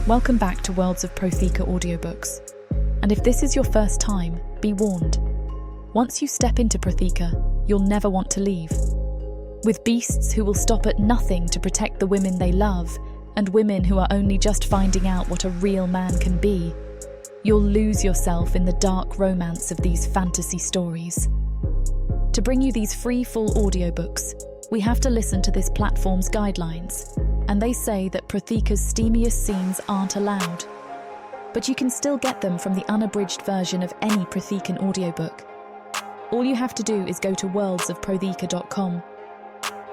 Welcome back to Worlds of Protheka audiobooks. And if this is your first time, be warned. Once you step into Protheka, you'll never want to leave. With beasts who will stop at nothing to protect the women they love, and women who are only just finding out what a real man can be, you'll lose yourself in the dark romance of these fantasy stories. To bring you these free full audiobooks, we have to listen to this platform's guidelines, and they say that Protheka's steamiest scenes aren't allowed. But you can still get them from the unabridged version of any Prothekan audiobook. All you have to do is go to worldsofprotheka.com.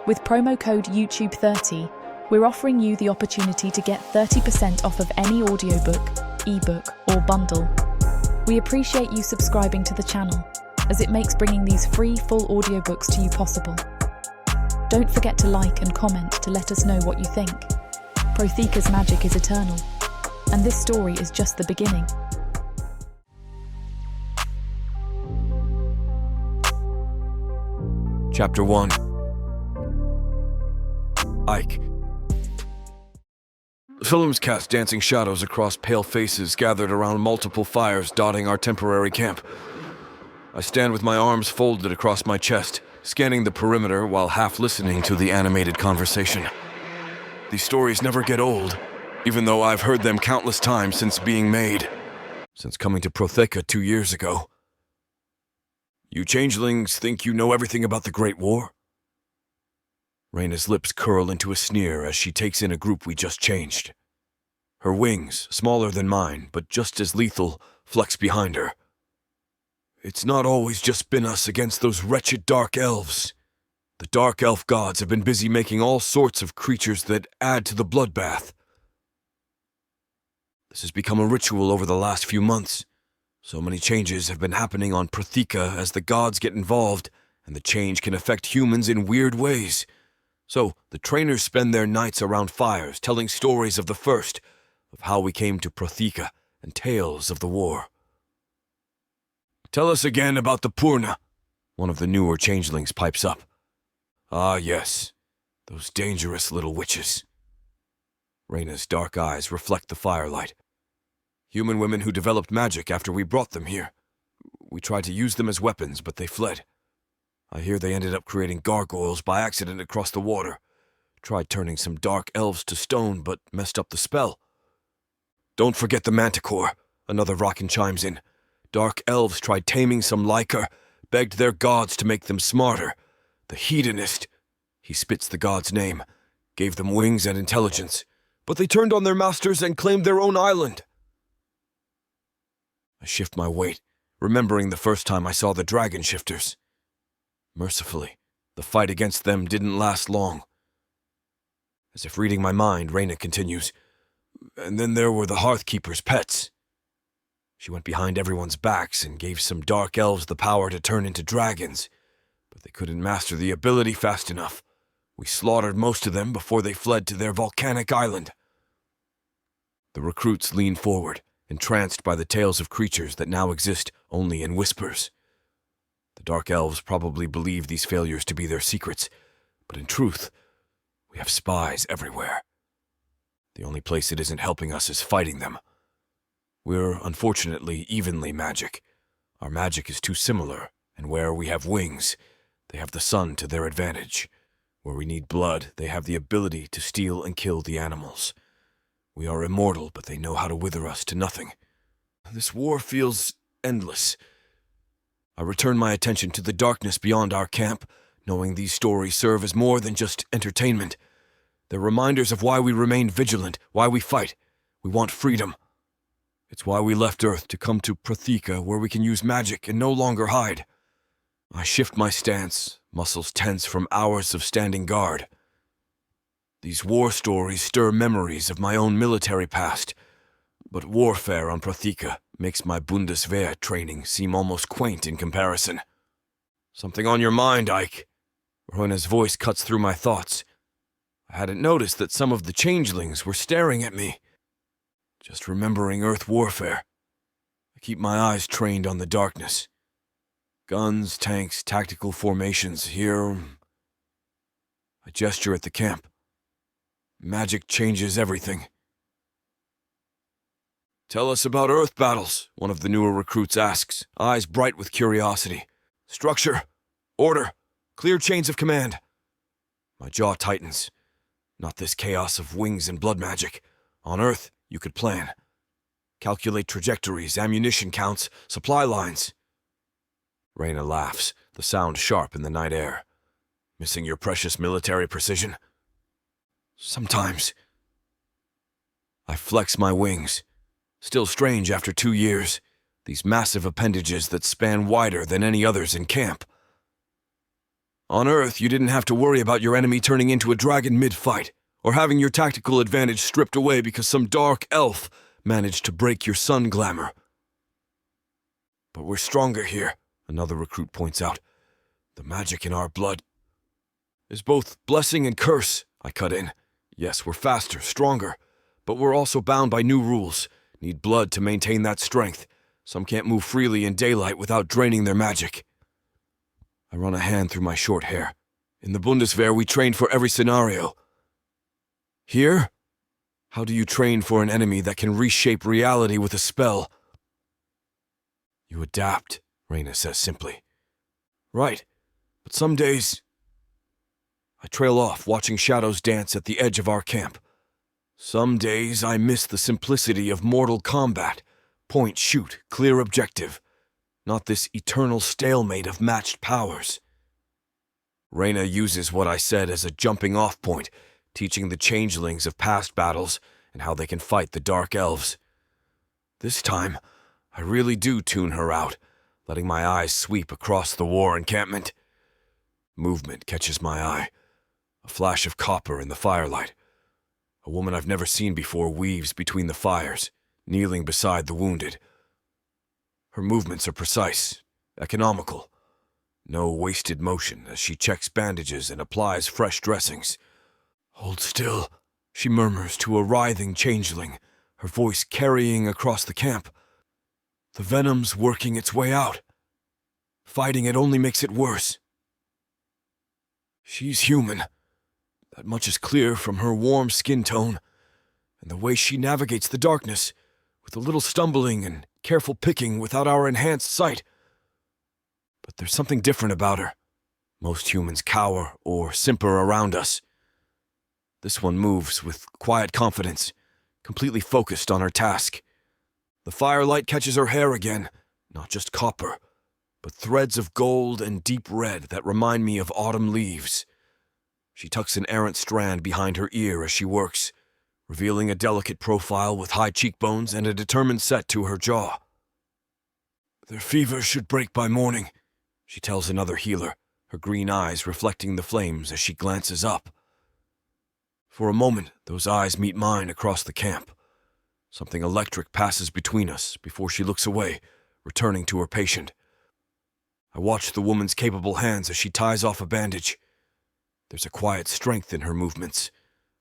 With promo code YouTube30, we're offering you the opportunity to get 30% off of any audiobook, ebook, or bundle. We appreciate you subscribing to the channel, as it makes bringing these free full audiobooks to you possible. Don't forget to like and comment to let us know what you think. Protheka's magic is eternal, and this story is just the beginning. Chapter 1. Ike. The films cast dancing shadows across pale faces gathered around multiple fires dotting our temporary camp. I stand with my arms folded across my chest, scanning the perimeter while half listening to the animated conversation. These stories never get old, even though I've heard them countless times since being made. Since coming to Protheka 2 years ago. You changelings think you know everything about the Great War? Reyna's lips curl into a sneer as she takes in a group we just changed. Her wings, smaller than mine, but just as lethal, flex behind her. It's not always just been us against those wretched dark elves. The dark elf gods have been busy making all sorts of creatures that add to the bloodbath. This has become a ritual over the last few months. So many changes have been happening on Protheka as the gods get involved, and the change can affect humans in weird ways. So the trainers spend their nights around fires telling stories of the first, of how we came to Protheka, and tales of the war. Tell us again about the Purna, one of the newer changelings pipes up. Ah, yes, those dangerous little witches. Reyna's dark eyes reflect the firelight. Human women who developed magic after we brought them here. We tried to use them as weapons, but they fled. I hear they ended up creating gargoyles by accident across the water. Tried turning some dark elves to stone, but messed up the spell. Don't forget the manticore, another Rockin chimes in. Dark elves tried taming some Lycar, begged their gods to make them smarter. The hedonist, he spits the god's name, gave them wings and intelligence, but they turned on their masters and claimed their own island. I shift my weight, remembering the first time I saw the dragon shifters. Mercifully, the fight against them didn't last long. As if reading my mind, Reyna continues, and then there were the Hearthkeeper's pets. She went behind everyone's backs and gave some dark elves the power to turn into dragons, but they couldn't master the ability fast enough. We slaughtered most of them before they fled to their volcanic island. The recruits lean forward, entranced by the tales of creatures that now exist only in whispers. The dark elves probably believe these failures to be their secrets, but in truth, we have spies everywhere. The only place it isn't helping us is fighting them. We're unfortunately evenly magic. Our magic is too similar, and where we have wings, they have the sun to their advantage. Where we need blood, they have the ability to steal and kill the animals. We are immortal, but they know how to wither us to nothing. This war feels endless. I return my attention to the darkness beyond our camp, knowing these stories serve as more than just entertainment. They're reminders of why we remain vigilant, why we fight. We want freedom. It's why we left Earth to come to Protheka, where we can use magic and no longer hide. I shift my stance, muscles tense from hours of standing guard. These war stories stir memories of my own military past, but warfare on Protheka makes my Bundeswehr training seem almost quaint in comparison. Something on your mind, Ike? Reyna's voice cuts through my thoughts. I hadn't noticed that some of the changelings were staring at me. Just remembering Earth warfare. I keep my eyes trained on the darkness. Guns, tanks, tactical formations. Here, I gesture at the camp. Magic changes everything. Tell us about Earth battles, one of the newer recruits asks, eyes bright with curiosity. Structure, order, clear chains of command. My jaw tightens. Not this chaos of wings and blood magic. On Earth, you could plan. Calculate trajectories, ammunition counts, supply lines. Reyna laughs, the sound sharp in the night air. Missing your precious military precision? Sometimes. I flex my wings. Still strange after 2 years. These massive appendages that span wider than any others in camp. On Earth, you didn't have to worry about your enemy turning into a dragon mid-fight, or having your tactical advantage stripped away because some dark elf managed to break your sun glamour. But we're stronger here, another recruit points out. The magic in our blood is both blessing and curse, I cut in. Yes, we're faster, stronger, but we're also bound by new rules. Need blood to maintain that strength. Some can't move freely in daylight without draining their magic. I run a hand through my short hair. In the Bundeswehr, we trained for every scenario. Here? How do you train for an enemy that can reshape reality with a spell? You adapt, Reyna says simply. Right, but some days... I trail off, watching shadows dance at the edge of our camp. Some days I miss the simplicity of mortal combat. Point, shoot, clear objective. Not this eternal stalemate of matched powers. Reyna uses what I said as a jumping-off point, teaching the changelings of past battles and how they can fight the dark elves. This time, I really do tune her out, letting my eyes sweep across the war encampment. Movement catches my eye. A flash of copper in the firelight. A woman I've never seen before weaves between the fires, kneeling beside the wounded. Her movements are precise, economical. No wasted motion as she checks bandages and applies fresh dressings. Hold still, she murmurs to a writhing changeling, her voice carrying across the camp. The venom's working its way out. Fighting it only makes it worse. She's human. That much is clear from her warm skin tone and the way she navigates the darkness, with a little stumbling and careful picking without our enhanced sight. But there's something different about her. Most humans cower or simper around us. This one moves with quiet confidence, completely focused on her task. The firelight catches her hair again, not just copper, but threads of gold and deep red that remind me of autumn leaves. She tucks an errant strand behind her ear as she works, revealing a delicate profile with high cheekbones and a determined set to her jaw. Their fever should break by morning, she tells another healer, her green eyes reflecting the flames as she glances up. For a moment, those eyes meet mine across the camp. Something electric passes between us before she looks away, returning to her patient. I watch the woman's capable hands as she ties off a bandage. There's a quiet strength in her movements,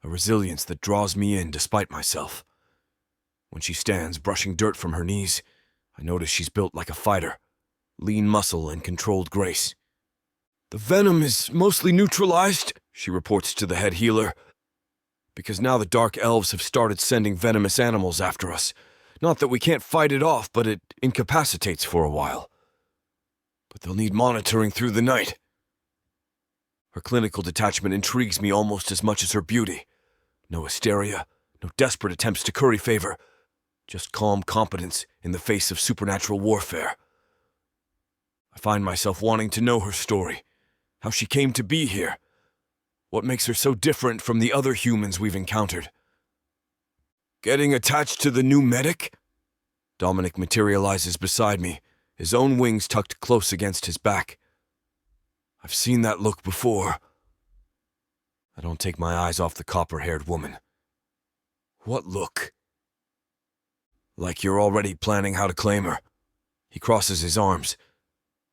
a resilience that draws me in despite myself. When she stands brushing dirt from her knees, I notice she's built like a fighter, lean muscle and controlled grace. The venom is mostly neutralized, she reports to the head healer, because now the dark elves have started sending venomous animals after us. Not that we can't fight it off, but it incapacitates for a while. But they'll need monitoring through the night. Her clinical detachment intrigues me almost as much as her beauty. No hysteria, no desperate attempts to curry favor, just calm competence in the face of supernatural warfare. I find myself wanting to know her story, how she came to be here, what makes her so different from the other humans we've encountered. Getting attached to the new medic? Dominic materializes beside me, his own wings tucked close against his back. I've seen that look before. I don't take my eyes off the copper-haired woman. What look? Like you're already planning how to claim her. He crosses his arms.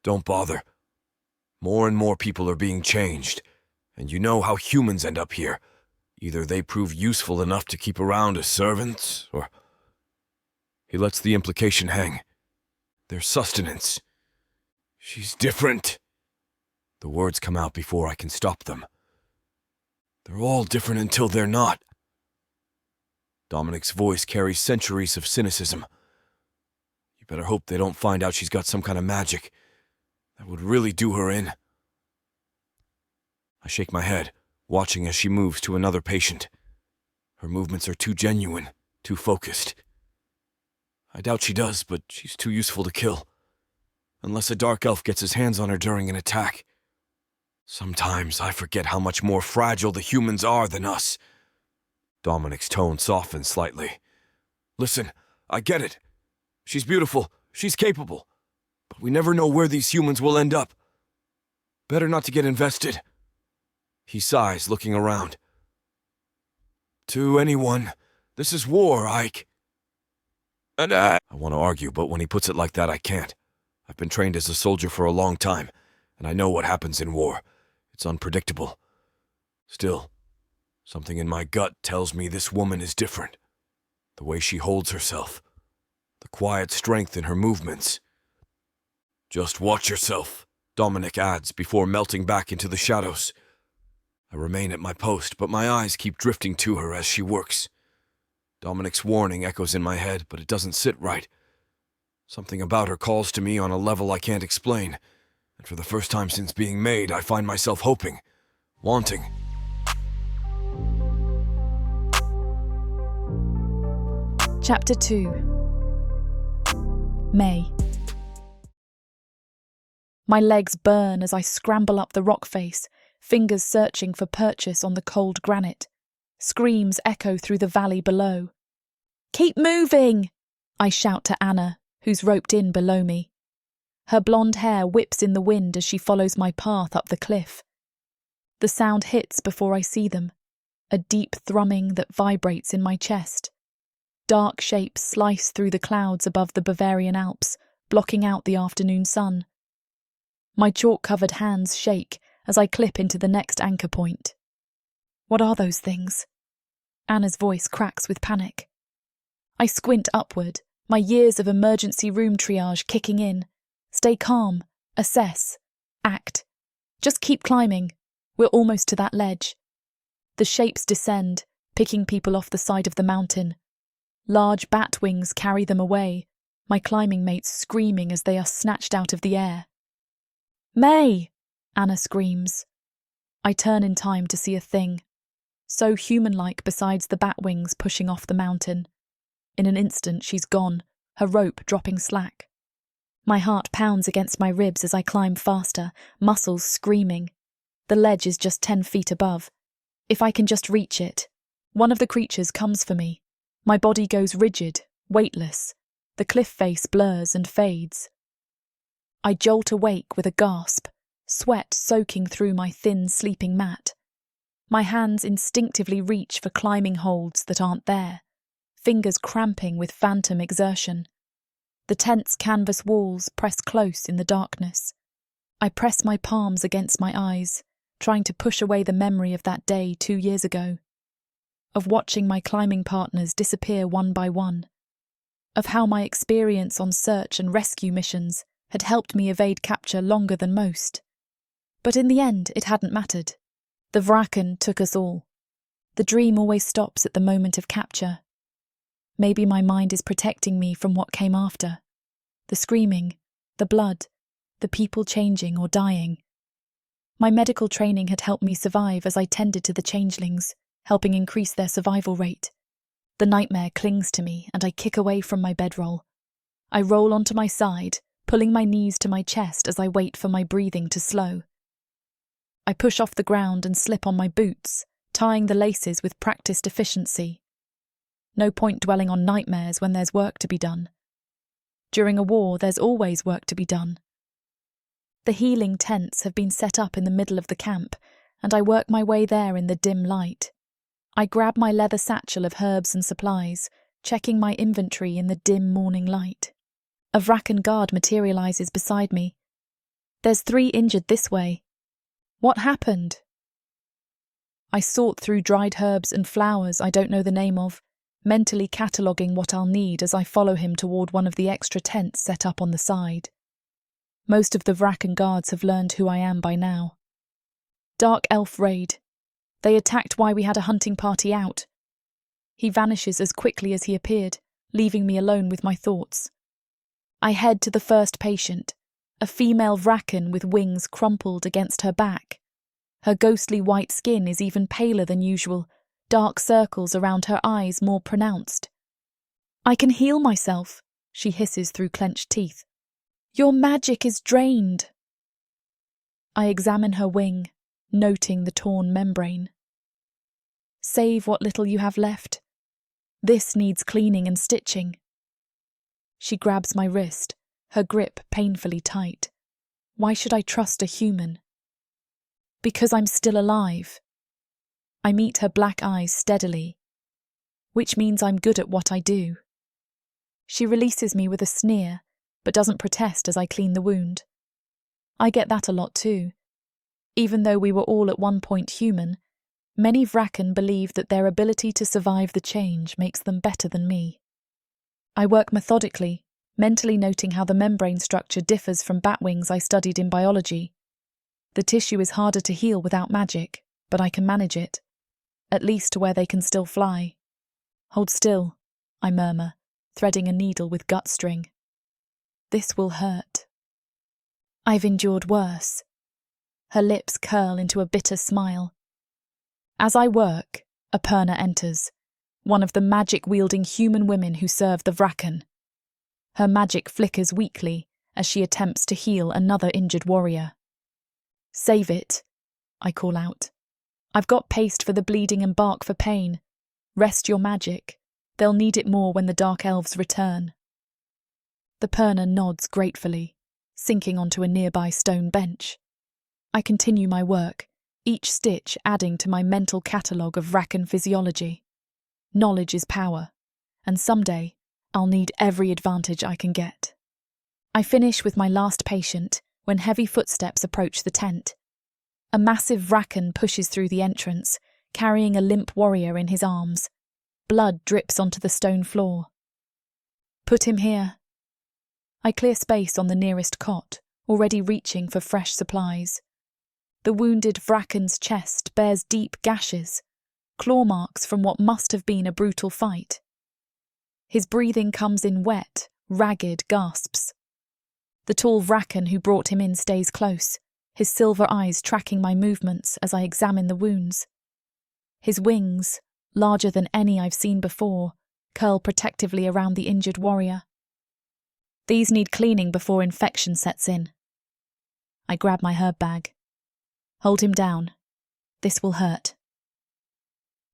Don't bother. More and more people are being changed, and you know how humans end up here. Either they prove useful enough to keep around as servants, or... He lets the implication hang. Their sustenance. She's different. The words come out before I can stop them. They're all different until they're not. Dominic's voice carries centuries of cynicism. You better hope they don't find out she's got some kind of magic. That would really do her in. I shake my head, watching as she moves to another patient. Her movements are too genuine, too focused. I doubt she does, but she's too useful to kill. Unless a dark elf gets his hands on her during an attack. Sometimes I forget how much more fragile the humans are than us. Dominic's tone softens slightly. Listen, I get it. She's beautiful, she's capable. But we never know where these humans will end up. Better not to get invested. He sighs, looking around. To anyone, this is war, Ike. And I want to argue, but when he puts it like that, I can't. I've been trained as a soldier for a long time, and I know what happens in war. It's unpredictable. Still, something in my gut tells me this woman is different. The way she holds herself. The quiet strength in her movements. Just watch yourself, Dominic adds before melting back into the shadows. I remain at my post, but my eyes keep drifting to her as she works. Dominic's warning echoes in my head, but it doesn't sit right. Something about her calls to me on a level I can't explain, and for the first time since being made, I find myself hoping, wanting. Chapter 2. May. My legs burn as I scramble up the rock face, fingers searching for purchase on the cold granite. Screams echo through the valley below. "Keep moving!" I shout to Anna, who's roped in below me. Her blonde hair whips in the wind as she follows my path up the cliff. The sound hits before I see them, a deep thrumming that vibrates in my chest. Dark shapes slice through the clouds above the Bavarian Alps, blocking out the afternoon sun. My chalk-covered hands shake as I clip into the next anchor point. What are those things? Anna's voice cracks with panic. I squint upward, my years of emergency room triage kicking in. Stay calm, assess, act. Just keep climbing. We're almost to that ledge. The shapes descend, picking people off the side of the mountain. Large bat wings carry them away, my climbing mates screaming as they are snatched out of the air. "May!" Anna screams. I turn in time to see a thing, so human-like besides the bat wings pushing off the mountain. In an instant she's gone, her rope dropping slack. My heart pounds against my ribs as I climb faster, muscles screaming. The ledge is just 10 feet above. If I can just reach it. One of the creatures comes for me. My body goes rigid, weightless. The cliff face blurs and fades. I jolt awake with a gasp, sweat soaking through my thin sleeping mat. My hands instinctively reach for climbing holds that aren't there, fingers cramping with phantom exertion. The tent's canvas walls press close in the darkness. I press my palms against my eyes, trying to push away the memory of that day 2 years ago. Of watching my climbing partners disappear one by one. Of how my experience on search and rescue missions had helped me evade capture longer than most. But in the end, it hadn't mattered. The Vraken took us all. The dream always stops at the moment of capture. Maybe my mind is protecting me from what came after. The screaming, the blood, the people changing or dying. My medical training had helped me survive as I tended to the changelings, helping increase their survival rate. The nightmare clings to me and I kick away from my bedroll. I roll onto my side, pulling my knees to my chest as I wait for my breathing to slow. I push off the ground and slip on my boots, tying the laces with practiced efficiency. No point dwelling on nightmares when there's work to be done. During a war, there's always work to be done. The healing tents have been set up in the middle of the camp, and I work my way there in the dim light. I grab my leather satchel of herbs and supplies, checking my inventory in the dim morning light. A Vraken guard materializes beside me. "There's 3 injured this way. What happened?" I sort through dried herbs and flowers I don't know the name of, mentally cataloguing what I'll need as I follow him toward one of the extra tents set up on the side. Most of the Vraken guards have learned who I am by now. Dark elf raid. They attacked while we had a hunting party out. He vanishes as quickly as he appeared, leaving me alone with my thoughts. I head to the first patient, a female Vraken with wings crumpled against her back. Her ghostly white skin is even paler than usual, dark circles around her eyes more pronounced. "I can heal myself," she hisses through clenched teeth. "Your magic is drained." I examine her wing, noting the torn membrane. "Save what little you have left. This needs cleaning and stitching." She grabs my wrist, her grip painfully tight. Why should I trust a human? Because I'm still alive. I meet her black eyes steadily, which means I'm good at what I do. She releases me with a sneer, but doesn't protest as I clean the wound. I get that a lot too. Even though we were all at one point human, many Vraken believe that their ability to survive the change makes them better than me. I work methodically, mentally noting how the membrane structure differs from bat wings I studied in biology. The tissue is harder to heal without magic, but I can manage it, at least to where they can still fly. "Hold still," I murmur, threading a needle with gut string. "This will hurt." "I've endured worse." Her lips curl into a bitter smile. As I work, Epurna enters, one of the magic-wielding human women who serve the Vraken. Her magic flickers weakly as she attempts to heal another injured warrior. "Save it," I call out. "I've got paste for the bleeding and bark for pain. Rest your magic. They'll need it more when the dark elves return." The Purna nods gratefully, sinking onto a nearby stone bench. I continue my work, each stitch adding to my mental catalogue of Vraken physiology. Knowledge is power, and someday I'll need every advantage I can get. I finish with my last patient when heavy footsteps approach the tent. A massive Vraken pushes through the entrance, carrying a limp warrior in his arms. Blood drips onto the stone floor. "Put him here." I clear space on the nearest cot, already reaching for fresh supplies. The wounded Vraken's chest bears deep gashes, claw marks from what must have been a brutal fight. His breathing comes in wet, ragged gasps. The tall Vraken who brought him in stays close, his silver eyes tracking my movements as I examine the wounds. His wings, larger than any I've seen before, curl protectively around the injured warrior. "These need cleaning before infection sets in." I grab my herb bag. "Hold him down. This will hurt."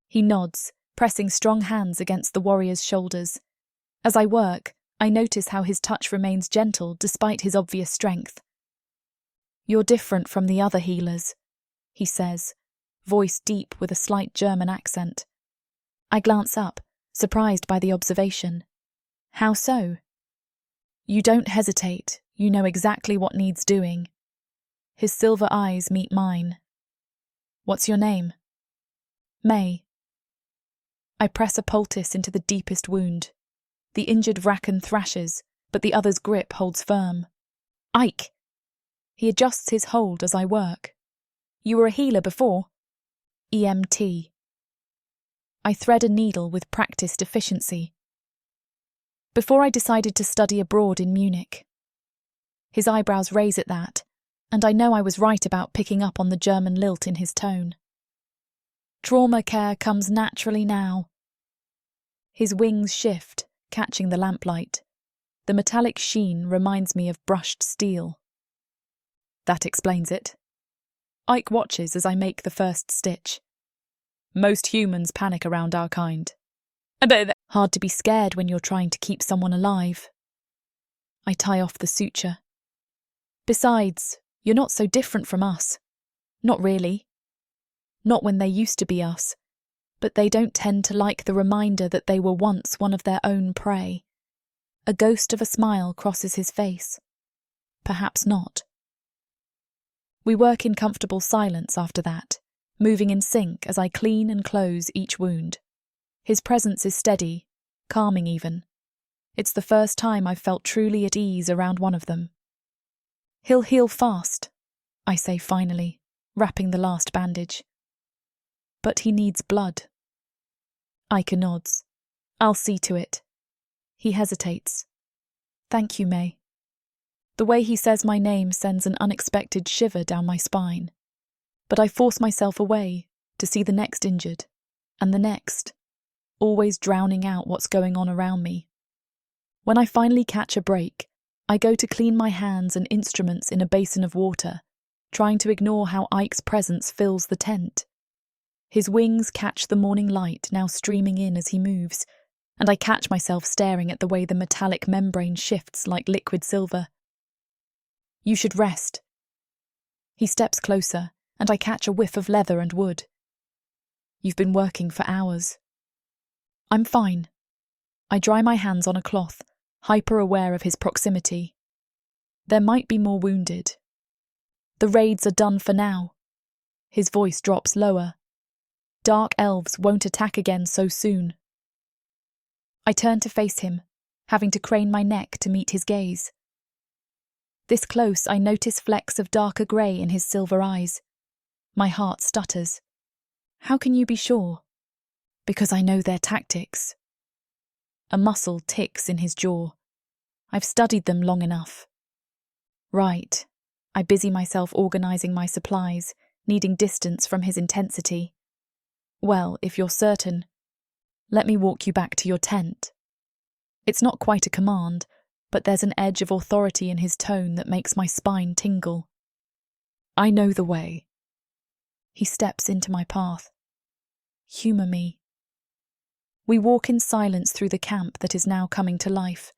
He nods, pressing strong hands against the warrior's shoulders. As I work, I notice how his touch remains gentle despite his obvious strength. "You're different from the other healers," he says, voice deep with a slight German accent. I glance up, surprised by the observation. "How so?" "You don't hesitate. You know exactly what needs doing." His silver eyes meet mine. "What's your name?" "May." I press a poultice into the deepest wound. The injured Vraken thrashes, but the other's grip holds firm. "Ike!" He adjusts his hold as I work. "You were a healer before?" "EMT." I thread a needle with practiced efficiency. "Before I decided to study abroad in Munich." His eyebrows raise at that, and I know I was right about picking up on the German lilt in his tone. "Trauma care comes naturally now." His wings shift, catching the lamplight. The metallic sheen reminds me of brushed steel. That explains it. Ike watches as I make the first stitch. "Most humans panic around our kind. Hard to be scared when you're trying to keep someone alive." I tie off the suture. "Besides, you're not so different from us. Not really. Not when they used to be us, but they don't tend to like the reminder that they were once one of their own prey." A ghost of a smile crosses his face. Perhaps not. We work in comfortable silence after that, moving in sync as I clean and close each wound. His presence is steady, calming even. It's the first time I've felt truly at ease around one of them. "He'll heal fast," I say finally, wrapping the last bandage. "But he needs blood." Ika nods. I'll see to it. He hesitates. Thank you, May. The way he says my name sends an unexpected shiver down my spine. But I force myself away to see the next injured, and the next, always drowning out what's going on around me. When I finally catch a break, I go to clean my hands and instruments in a basin of water, trying to ignore how Ike's presence fills the tent. His wings catch the morning light now streaming in as he moves, and I catch myself staring at the way the metallic membrane shifts like liquid silver. You should rest. He steps closer, and I catch a whiff of leather and wood. You've been working for hours. I'm fine. I dry my hands on a cloth, hyper-aware of his proximity. There might be more wounded. The raids are done for now. His voice drops lower. Dark elves won't attack again so soon. I turn to face him, having to crane my neck to meet his gaze. This close, I notice flecks of darker grey in his silver eyes. My heart stutters. How can you be sure? Because I know their tactics. A muscle ticks in his jaw. I've studied them long enough. Right. I busy myself organising my supplies, needing distance from his intensity. Well, if you're certain, let me walk you back to your tent. It's not quite a command, but there's an edge of authority in his tone that makes my spine tingle. I know the way. He steps into my path. Humour me. We walk in silence through the camp that is now coming to life,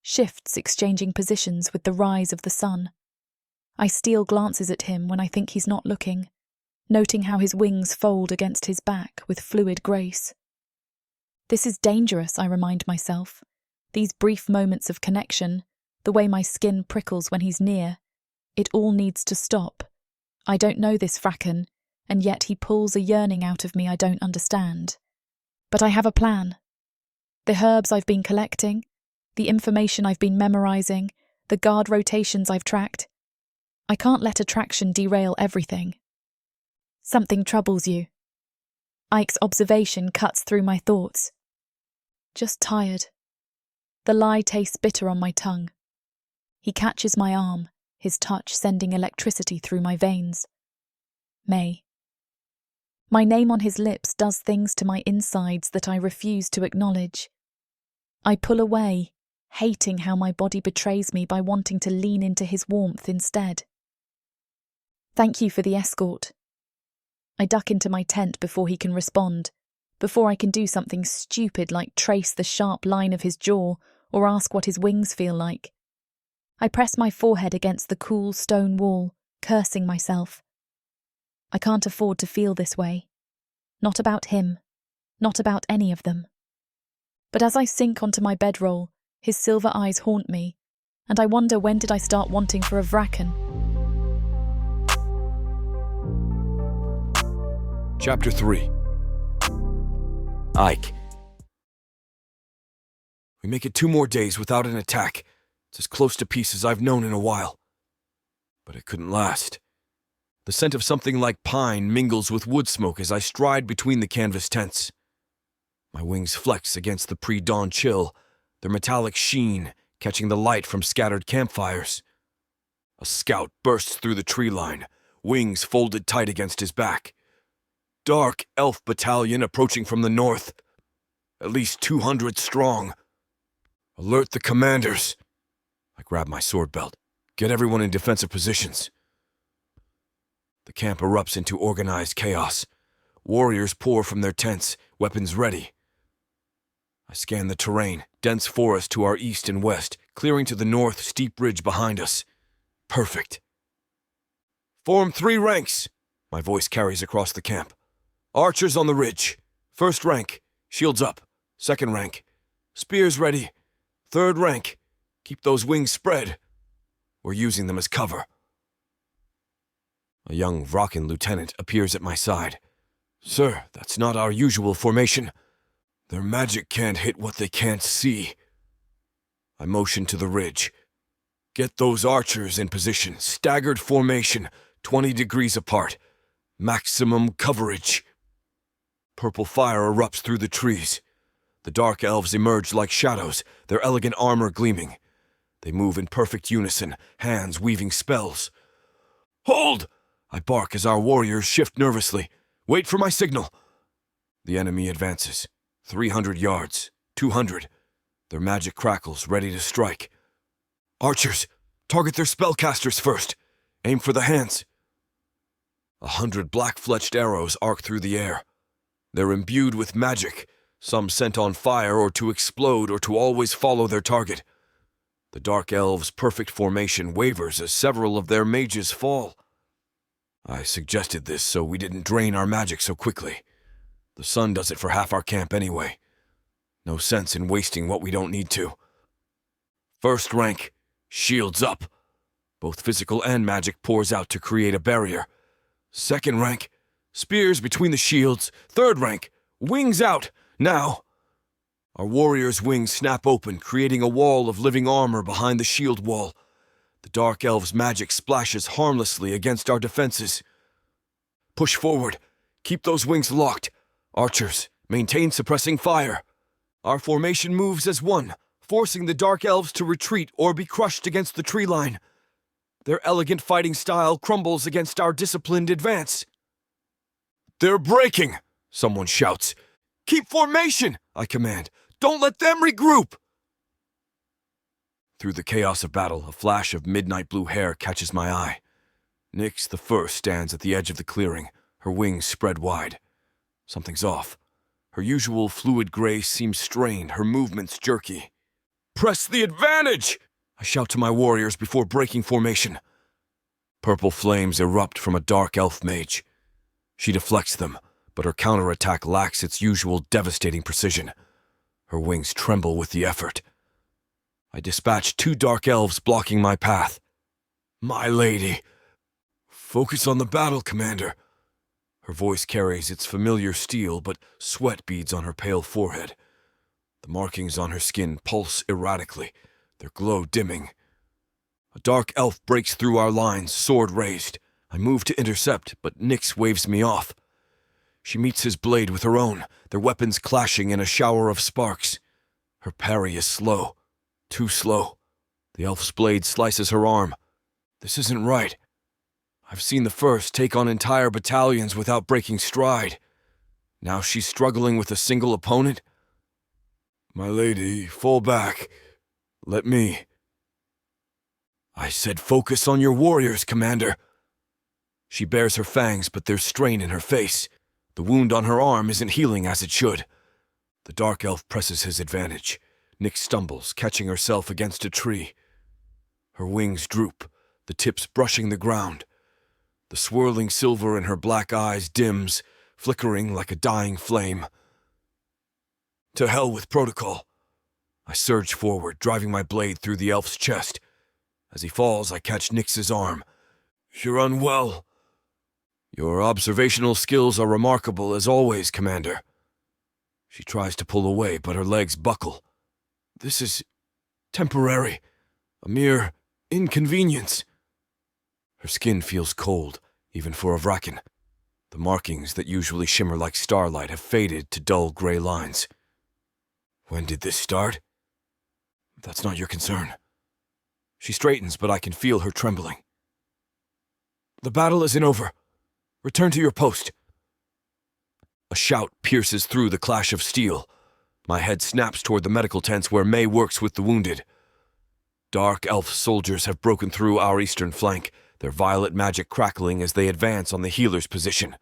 shifts exchanging positions with the rise of the sun. I steal glances at him when I think he's not looking, noting how his wings fold against his back with fluid grace. This is dangerous, I remind myself. These brief moments of connection, the way my skin prickles when he's near, it all needs to stop. I don't know this Fracken, and yet he pulls a yearning out of me I don't understand. But I have a plan. The herbs I've been collecting, the information I've been memorising, the guard rotations I've tracked. I can't let attraction derail everything. Something troubles you. Ike's observation cuts through my thoughts. Just tired. The lie tastes bitter on my tongue. He catches my arm, his touch sending electricity through my veins. May. My name on his lips does things to my insides that I refuse to acknowledge. I pull away, hating how my body betrays me by wanting to lean into his warmth instead. Thank you for the escort. I duck into my tent before he can respond, before I can do something stupid like trace the sharp line of his jaw or ask what his wings feel like. I press my forehead against the cool stone wall, cursing myself. I can't afford to feel this way. Not about him. Not about any of them. But as I sink onto my bedroll, his silver eyes haunt me, and I wonder when did I start wanting for a Vraken. Chapter 3. Ike. We make it 2 more days without an attack. It's as close to peace as I've known in a while. But it couldn't last. The scent of something like pine mingles with wood smoke as I stride between the canvas tents. My wings flex against the pre-dawn chill, their metallic sheen catching the light from scattered campfires. A scout bursts through the tree line, wings folded tight against his back. Dark elf battalion approaching from the north, at least 200 strong. Alert the commanders. I grab my sword belt. Get everyone in defensive positions. The camp erupts into organized chaos. Warriors pour from their tents, weapons ready. I scan the terrain, dense forest to our east and west, clearing to the north, steep ridge behind us. Perfect. Form 3 ranks, my voice carries across the camp. Archers on the ridge. First rank, shields up. Second rank, spears ready. Third rank, keep those wings spread. We're using them as cover. A young Vraken lieutenant appears at my side. Sir, that's not our usual formation. Their magic can't hit what they can't see. I motion to the ridge. Get those archers in position. Staggered formation, 20 degrees apart. Maximum coverage. Purple fire erupts through the trees. The dark elves emerge like shadows, their elegant armor gleaming. They move in perfect unison, hands weaving spells. "Hold!" I bark as our warriors shift nervously. "Wait for my signal." The enemy advances. 300 yards, 200. Their magic crackles, ready to strike. "Archers, target their spellcasters first. Aim for the hands." 100 black-fletched arrows arc through the air. They're imbued with magic, some sent on fire or to explode or to always follow their target. The dark elves' perfect formation wavers as several of their mages fall. I suggested this so we didn't drain our magic so quickly. The sun does it for half our camp anyway. No sense in wasting what we don't need to. First rank, shields up. Both physical and magic pours out to create a barrier. Second rank, spears between the shields. Third rank, wings out, now. Our warriors' wings snap open, creating a wall of living armor behind the shield wall. The dark elves' magic splashes harmlessly against our defenses. Push forward. Keep those wings locked. Archers, maintain suppressing fire. Our formation moves as one, forcing the dark elves to retreat or be crushed against the tree line. Their elegant fighting style crumbles against our disciplined advance. "They're breaking!" someone shouts. "Keep formation!" I command. "Don't let them regroup!" Through the chaos of battle, a flash of midnight blue hair catches my eye. Nyx the First stands at the edge of the clearing, her wings spread wide. Something's off. Her usual fluid grace seems strained, her movements jerky. "Press the advantage!" I shout to my warriors before breaking formation. Purple flames erupt from a dark elf mage. She deflects them, but her counterattack lacks its usual devastating precision. Her wings tremble with the effort. I dispatch 2 dark elves blocking my path. "My lady, focus on the battle, Commander." Her voice carries its familiar steel, but sweat beads on her pale forehead. The markings on her skin pulse erratically, their glow dimming. A dark elf breaks through our lines, sword raised. I move to intercept, but Nyx waves me off. She meets his blade with her own, their weapons clashing in a shower of sparks. Her parry is slow, too slow. The elf's blade slices her arm. This isn't right. I've seen the First take on entire battalions without breaking stride. Now she's struggling with a single opponent? "My lady, fall back. Let me." "I said focus on your warriors, Commander." She bares her fangs, but there's strain in her face. The wound on her arm isn't healing as it should. The dark elf presses his advantage. Nyx stumbles, catching herself against a tree. Her wings droop, the tips brushing the ground. The swirling silver in her black eyes dims, flickering like a dying flame. To hell with protocol. I surge forward, driving my blade through the elf's chest. As he falls, I catch Nyx's arm. "You're unwell." "Your observational skills are remarkable as always, Commander." She tries to pull away, but her legs buckle. "This is temporary, a mere inconvenience." Her skin feels cold, even for a Vraken. The markings that usually shimmer like starlight have faded to dull gray lines. "When did this start?" "That's not your concern." She straightens, but I can feel her trembling. "The battle isn't over. Return to your post." A shout pierces through the clash of steel. My head snaps toward the medical tents where May works with the wounded. Dark elf soldiers have broken through our eastern flank, their violet magic crackling as they advance on the healer's position.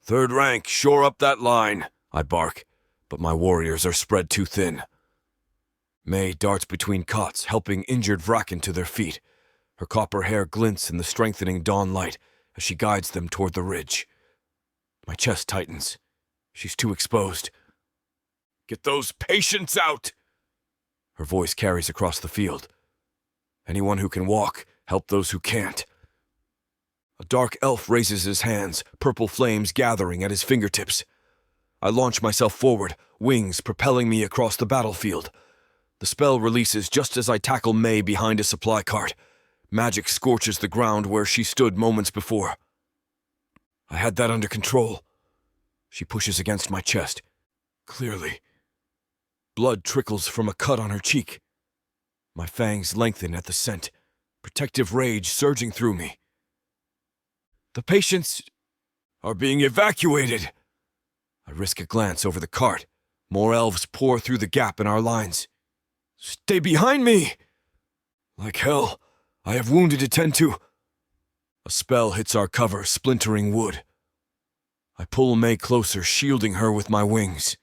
"Third rank, shore up that line," I bark, but my warriors are spread too thin. May darts between cots, helping injured Vraken to their feet. Her copper hair glints in the strengthening dawn light as she guides them toward the ridge. My chest tightens. She's too exposed. "Get those patients out!" Her voice carries across the field. "Anyone who can walk, help those who can't." A dark elf raises his hands, purple flames gathering at his fingertips. I launch myself forward, wings propelling me across the battlefield. The spell releases just as I tackle May behind a supply cart. Magic scorches the ground where she stood moments before. I had that under control. She pushes against my chest. Clearly. Blood trickles from a cut on her cheek. My fangs lengthen at the scent, protective rage surging through me. The patients are being evacuated. I risk a glance over the cart. More elves pour through the gap in our lines. Stay behind me! Like hell, I have wounded to tend to. A spell hits our cover, splintering wood. I pull May closer, shielding her with my wings.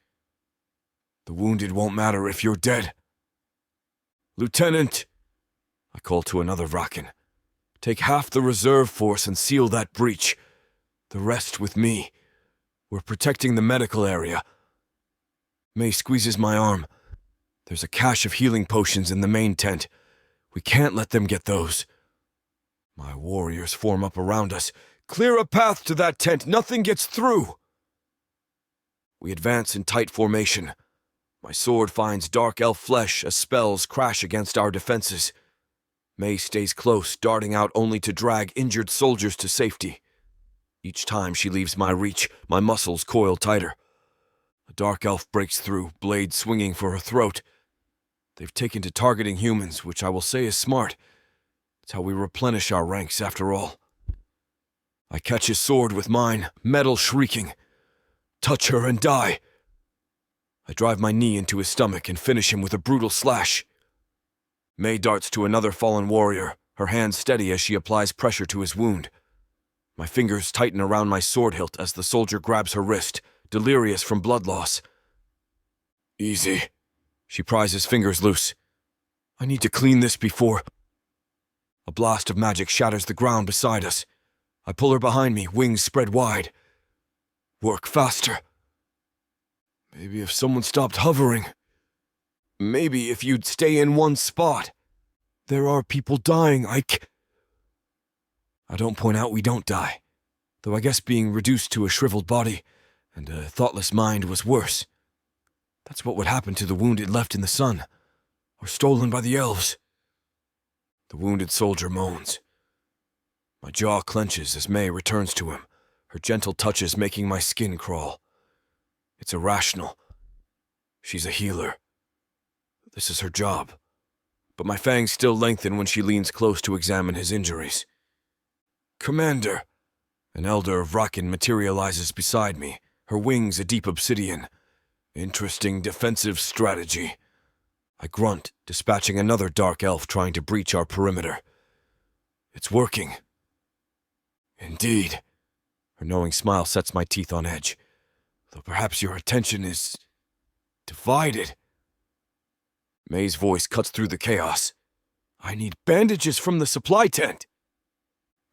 The wounded won't matter if you're dead. Lieutenant, I call to another Vraken. Take half the reserve force and seal that breach. The rest with me. We're protecting the medical area. May squeezes my arm. There's a cache of healing potions in the main tent. We can't let them get those. My warriors form up around us. Clear a path to that tent. Nothing gets through. We advance in tight formation. My sword finds dark elf flesh as spells crash against our defenses. May stays close, darting out only to drag injured soldiers to safety. Each time she leaves my reach, my muscles coil tighter. A dark elf breaks through, blade swinging for her throat. They've taken to targeting humans, which I will say is smart. It's how we replenish our ranks, after all. I catch his sword with mine, metal shrieking. Touch her and die. I drive my knee into his stomach and finish him with a brutal slash. May darts to another fallen warrior, her hand steady as she applies pressure to his wound. My fingers tighten around my sword hilt as the soldier grabs her wrist, delirious from blood loss. Easy. She pries his fingers loose. I need to clean this before... A blast of magic shatters the ground beside us. I pull her behind me, wings spread wide. Work faster. Maybe if someone stopped hovering. Maybe if you'd stay in one spot. There are people dying. I don't point out we don't die. Though I guess being reduced to a shriveled body and a thoughtless mind was worse. That's what would happen to the wounded left in the sun, or stolen by the elves. The wounded soldier moans. My jaw clenches as May returns to him, her gentle touches making my skin crawl. It's irrational. She's a healer. This is her job. But my fangs still lengthen when she leans close to examine his injuries. Commander! An elder of Vraken materializes beside me, her wings a deep obsidian. Interesting defensive strategy. I grunt, dispatching another dark elf trying to breach our perimeter. It's working. Indeed. Her knowing smile sets my teeth on edge. Though perhaps your attention is... divided. May's voice cuts through the chaos. I need bandages from the supply tent.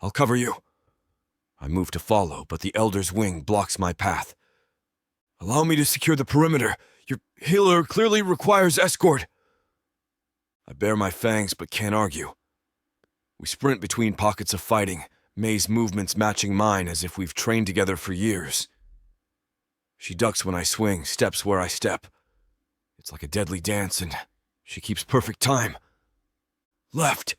I'll cover you. I move to follow, but the elder's wing blocks my path. Allow me to secure the perimeter. Your healer clearly requires escort. I bare my fangs but can't argue. We sprint between pockets of fighting, May's movements matching mine as if we've trained together for years. She ducks when I swing, steps where I step. It's like a deadly dance, and she keeps perfect time. Left.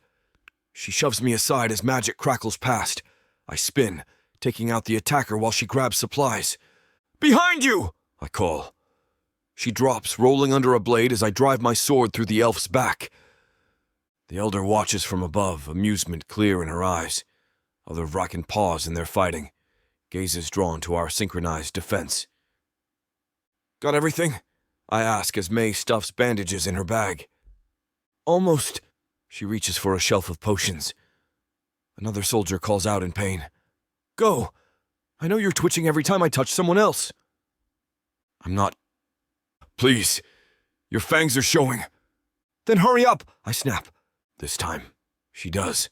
She shoves me aside as magic crackles past. I spin, taking out the attacker while she grabs supplies. Behind you! I call. She drops, rolling under a blade as I drive my sword through the elf's back. The elder watches from above, amusement clear in her eyes. Other Vraken pause in their fighting, gazes drawn to our synchronized defense. Got everything? I ask as May stuffs bandages in her bag. Almost. She reaches for a shelf of potions. Another soldier calls out in pain. Go! I know you're twitching every time I touch someone else. I'm not. Please. Your fangs are showing. Then hurry up, I snap. This time, she does.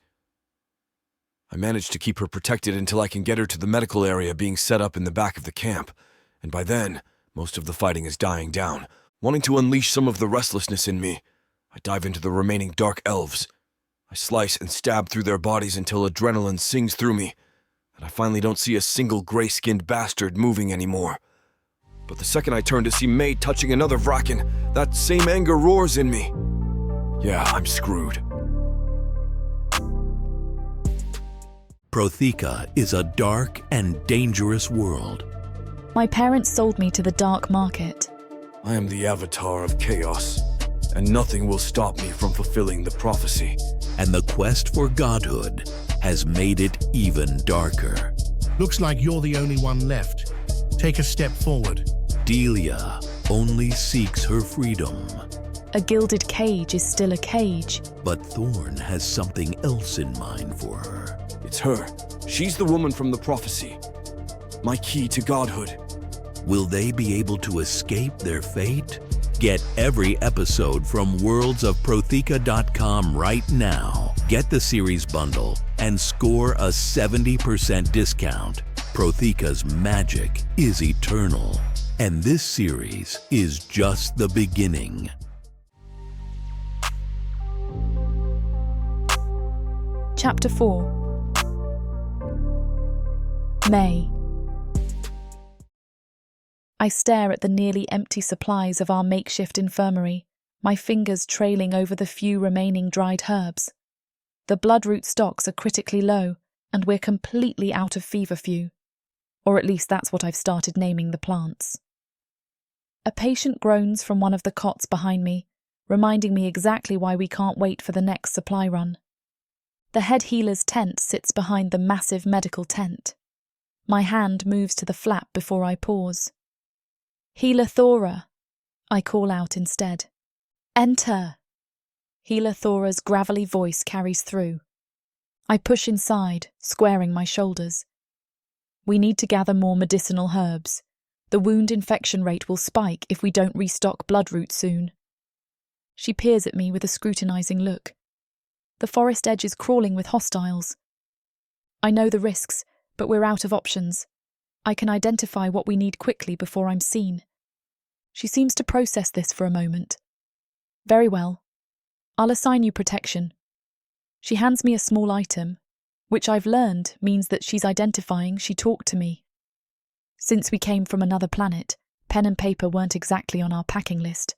I manage to keep her protected until I can get her to the medical area being set up in the back of the camp, and by then, most of the fighting is dying down. Wanting to unleash some of the restlessness in me, I dive into the remaining dark elves. I slice and stab through their bodies until adrenaline sings through me, and I finally don't see a single gray-skinned bastard moving anymore. But the second I turn to see May touching another Vraken, that same anger roars in me. Yeah, I'm screwed. Protheka is a dark and dangerous world. My parents sold me to the dark market. I am the avatar of chaos, and nothing will stop me from fulfilling the prophecy. And the quest for godhood has made it even darker. Looks like you're the only one left. Take a step forward. Delia only seeks her freedom. A gilded cage is still a cage. But Thorn has something else in mind for her. It's her. She's the woman from the prophecy. My key to godhood. Will they be able to escape their fate? Get every episode from worldsofprotheka.com right now. Get the series bundle and score a 70% discount. Protheka's magic is eternal, and this series is just the beginning. Chapter 4. May. I stare at the nearly empty supplies of our makeshift infirmary, my fingers trailing over the few remaining dried herbs. The bloodroot stocks are critically low, and we're completely out of feverfew. Or at least that's what I've started naming the plants. A patient groans from one of the cots behind me, reminding me exactly why we can't wait for the next supply run. The head healer's tent sits behind the massive medical tent. My hand moves to the flap before I pause. Healer Thora, I call out instead. Enter! Healer Thora's gravelly voice carries through. I push inside, squaring my shoulders. We need to gather more medicinal herbs. The wound infection rate will spike if we don't restock bloodroot soon. She peers at me with a scrutinizing look. The forest edge is crawling with hostiles. I know the risks, but we're out of options. I can identify what we need quickly before I'm seen. She seems to process this for a moment. Very well. I'll assign you protection. She hands me a small item, which I've learned means that she's identifying she talked to me. Since we came from another planet, pen and paper weren't exactly on our packing list.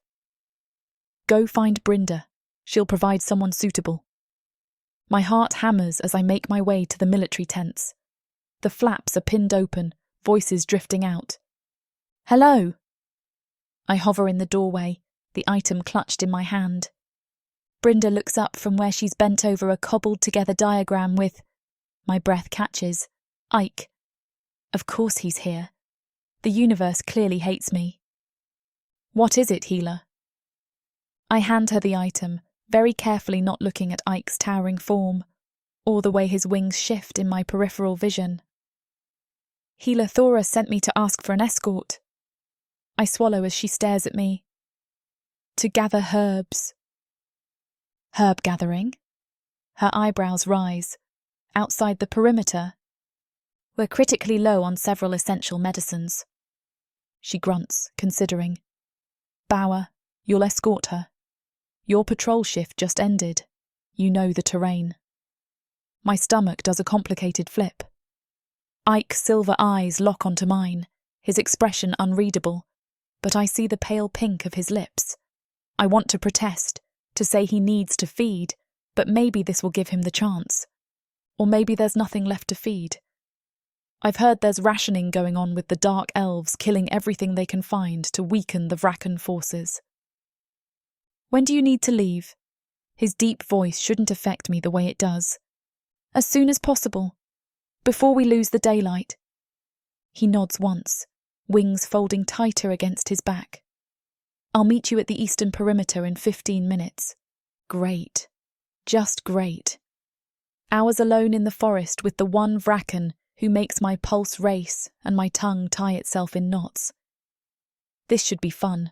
Go find Brynda. She'll provide someone suitable. My heart hammers as I make my way to the military tents. The flaps are pinned open, voices drifting out. Hello! I hover in the doorway, the item clutched in my hand. Brynda looks up from where she's bent over a cobbled-together diagram with... My breath catches. Ike. Of course he's here. The universe clearly hates me. What is it, healer? I hand her the item, very carefully not looking at Ike's towering form, or the way his wings shift in my peripheral vision. Healer Thora sent me to ask for an escort. I swallow as she stares at me. To gather herbs. Herb gathering? Her eyebrows rise. Outside the perimeter. We're critically low on several essential medicines. She grunts, considering. Bauer, you'll escort her. Your patrol shift just ended. You know the terrain. My stomach does a complicated flip. Ike's silver eyes lock onto mine, his expression unreadable, but I see the pale pink of his lips. I want to protest, to say he needs to feed, but maybe this will give him the chance. Or maybe there's nothing left to feed. I've heard there's rationing going on with the dark elves killing everything they can find to weaken the Vrakan forces. When do you need to leave? His deep voice shouldn't affect me the way it does. As soon as possible. Before we lose the daylight. He nods once, wings folding tighter against his back. I'll meet you at the eastern perimeter in 15 minutes. Great. Just great. Hours alone in the forest with the one Vrakan who makes my pulse race and my tongue tie itself in knots. This should be fun.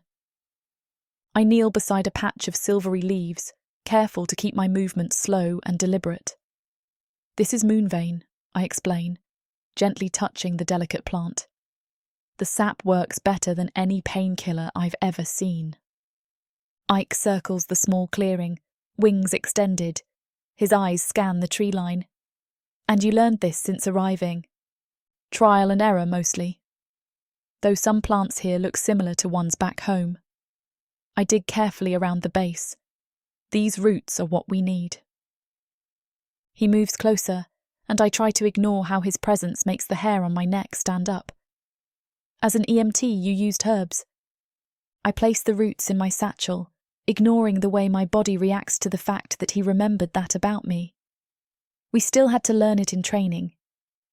I kneel beside a patch of silvery leaves, careful to keep my movements slow and deliberate. This is moonvein, I explain, gently touching the delicate plant. The sap works better than any painkiller I've ever seen. Ike circles the small clearing, wings extended. His eyes scan the tree line. And you learned this since arriving. Trial and error mostly. Though some plants here look similar to ones back home. I dig carefully around the base. These roots are what we need. He moves closer, and I try to ignore how his presence makes the hair on my neck stand up. As an EMT, you used herbs. I placed the roots in my satchel, ignoring the way my body reacts to the fact that he remembered that about me. We still had to learn it in training.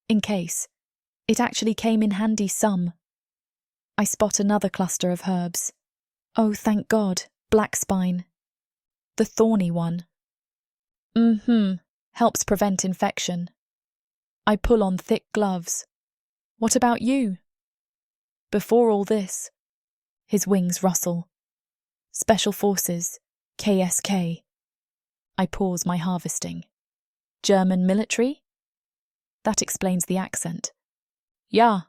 In case. It actually came in handy some. I spot another cluster of herbs. Oh, thank God, black spine. The thorny one. Helps prevent infection. I pull on thick gloves. What about you? Before all this, his wings rustle. Special Forces, KSK. I pause my harvesting. German military? That explains the accent. Yeah.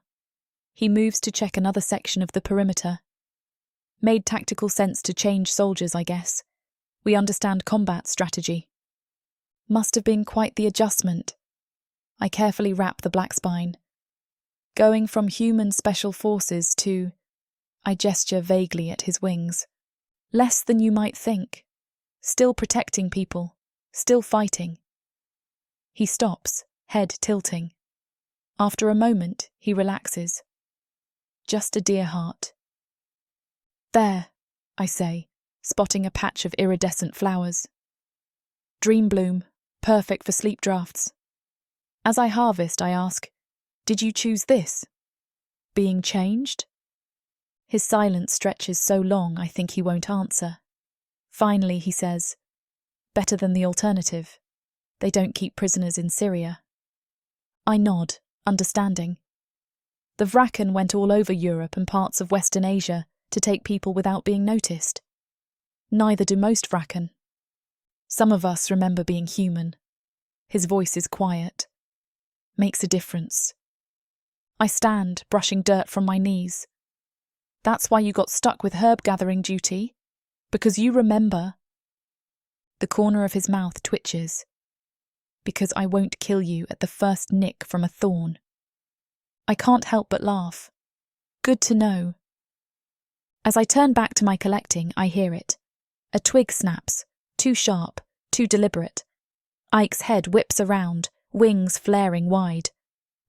He moves to check another section of the perimeter. Made tactical sense to change soldiers, I guess. We understand combat strategy. Must have been quite the adjustment. I carefully wrap the black spine. Going from human special forces to... I gesture vaguely at his wings. Less than you might think. Still protecting people. Still fighting. He stops, head tilting. After a moment, he relaxes. Just a deer heart. There, I say, spotting a patch of iridescent flowers. Dream bloom, perfect for sleep drafts. As I harvest, I ask, did you choose this? Being changed? His silence stretches so long I think he won't answer. Finally, he says, better than the alternative. They don't keep prisoners in Syria. I nod, understanding. The Vraken went all over Europe and parts of Western Asia to take people without being noticed. Neither do most Vraken. Some of us remember being human. His voice is quiet. Makes a difference. I stand, brushing dirt from my knees. That's why you got stuck with herb gathering duty? Because you remember. The corner of his mouth twitches. Because I won't kill you at the first nick from a thorn. I can't help but laugh. Good to know. As I turn back to my collecting, I hear it. A twig snaps, too sharp, too deliberate. Ike's head whips around, wings flaring wide.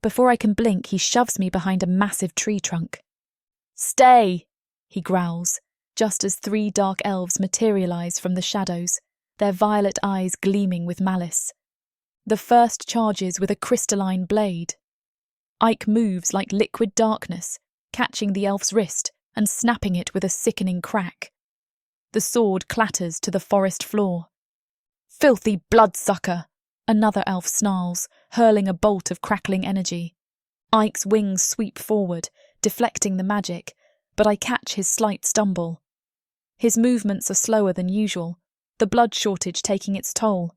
Before I can blink, he shoves me behind a massive tree trunk. Stay, he growls, just as 3 dark elves materialize from the shadows, their violet eyes gleaming with malice. The first charges with a crystalline blade. Ike moves like liquid darkness, catching the elf's wrist and snapping it with a sickening crack. The sword clatters to the forest floor. Filthy bloodsucker! Another elf snarls, hurling a bolt of crackling energy. Ike's wings sweep forward, deflecting the magic, but I catch his slight stumble. His movements are slower than usual, the blood shortage taking its toll.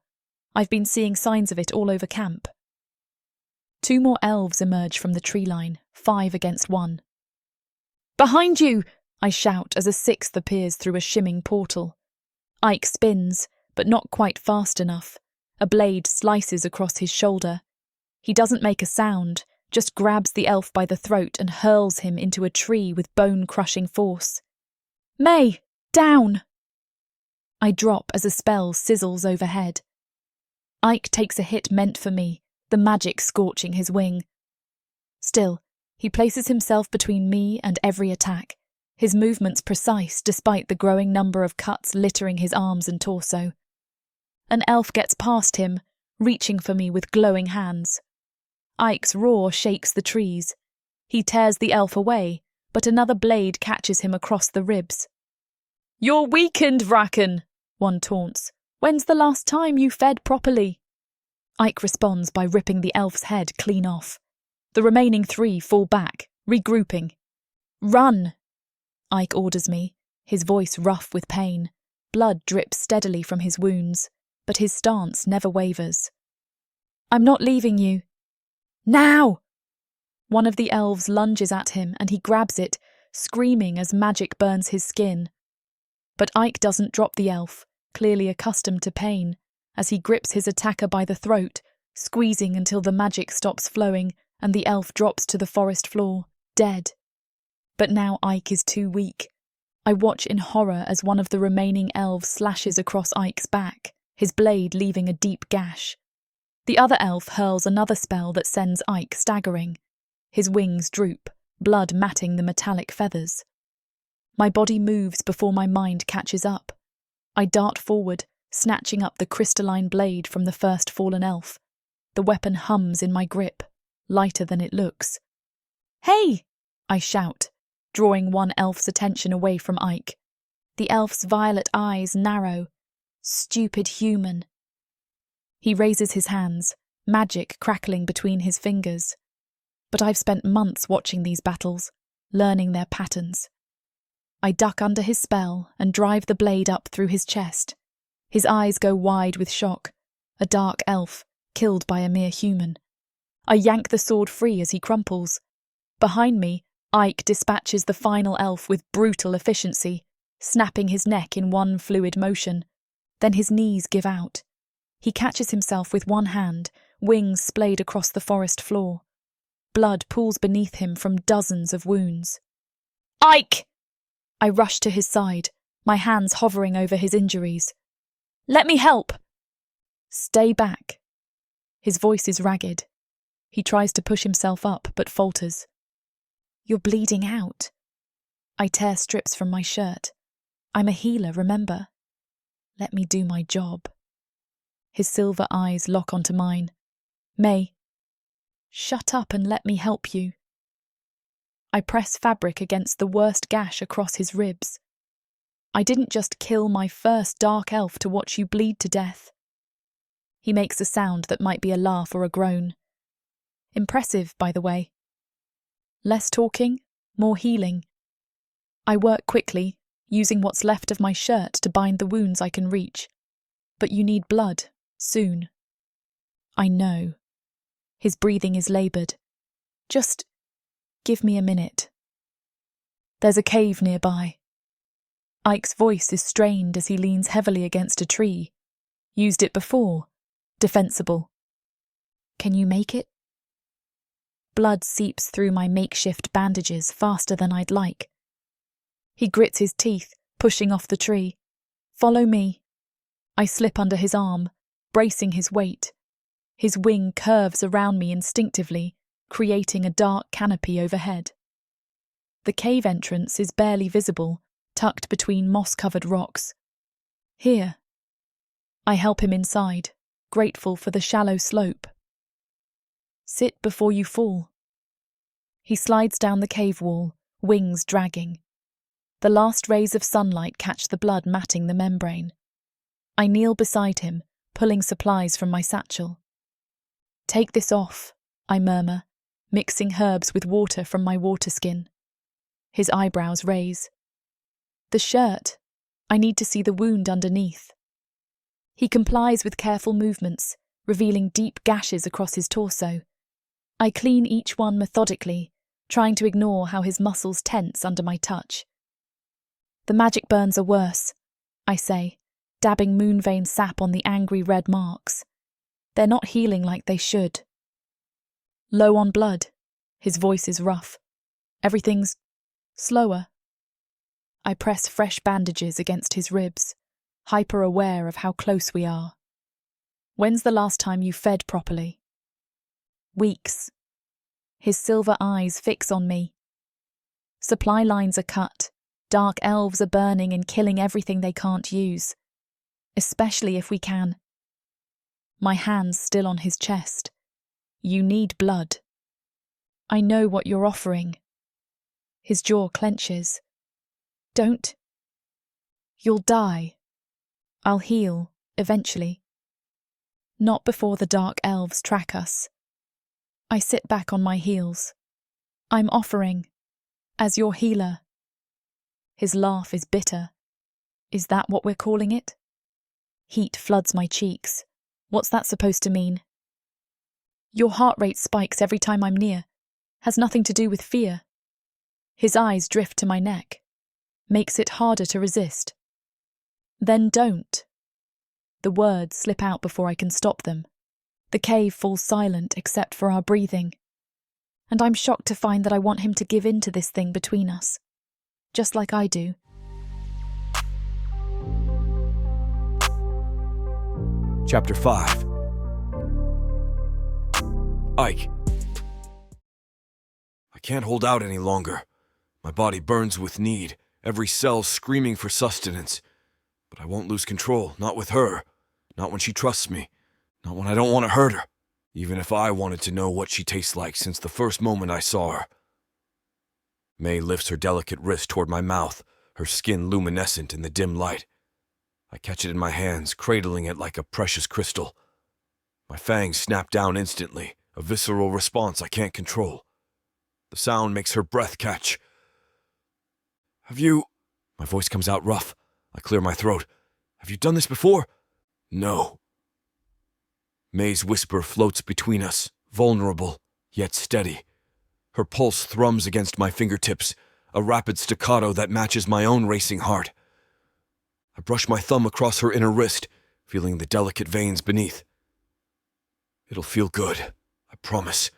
I've been seeing signs of it all over camp. 2 more elves emerge from the tree line, 5 against 1. Behind you! I shout as a 6th appears through a shimming portal. Ike spins, but not quite fast enough. A blade slices across his shoulder. He doesn't make a sound, just grabs the elf by the throat and hurls him into a tree with bone-crushing force. May! Down! I drop as a spell sizzles overhead. Ike takes a hit meant for me, the magic scorching his wing. Still, he places himself between me and every attack, his movements precise despite the growing number of cuts littering his arms and torso. An elf gets past him, reaching for me with glowing hands. Ike's roar shakes the trees. He tears the elf away, but another blade catches him across the ribs. You're weakened, Vraken, one taunts. When's the last time you fed properly? Ike responds by ripping the elf's head clean off. The remaining 3 fall back, regrouping. Run! Ike orders me, his voice rough with pain. Blood drips steadily from his wounds, but his stance never wavers. I'm not leaving you. Now! One of the elves lunges at him and he grabs it, screaming as magic burns his skin. But Ike doesn't drop the elf, clearly accustomed to pain, as he grips his attacker by the throat, squeezing until the magic stops flowing and the elf drops to the forest floor, dead. But now Ike is too weak. I watch in horror as one of the remaining elves slashes across Ike's back, his blade leaving a deep gash. The other elf hurls another spell that sends Ike staggering. His wings droop, blood matting the metallic feathers. My body moves before my mind catches up. I dart forward, snatching up the crystalline blade from the first fallen elf. The weapon hums in my grip, lighter than it looks. "Hey!" I shout, drawing one elf's attention away from Ike. The elf's violet eyes narrow. Stupid human. He raises his hands, magic crackling between his fingers. But I've spent months watching these battles, learning their patterns. I duck under his spell and drive the blade up through his chest. His eyes go wide with shock. A dark elf, killed by a mere human. I yank the sword free as he crumples. Behind me, Ike dispatches the final elf with brutal efficiency, snapping his neck in one fluid motion. Then his knees give out. He catches himself with one hand, wings splayed across the forest floor. Blood pools beneath him from dozens of wounds. "Ike!" I rush to his side, my hands hovering over his injuries. "Let me help!" "Stay back." His voice is ragged. He tries to push himself up, but falters. "You're bleeding out." I tear strips from my shirt. I'm a healer, remember? Let me do my job. His silver eyes lock onto mine. "May, shut up and let me help you." I press fabric against the worst gash across his ribs. "I didn't just kill my first dark elf to watch you bleed to death." He makes a sound that might be a laugh or a groan. Impressive, by the way. Less talking, more healing. I work quickly, using what's left of my shirt to bind the wounds I can reach. But you need blood, soon. I know. His breathing is laboured. "Just give me a minute." There's a cave nearby. Ike's voice is strained as he leans heavily against a tree. Used it before. Defensible. "Can you make it?" Blood seeps through my makeshift bandages faster than I'd like. He grits his teeth, pushing off the tree. "Follow me." I slip under his arm, bracing his weight. His wing curves around me instinctively, creating a dark canopy overhead. The cave entrance is barely visible, tucked between moss-covered rocks. "Here." I help him inside, grateful for the shallow slope. "Sit before you fall." He slides down the cave wall, wings dragging. The last rays of sunlight catch the blood matting the membrane. I kneel beside him, pulling supplies from my satchel. "Take this off," I murmur, mixing herbs with water from my water skin. His eyebrows raise. "The shirt. I need to see the wound underneath." He complies with careful movements, revealing deep gashes across his torso. I clean each one methodically, trying to ignore how his muscles tense under my touch. "The magic burns are worse," I say, dabbing moonvein sap on the angry red marks. "They're not healing like they should." "Low on blood." His voice is rough. "Everything's slower." I press fresh bandages against his ribs, hyper-aware of how close we are. "When's the last time you fed properly?" "Weeks." His silver eyes fix on me. Supply lines are cut. Dark elves are burning and killing everything they can't use. Especially if we can. My hands still on his chest. "You need blood." "I know what you're offering." His jaw clenches. "Don't." "You'll die." "I'll heal, eventually." "Not before the dark elves track us." I sit back on my heels. "I'm offering, as your healer." His laugh is bitter. Is that what we're calling it? Heat floods my cheeks. What's that supposed to mean? "Your heart rate spikes every time I'm near. Has nothing to do with fear." His eyes drift to my neck. Makes it harder to resist. "Then don't." The words slip out before I can stop them. The cave falls silent except for our breathing. And I'm shocked to find that I want him to give in to this thing between us. Just like I do. Chapter 5. Ike. I can't hold out any longer. My body burns with need, every cell screaming for sustenance. But I won't lose control, not with her. Not when she trusts me. Not when I don't want to hurt her. Even if I wanted to know what she tastes like since the first moment I saw her. May lifts her delicate wrist toward my mouth, her skin luminescent in the dim light. I catch it in my hands, cradling it like a precious crystal. My fangs snap down instantly, a visceral response I can't control. The sound makes her breath catch. Have you... My voice comes out rough. I clear my throat. Have you done this before? No. May's whisper floats between us, vulnerable, yet steady. Her pulse thrums against my fingertips, a rapid staccato that matches my own racing heart. I brush my thumb across her inner wrist, feeling the delicate veins beneath. It'll feel good, I promise.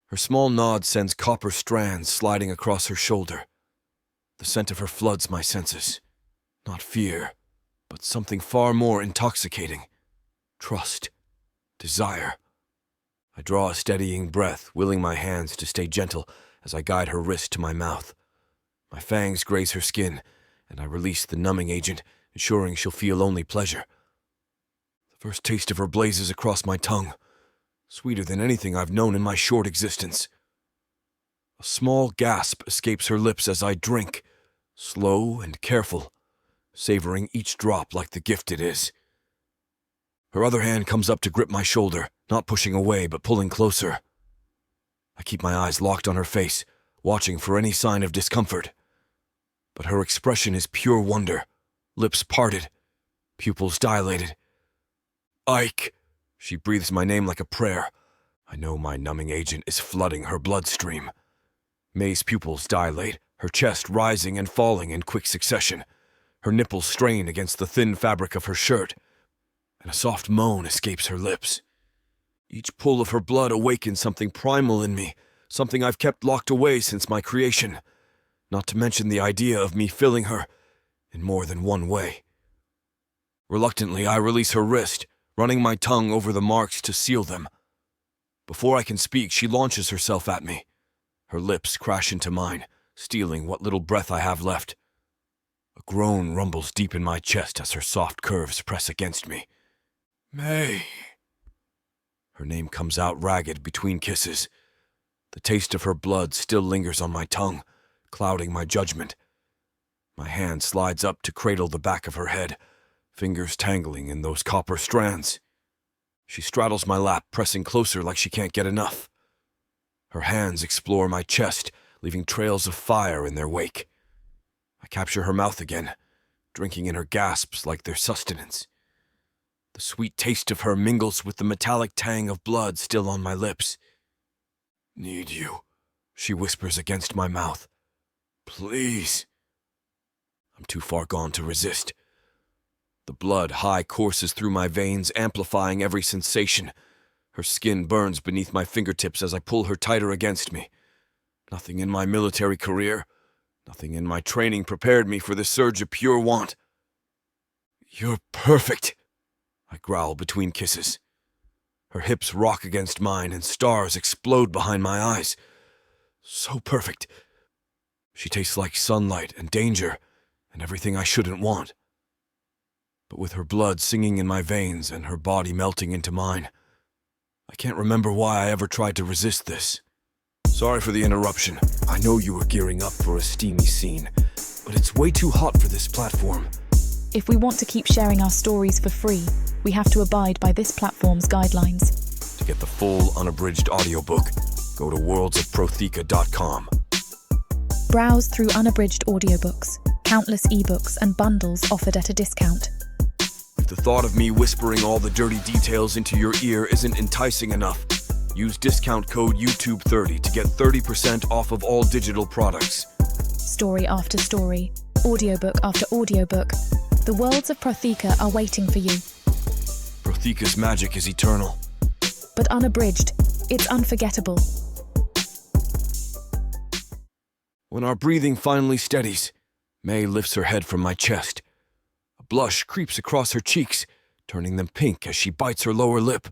Her small nod sends copper strands sliding across her shoulder. The scent of her floods my senses. Not fear, but something far more intoxicating. Trust. Desire. I draw a steadying breath, willing my hands to stay gentle as I guide her wrist to my mouth. My fangs graze her skin, and I release the numbing agent, ensuring she'll feel only pleasure. The first taste of her blazes across my tongue, sweeter than anything I've known in my short existence. A small gasp escapes her lips as I drink, slow and careful, savoring each drop like the gift it is. Her other hand comes up to grip my shoulder, not pushing away but pulling closer. I keep my eyes locked on her face, watching for any sign of discomfort. But her expression is pure wonder, lips parted, pupils dilated. Ike! She breathes my name like a prayer. I know my numbing agent is flooding her bloodstream. May's pupils dilate, her chest rising and falling in quick succession. Her nipples strain against the thin fabric of her shirt, and a soft moan escapes her lips. Each pull of her blood awakens something primal in me, something I've kept locked away since my creation, not to mention the idea of me filling her in more than one way. Reluctantly, I release her wrist, running my tongue over the marks to seal them. Before I can speak, she launches herself at me. Her lips crash into mine, stealing what little breath I have left. A groan rumbles deep in my chest as her soft curves press against me. May. Her name comes out ragged between kisses. The taste of her blood still lingers on my tongue, clouding my judgment. My hand slides up to cradle the back of her head, fingers tangling in those copper strands. She straddles my lap, pressing closer like she can't get enough. Her hands explore my chest, leaving trails of fire in their wake. I capture her mouth again, drinking in her gasps like their sustenance. The sweet taste of her mingles with the metallic tang of blood still on my lips. Need you, she whispers against my mouth. Please. I'm too far gone to resist. The blood high courses through my veins, amplifying every sensation. Her skin burns beneath my fingertips as I pull her tighter against me. Nothing in my military career, nothing in my training prepared me for this surge of pure want. You're perfect, I growl between kisses. Her hips rock against mine and stars explode behind my eyes. So perfect. She tastes like sunlight and danger and everything I shouldn't want. But with her blood singing in my veins and her body melting into mine, I can't remember why I ever tried to resist this. Sorry for the interruption. I know you were gearing up for a steamy scene, but it's way too hot for this platform. If we want to keep sharing our stories for free, we have to abide by this platform's guidelines. To get the full unabridged audiobook, go to worldsofprotheka.com. Browse through unabridged audiobooks, countless ebooks and bundles offered at a discount. If the thought of me whispering all the dirty details into your ear isn't enticing enough, use discount code YouTube30 to get 30% off of all digital products. Story after story, audiobook after audiobook, the worlds of Protheka are waiting for you. Protheka's magic is eternal. But unabridged, it's unforgettable. When our breathing finally steadies, May lifts her head from my chest. A blush creeps across her cheeks, turning them pink as she bites her lower lip.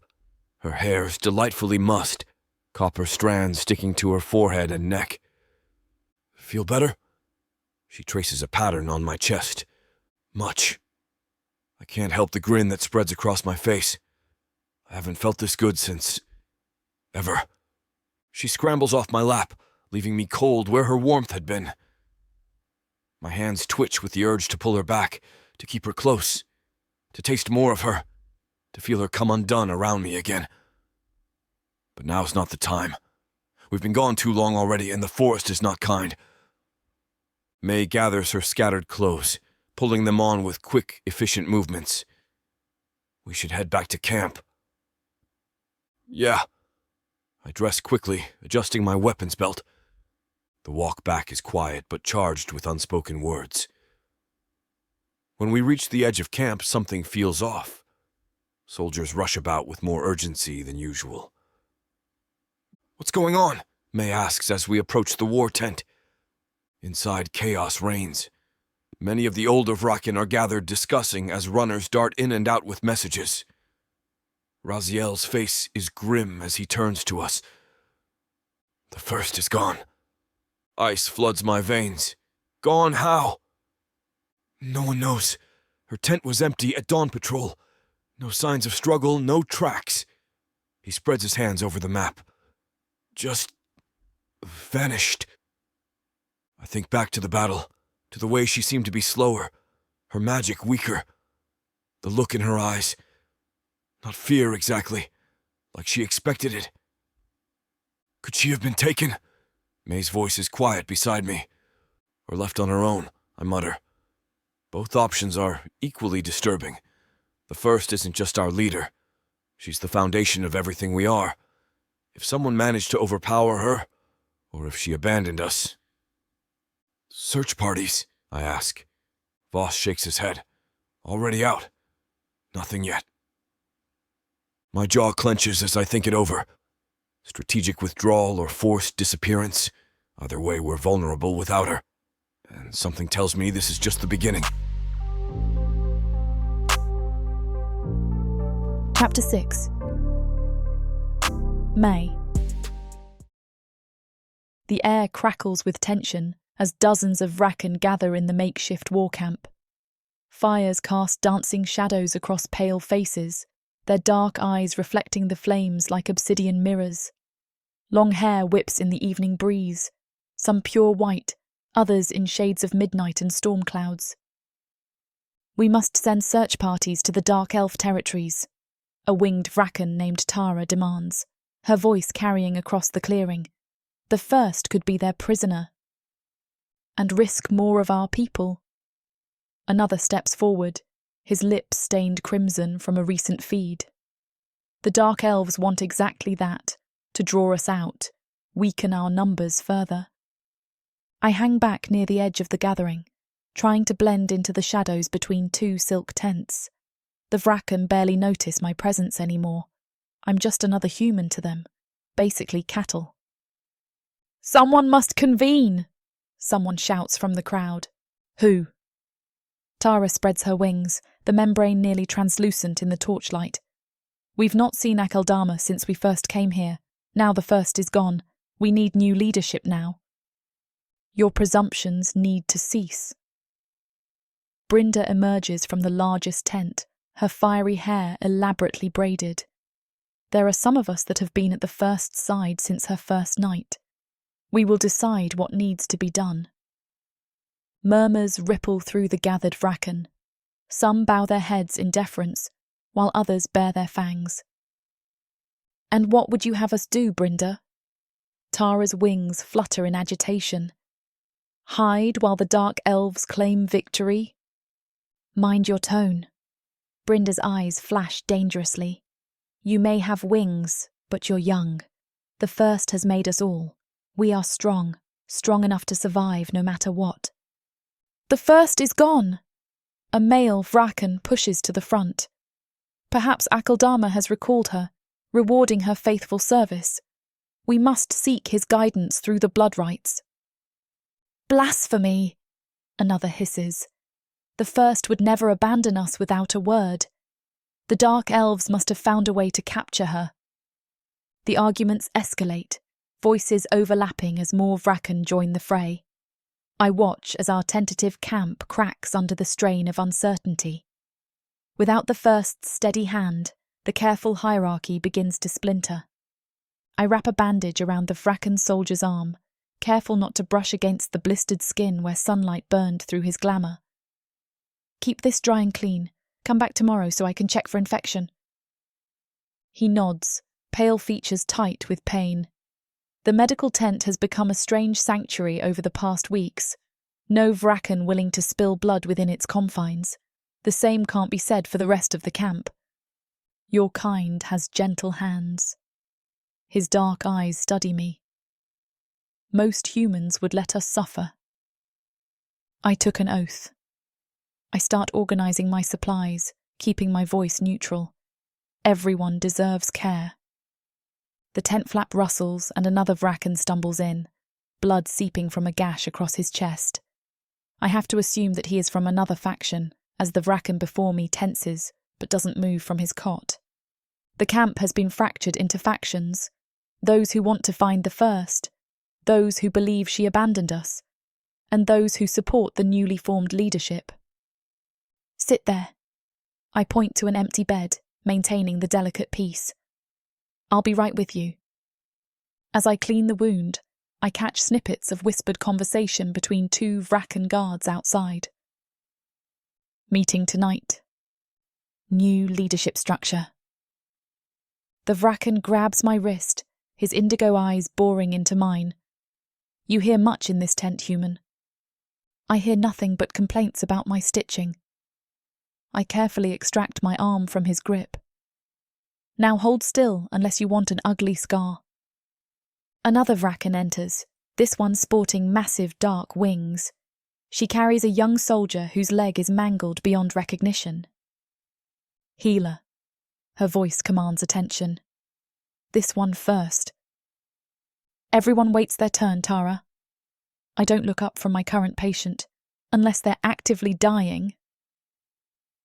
Her hair's delightfully mussed, copper strands sticking to her forehead and neck. Feel better? She traces a pattern on my chest. Much. I can't help the grin that spreads across my face. I haven't felt this good since... ever. She scrambles off my lap, leaving me cold where her warmth had been. My hands twitch with the urge to pull her back, to keep her close, to taste more of her, to feel her come undone around me again. But now's not the time. We've been gone too long already, and the forest is not kind. May gathers her scattered clothes, pulling them on with quick, efficient movements. We should head back to camp. Yeah. I dress quickly, adjusting my weapons belt. The walk back is quiet, but charged with unspoken words. When we reach the edge of camp, something feels off. Soldiers rush about with more urgency than usual. What's going on? May asks as we approach the war tent. Inside, chaos reigns. Many of the older Vraken are gathered discussing as runners dart in and out with messages. Raziel's face is grim as he turns to us. The first is gone. Ice floods my veins. Gone how? No one knows. Her tent was empty at dawn patrol. No signs of struggle, no tracks. He spreads his hands over the map. Just... vanished. I think back to the battle, to the way she seemed to be slower, her magic weaker. The look in her eyes. Not fear exactly, like she expected it. Could she have been taken? May's voice is quiet beside me. Or left on her own, I mutter. Both options are equally disturbing. The first isn't just our leader. She's the foundation of everything we are. If someone managed to overpower her, or if she abandoned us... Search parties, I ask. Voss shakes his head. Already out. Nothing yet. My jaw clenches as I think it over. Strategic withdrawal or forced disappearance. Either way, we're vulnerable without her. And something tells me this is just the beginning. Chapter 6. May. The air crackles with tension as dozens of Vraken gather in the makeshift war camp. Fires cast dancing shadows across pale faces, their dark eyes reflecting the flames like obsidian mirrors. Long hair whips in the evening breeze, some pure white, others in shades of midnight and storm clouds. We must send search parties to the Dark Elf territories, a winged Vraken named Tara demands, her voice carrying across the clearing. The first could be their prisoner. And risk more of our people. Another steps forward, his lips stained crimson from a recent feed. The Dark Elves want exactly that, to draw us out, weaken our numbers further. I hang back near the edge of the gathering, trying to blend into the shadows between two silk tents. The Vraken barely notice my presence anymore. I'm just another human to them, basically cattle. Someone must convene! Someone shouts from the crowd. Who? Tara spreads her wings, the membrane nearly translucent in the torchlight. We've not seen Akeldama since we first came here. Now the first is gone. We need new leadership now. Your presumptions need to cease. Brinda emerges from the largest tent, her fiery hair elaborately braided. There are some of us that have been at the first side since her first night. We will decide what needs to be done. Murmurs ripple through the gathered Vraken. Some bow their heads in deference, while others bare their fangs. And what would you have us do, Brinda? Tara's wings flutter in agitation. Hide while the Dark Elves claim victory? Mind your tone. Brinda's eyes flash dangerously. You may have wings, but you're young. The first has made us all. We are strong enough to survive no matter what. The first is gone! A male Vraken pushes to the front. Perhaps Akeldama has recalled her, rewarding her faithful service. We must seek his guidance through the blood rites. Blasphemy! Another hisses. The first would never abandon us without a word. The Dark Elves must have found a way to capture her. The arguments escalate, voices overlapping as more Vraken join the fray. I watch as our tentative camp cracks under the strain of uncertainty. Without the first steady hand, the careful hierarchy begins to splinter. I wrap a bandage around the Vraken soldier's arm, careful not to brush against the blistered skin where sunlight burned through his glamour. Keep this dry and clean. Come back tomorrow so I can check for infection. He nods, pale features tight with pain. The medical tent has become a strange sanctuary over the past weeks. No Vraken willing to spill blood within its confines. The same can't be said for the rest of the camp. Your kind has gentle hands. His dark eyes study me. Most humans would let us suffer. I took an oath. I start organising my supplies, keeping my voice neutral. Everyone deserves care. The tent flap rustles and another Vraken stumbles in, blood seeping from a gash across his chest. I have to assume that he is from another faction, as the Vraken before me tenses, but doesn't move from his cot. The camp has been fractured into factions, those who want to find the first, those who believe she abandoned us, and those who support the newly formed leadership. Sit there. I point to an empty bed, maintaining the delicate peace. I'll be right with you. As I clean the wound, I catch snippets of whispered conversation between two Vraken guards outside. Meeting tonight. New leadership structure. The Vraken grabs my wrist, his indigo eyes boring into mine. You hear much in this tent, human. I hear nothing but complaints about my stitching. I carefully extract my arm from his grip. Now hold still unless you want an ugly scar. Another Vraken enters, this one sporting massive dark wings. She carries a young soldier whose leg is mangled beyond recognition. Healer. Her voice commands attention. This one first. Everyone waits their turn, Tara. I don't look up from my current patient, unless they're actively dying.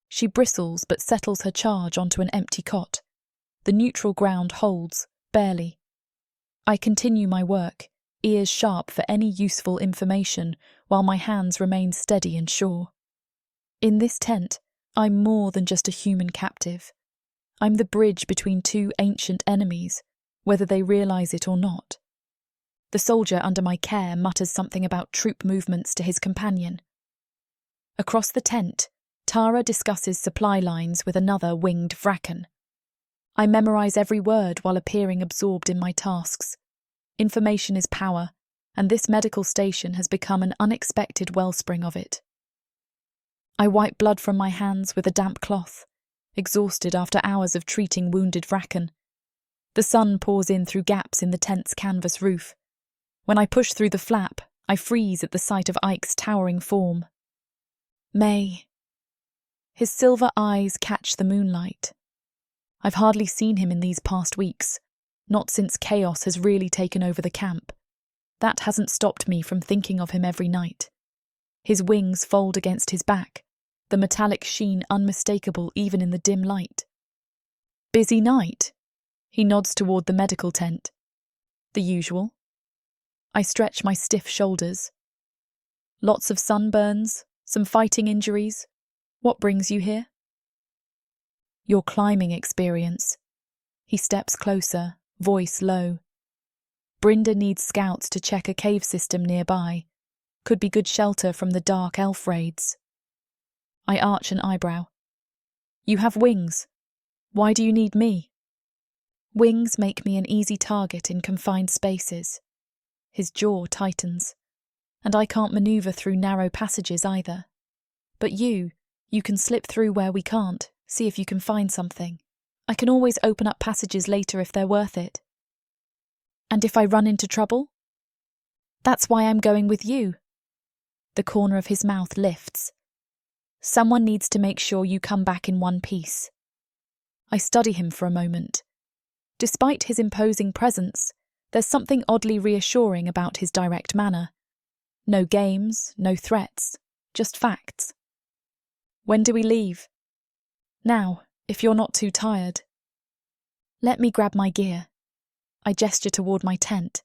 She bristles but settles her charge onto an empty cot. The neutral ground holds, barely. I continue my work, ears sharp for any useful information, while my hands remain steady and sure. In this tent, I'm more than just a human captive. I'm the bridge between two ancient enemies, whether they realise it or not. The soldier under my care mutters something about troop movements to his companion. Across the tent, Tara discusses supply lines with another winged Vraken. I memorise every word while appearing absorbed in my tasks. Information is power, and this medical station has become an unexpected wellspring of it. I wipe blood from my hands with a damp cloth, exhausted after hours of treating wounded Vraken. The sun pours in through gaps in the tent's canvas roof. When I push through the flap, I freeze at the sight of Ike's towering form. May. His silver eyes catch the moonlight. I've hardly seen him in these past weeks, not since chaos has really taken over the camp. That hasn't stopped me from thinking of him every night. His wings fold against his back, the metallic sheen unmistakable even in the dim light. Busy night? He nods toward the medical tent. The usual. I stretch my stiff shoulders. Lots of sunburns, some fighting injuries. What brings you here? Your climbing experience. He steps closer, voice low. Brinda needs scouts to check a cave system nearby. Could be good shelter from the dark elf raids. I arch an eyebrow. You have wings. Why do you need me? Wings make me an easy target in confined spaces. His jaw tightens. And I can't maneuver through narrow passages either. But you can slip through where we can't, see if you can find something. I can always open up passages later if they're worth it. And if I run into trouble? That's why I'm going with you. The corner of his mouth lifts. Someone needs to make sure you come back in one piece. I study him for a moment. Despite his imposing presence, there's something oddly reassuring about his direct manner. No games, no threats, just facts. When do we leave? Now, if you're not too tired. Let me grab my gear. I gesture toward my tent.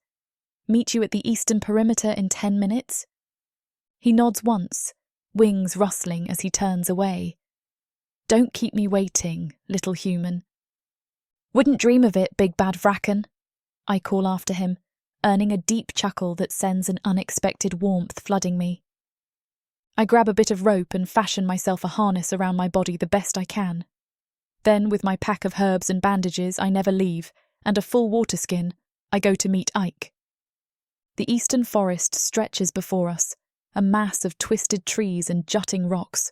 Meet you at the eastern perimeter in 10 minutes? He nods once, wings rustling as he turns away. Don't keep me waiting, little human. Wouldn't dream of it, big bad Vraken, I call after him, earning a deep chuckle that sends an unexpected warmth flooding me. I grab a bit of rope and fashion myself a harness around my body the best I can. Then, with my pack of herbs and bandages I never leave, and a full water skin, I go to meet Ike. The eastern forest stretches before us, a mass of twisted trees and jutting rocks.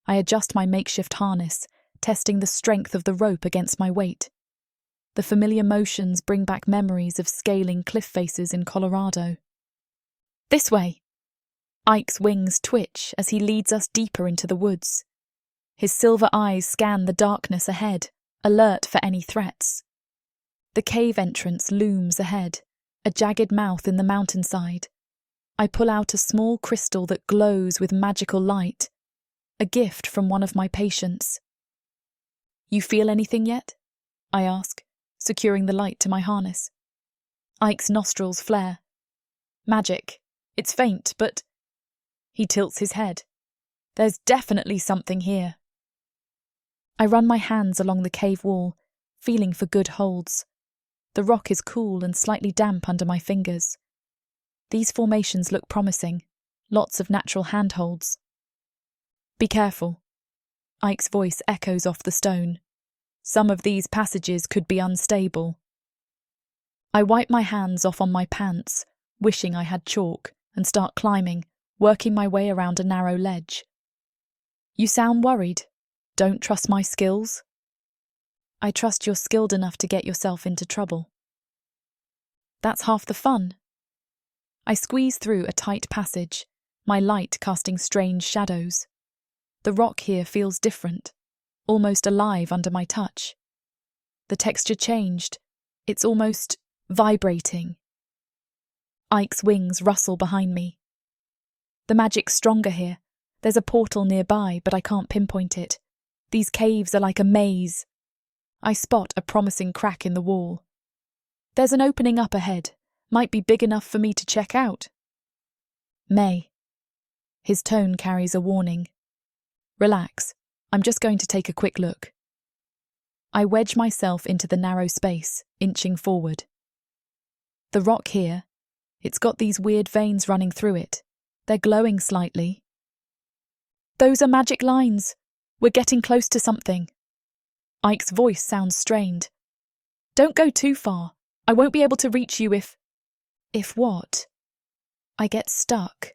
I adjust my makeshift harness, testing the strength of the rope against my weight. The familiar motions bring back memories of scaling cliff faces in Colorado. This way! Ike's wings twitch as he leads us deeper into the woods. His silver eyes scan the darkness ahead, alert for any threats. The cave entrance looms ahead, a jagged mouth in the mountainside. I pull out a small crystal that glows with magical light, a gift from one of my patients. You feel anything yet? I ask, securing the light to my harness. Ike's nostrils flare. Magic. It's faint, but... He tilts his head. There's definitely something here. I run my hands along the cave wall, feeling for good holds. The rock is cool and slightly damp under my fingers. These formations look promising, lots of natural handholds. Be careful. Ike's voice echoes off the stone. Some of these passages could be unstable. I wipe my hands off on my pants, wishing I had chalk, and start climbing, working my way around a narrow ledge. You sound worried. Don't trust my skills? I trust you're skilled enough to get yourself into trouble. That's half the fun. I squeeze through a tight passage, my light casting strange shadows. The rock here feels different, almost alive under my touch. The texture changed. It's almost vibrating. Ike's wings rustle behind me. The magic's stronger here. There's a portal nearby, but I can't pinpoint it. These caves are like a maze. I spot a promising crack in the wall. There's an opening up ahead. Might be big enough for me to check out. May. His tone carries a warning. Relax. I'm just going to take a quick look. I wedge myself into the narrow space, inching forward. The rock here, it's got these weird veins running through it. They're glowing slightly. Those are magic lines. We're getting close to something. Ike's voice sounds strained. Don't go too far. I won't be able to reach you if... If what? I get stuck.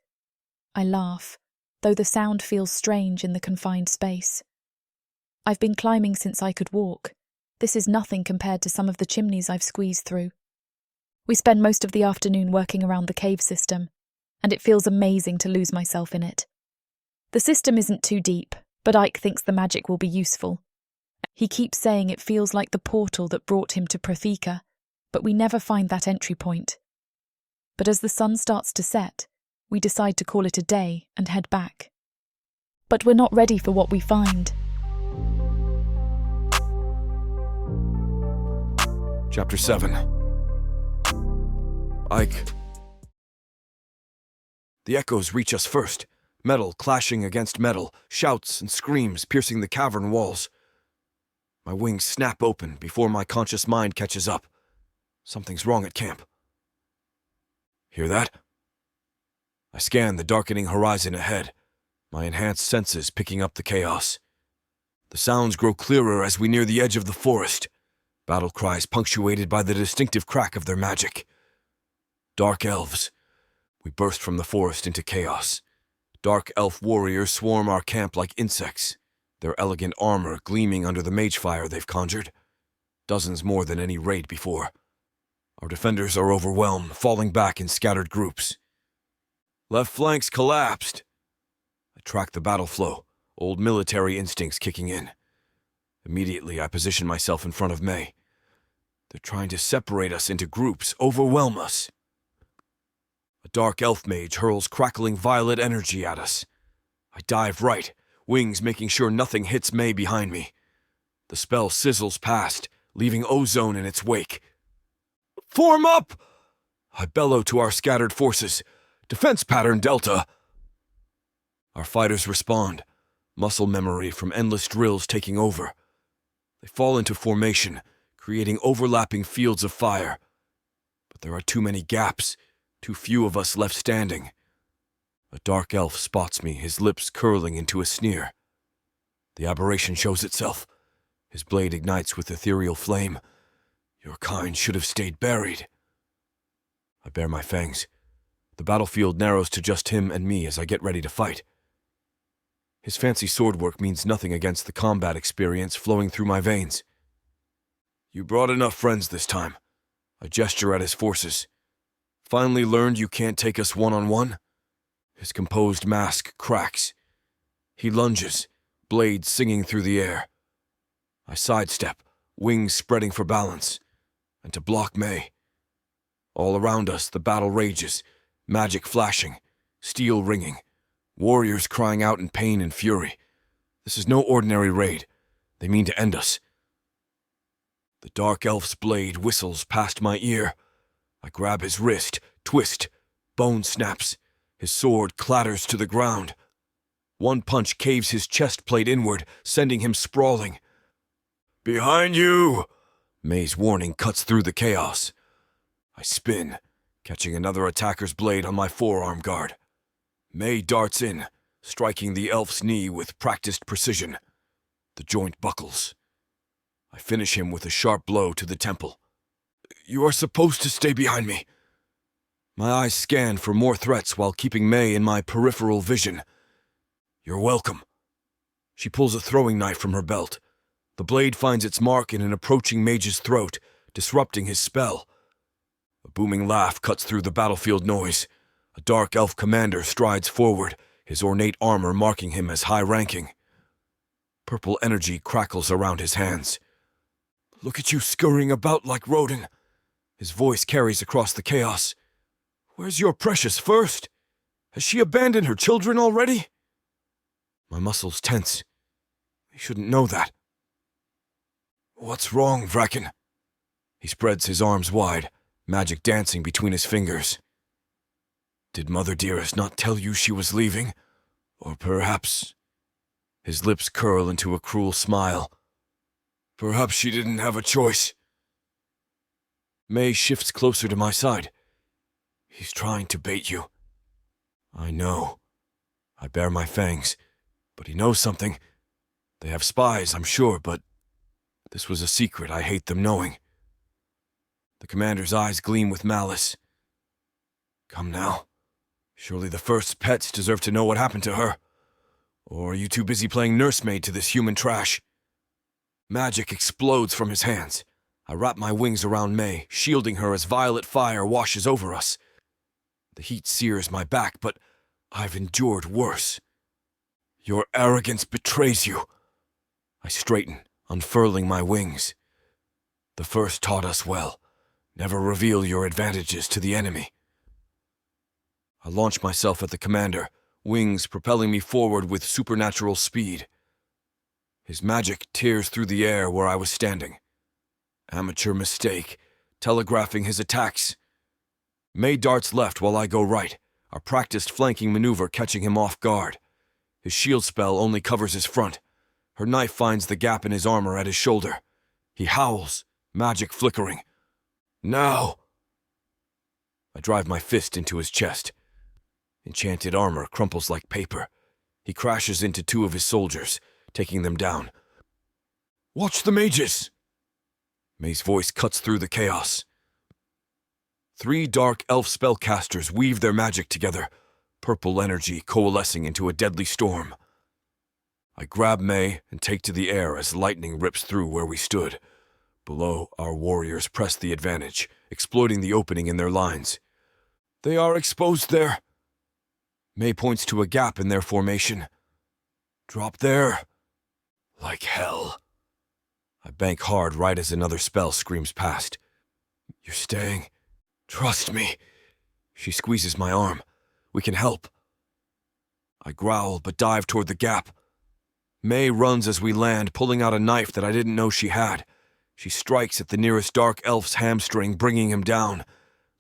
I laugh, though the sound feels strange in the confined space. I've been climbing since I could walk. This is nothing compared to some of the chimneys I've squeezed through. We spend most of the afternoon working around the cave system, and it feels amazing to lose myself in it. The system isn't too deep, but Ike thinks the magic will be useful. He keeps saying it feels like the portal that brought him to Protheka, but we never find that entry point. But as the sun starts to set, we decide to call it a day and head back. But we're not ready for what we find. Chapter 7. Ike. The echoes reach us first, metal clashing against metal, shouts and screams piercing the cavern walls. My wings snap open before my conscious mind catches up. Something's wrong at camp. Hear that? I scan the darkening horizon ahead, my enhanced senses picking up the chaos. The sounds grow clearer as we near the edge of the forest, battle cries punctuated by the distinctive crack of their magic. Dark elves. We burst from the forest into chaos. Dark elf warriors swarm our camp like insects, their elegant armor gleaming under the mage fire they've conjured. Dozens more than any raid before. Our defenders are overwhelmed, falling back in scattered groups. Left flank's collapsed. I track the battle flow, old military instincts kicking in. Immediately, I position myself in front of May. They're trying to separate us into groups, overwhelm us. A dark elf mage hurls crackling violet energy at us. I dive right, wings making sure nothing hits May behind me. The spell sizzles past, leaving ozone in its wake. Form up! I bellow to our scattered forces. Defense pattern Delta. Our fighters respond, muscle memory from endless drills taking over. They fall into formation, creating overlapping fields of fire. But there are too many gaps, too few of us left standing. A dark elf spots me, his lips curling into a sneer. The aberration shows itself. His blade ignites with ethereal flame. Your kind should have stayed buried. I bare my fangs. The battlefield narrows to just him and me as I get ready to fight. His fancy swordwork means nothing against the combat experience flowing through my veins. You brought enough friends this time. I gesture at his forces. Finally learned you can't take us one-on-one? His composed mask cracks. He lunges, blade singing through the air. I sidestep, wings spreading for balance, and to block May. All around us, the battle rages, magic flashing, steel ringing, warriors crying out in pain and fury. This is no ordinary raid. They mean to end us. The dark elf's blade whistles past my ear. I grab his wrist, twist, bone snaps. His sword clatters to the ground. One punch caves his chest plate inward, sending him sprawling. Behind you! May's warning cuts through the chaos. I spin, catching another attacker's blade on my forearm guard. May darts in, striking the elf's knee with practiced precision. The joint buckles. I finish him with a sharp blow to the temple. You are supposed to stay behind me. My eyes scan for more threats while keeping May in my peripheral vision. You're welcome. She pulls a throwing knife from her belt. The blade finds its mark in an approaching mage's throat, disrupting his spell. A booming laugh cuts through the battlefield noise. A dark elf commander strides forward, his ornate armor marking him as high-ranking. Purple energy crackles around his hands. Look at you scurrying about like Rodin. His voice carries across the chaos. Where's your precious first? Has she abandoned her children already? My muscles tense. He shouldn't know that. What's wrong, Vraken? He spreads his arms wide, magic dancing between his fingers. Did Mother Dearest not tell you she was leaving? Or perhaps... His lips curl into a cruel smile. Perhaps she didn't have a choice. May shifts closer to my side. He's trying to bait you. I know. I bare my fangs. But he knows something. They have spies, I'm sure, but this was a secret I hate them knowing. The commander's eyes gleam with malice. Come now. Surely the first's pets deserve to know what happened to her. Or are you too busy playing nursemaid to this human trash? Magic explodes from his hands. I wrap my wings around May, shielding her as violet fire washes over us. The heat sears my back, but I've endured worse. Your arrogance betrays you. I straighten, unfurling my wings. The first taught us well. Never reveal your advantages to the enemy. I launch myself at the commander, wings propelling me forward with supernatural speed. His magic tears through the air where I was standing. Amateur mistake, telegraphing his attacks. May darts left while I go right, our practiced flanking maneuver catching him off guard. His shield spell only covers his front. Her knife finds the gap in his armor at his shoulder. He howls, magic flickering. Now! I drive my fist into his chest. Enchanted armor crumples like paper. He crashes into two of his soldiers, taking them down. Watch the mages! May's voice cuts through the chaos. 3 dark elf spellcasters weave their magic together, purple energy coalescing into a deadly storm. I grab May and take to the air as lightning rips through where we stood. Below, our warriors press the advantage, exploiting the opening in their lines. They are exposed there. May points to a gap in their formation. Drop there. Like hell. I bank hard right as another spell screams past. You're staying. Trust me. She squeezes my arm. We can help. I growl, but dive toward the gap. May runs as we land, pulling out a knife that I didn't know she had. She strikes at the nearest dark elf's hamstring, bringing him down.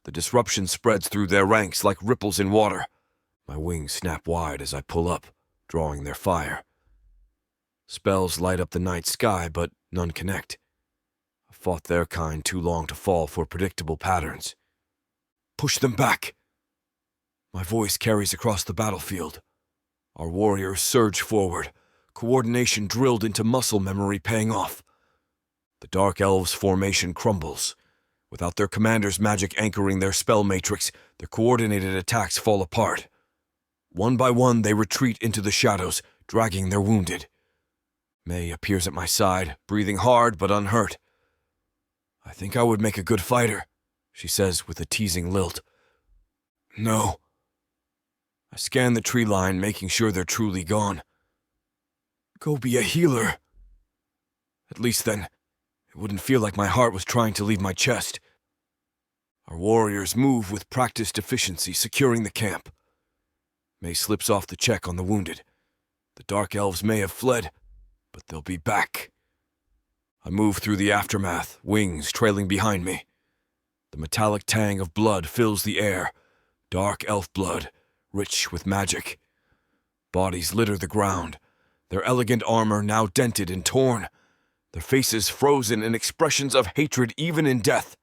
The disruption spreads through their ranks like ripples in water. My wings snap wide as I pull up, drawing their fire. Spells light up the night sky, but none connect. I've fought their kind too long to fall for predictable patterns. Push them back! My voice carries across the battlefield. Our warriors surge forward, coordination drilled into muscle memory paying off. The Dark Elves' formation crumbles. Without their commander's magic anchoring their spell matrix, their coordinated attacks fall apart. One by one, they retreat into the shadows, dragging their wounded. May appears at my side, breathing hard but unhurt. "I think I would make a good fighter," she says with a teasing lilt. "No." I scan the tree line, making sure they're truly gone. "Go be a healer." At least then, it wouldn't feel like my heart was trying to leave my chest. Our warriors move with practiced efficiency, securing the camp. May slips off the check on the wounded. The Dark Elves may have fled, but they'll be back. I move through the aftermath, wings trailing behind me. The metallic tang of blood fills the air. Dark elf blood, rich with magic. Bodies litter the ground, their elegant armor now dented and torn, their faces frozen in expressions of hatred even in death.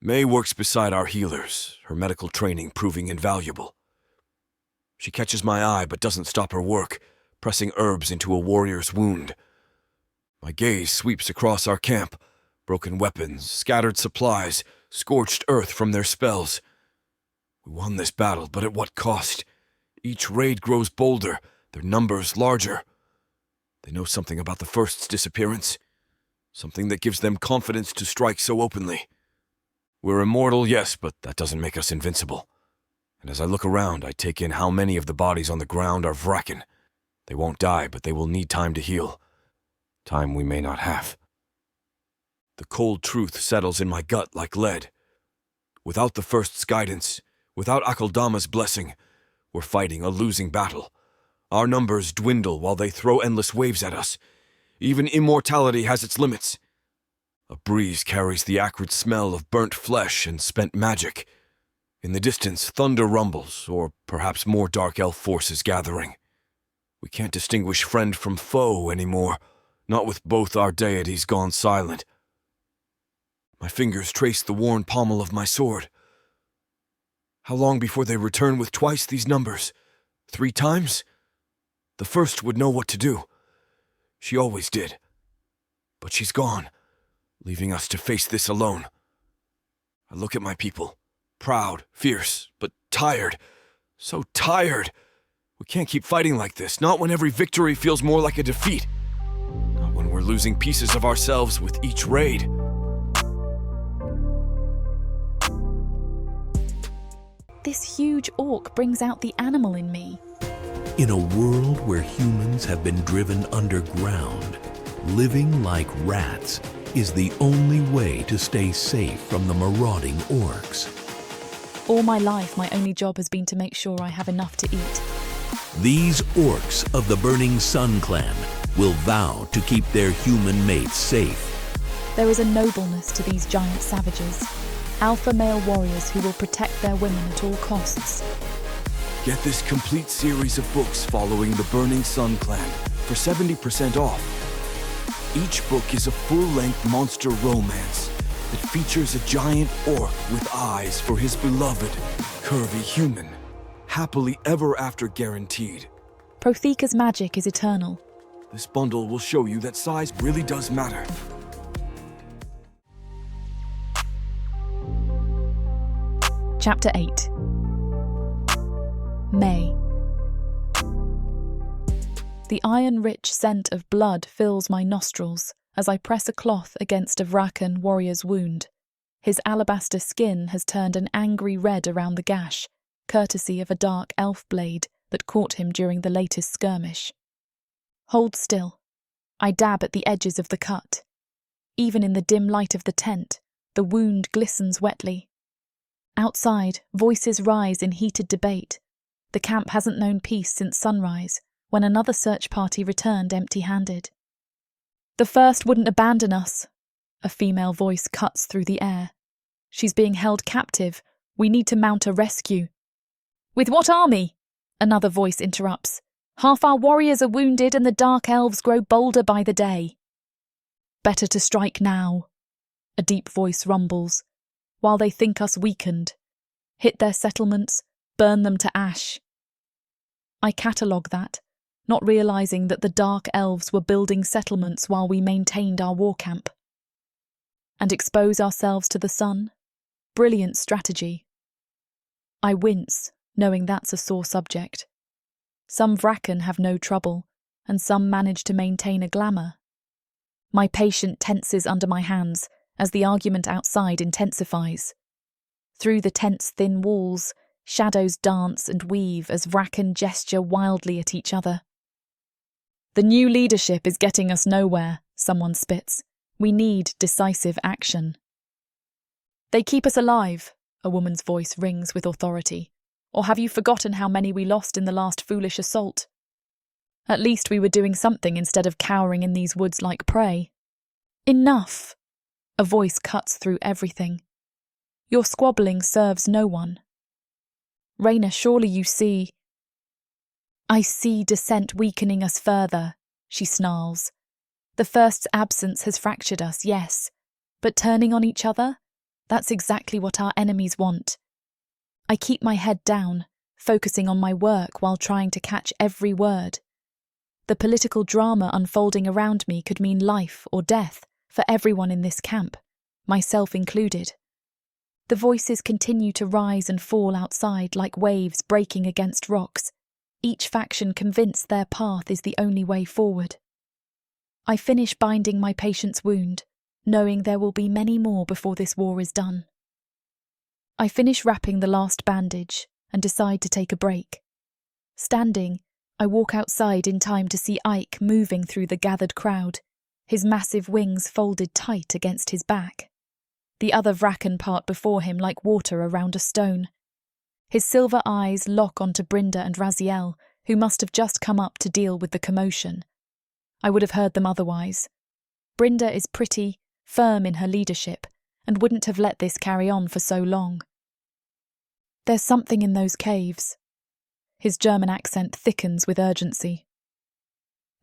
May works beside our healers, her medical training proving invaluable. She catches my eye but doesn't stop her work, pressing herbs into a warrior's wound. My gaze sweeps across our camp, broken weapons, scattered supplies, scorched earth from their spells. We won this battle, but at what cost? Each raid grows bolder, their numbers larger. They know something about the First's disappearance, something that gives them confidence to strike so openly. We're immortal, yes, but that doesn't make us invincible. And as I look around, I take in how many of the bodies on the ground are Vraken. They won't die, but they will need time to heal. Time we may not have. The cold truth settles in my gut like lead. Without the First's guidance, without Akaldama's blessing, we're fighting a losing battle. Our numbers dwindle while they throw endless waves at us. Even immortality has its limits. A breeze carries the acrid smell of burnt flesh and spent magic. In the distance, thunder rumbles, or perhaps more dark elf forces gathering. We can't distinguish friend from foe anymore, not with both our deities gone silent. My fingers trace the worn pommel of my sword. How long before they return with twice these numbers? 3 times? The First would know what to do. She always did. But she's gone, leaving us to face this alone. I look at my people, proud, fierce, but tired. So tired. We can't keep fighting like this, not when every victory feels more like a defeat. Not when we're losing pieces of ourselves with each raid. This huge orc brings out the animal in me. In a world where humans have been driven underground, living like rats is the only way to stay safe from the marauding orcs. All my life, my only job has been to make sure I have enough to eat. These orcs of the Burning Sun clan will vow to keep their human mates safe. There is a nobleness to these giant savages, alpha male warriors who will protect their women at all costs. Get this complete series of books following the Burning Sun clan for 70% off. Each book is a full-length monster romance that features a giant orc with eyes for his beloved, curvy human. Happily ever after guaranteed. Protheka's magic is eternal. This bundle will show you that size really does matter. Chapter 8. May. The iron-rich scent of blood fills my nostrils as I press a cloth against a Vraken warrior's wound. His alabaster skin has turned an angry red around the gash, courtesy of a dark elf blade that caught him during the latest skirmish. Hold still. I dab at the edges of the cut. Even in the dim light of the tent, the wound glistens wetly. Outside, voices rise in heated debate. The camp hasn't known peace since sunrise, when another search party returned empty-handed. The First wouldn't abandon us, A female voice cuts through the air. She's being held captive. We need to mount a rescue. With what army? Another voice interrupts. Half our warriors are wounded and the dark elves grow bolder by the day. Better to strike now. A deep voice rumbles. While they think us weakened. Hit their settlements, burn them to ash. I catalogue that, not realising that the dark elves were building settlements while we maintained our war camp. And expose ourselves to the sun? Brilliant strategy. I wince, knowing that's a sore subject. Some Vraken have no trouble, and some manage to maintain a glamour. My patient tenses under my hands as the argument outside intensifies. Through the tent's thin walls, shadows dance and weave as Vraken gesture wildly at each other. The new leadership is getting us nowhere, someone spits. We need decisive action. They keep us alive, a woman's voice rings with authority. Or have you forgotten how many we lost in the last foolish assault? At least we were doing something instead of cowering in these woods like prey. Enough! A voice cuts through everything. Your squabbling serves no one. Raina, surely you see. I see dissent weakening us further, she snarls. The first's absence has fractured us, yes, but turning on each other? That's exactly what our enemies want. I keep my head down, focusing on my work while trying to catch every word. The political drama unfolding around me could mean life or death for everyone in this camp, myself included. The voices continue to rise and fall outside like waves breaking against rocks, each faction convinced their path is the only way forward. I finish binding my patient's wound, knowing there will be many more before this war is done. I finish wrapping the last bandage and decide to take a break. Standing, I walk outside in time to see Ike moving through the gathered crowd, his massive wings folded tight against his back. The other Vraken part before him like water around a stone. His silver eyes lock onto Brinda and Raziel, who must have just come up to deal with the commotion. I would have heard them otherwise. Brinda is pretty, firm in her leadership, and wouldn't have let this carry on for so long. There's something in those caves. His German accent thickens with urgency.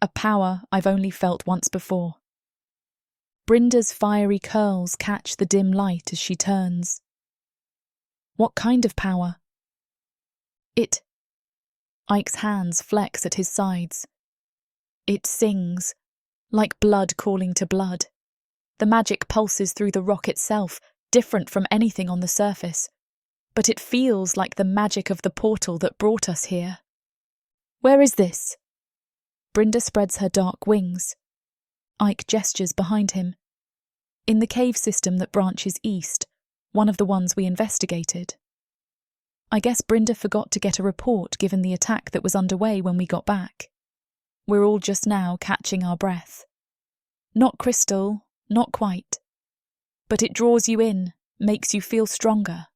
A power I've only felt once before. Brinda's fiery curls catch the dim light as she turns. What kind of power? It. Ike's hands flex at his sides. It sings, like blood calling to blood. The magic pulses through the rock itself, different from anything on the surface. But it feels like the magic of the portal that brought us here. Where is this? Brinda spreads her dark wings. Ike gestures behind him. In the cave system that branches east, one of the ones we investigated. I guess Brinda forgot to get a report given the attack that was underway when we got back. We're all just now catching our breath. Not crystal, not quite. But it draws you in, makes you feel stronger.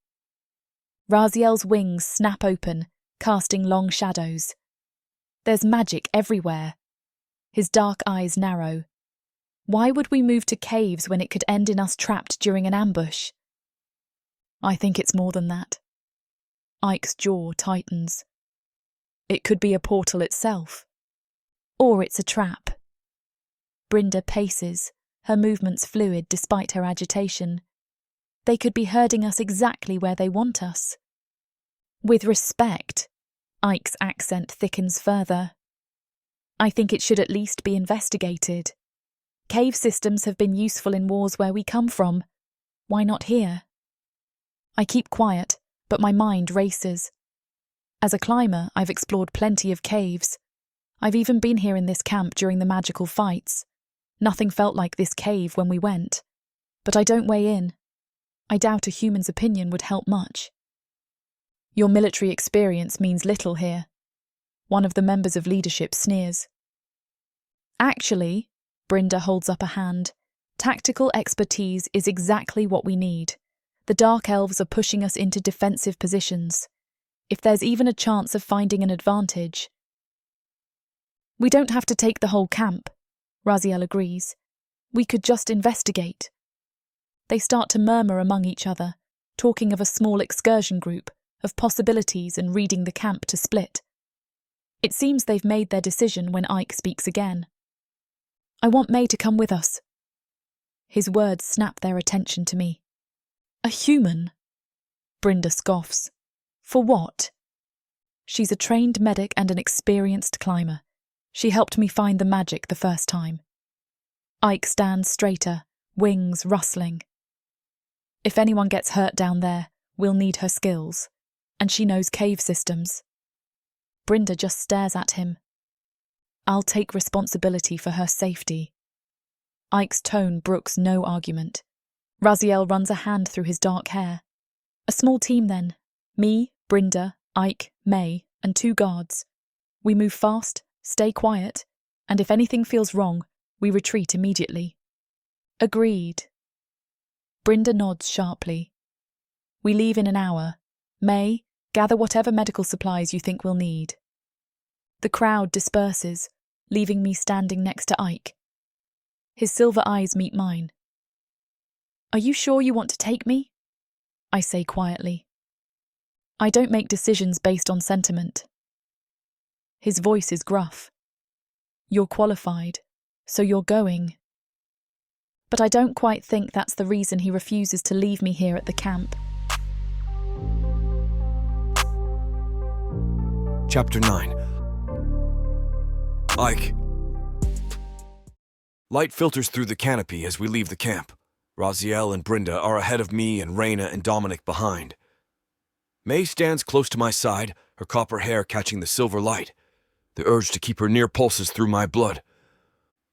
Raziel's wings snap open, casting long shadows. There's magic everywhere. His dark eyes narrow. Why would we move to caves when it could end in us trapped during an ambush? I think it's more than that. Ike's jaw tightens. It could be a portal itself. Or it's a trap. Brinda paces, her movements fluid despite her agitation. They could be herding us exactly where they want us. With respect, Ike's accent thickens further. I think it should at least be investigated. Cave systems have been useful in wars where we come from. Why not here? I keep quiet, but my mind races. As a climber, I've explored plenty of caves. I've even been here in this camp during the magical fights. Nothing felt like this cave when we went. But I don't weigh in. I doubt a human's opinion would help much. Your military experience means little here. One of the members of leadership sneers. Actually, Brinda holds up a hand. Tactical expertise is exactly what we need. The Dark Elves are pushing us into defensive positions. If there's even a chance of finding an advantage. We don't have to take the whole camp, Raziel agrees. We could just investigate, They start to murmur among each other, talking of a small excursion group, of possibilities and reading the camp to split. It seems they've made their decision when Ike speaks again. "I want May to come with us." His words snap their attention to me. "A human?" Brynda scoffs. "For what?" She's a trained medic and an experienced climber. She helped me find the magic the first time. Ike stands straighter, wings rustling. "If anyone gets hurt down there, we'll need her skills. And she knows cave systems." Brynda just stares at him. "I'll take responsibility for her safety." Ike's tone brooks no argument. Raziel runs a hand through his dark hair. "A small team then. Me, Brynda, Ike, May, and 2 guards. We move fast, stay quiet, and if anything feels wrong, we retreat immediately." "Agreed." Brynda nods sharply. "We leave in an hour. May, gather whatever medical supplies you think we'll need." The crowd disperses, leaving me standing next to Ike. His silver eyes meet mine. "Are you sure you want to take me?" I say quietly. "I don't make decisions based on sentiment." His voice is gruff. "You're qualified, so you're going." But I don't quite think that's the reason he refuses to leave me here at the camp. Chapter 9. Ike. Light filters through the canopy as we leave the camp. Raziel and Brynda are ahead of me and Reyna and Dominic behind. May stands close to my side, her copper hair catching the silver light. The urge to keep her near pulses through my blood.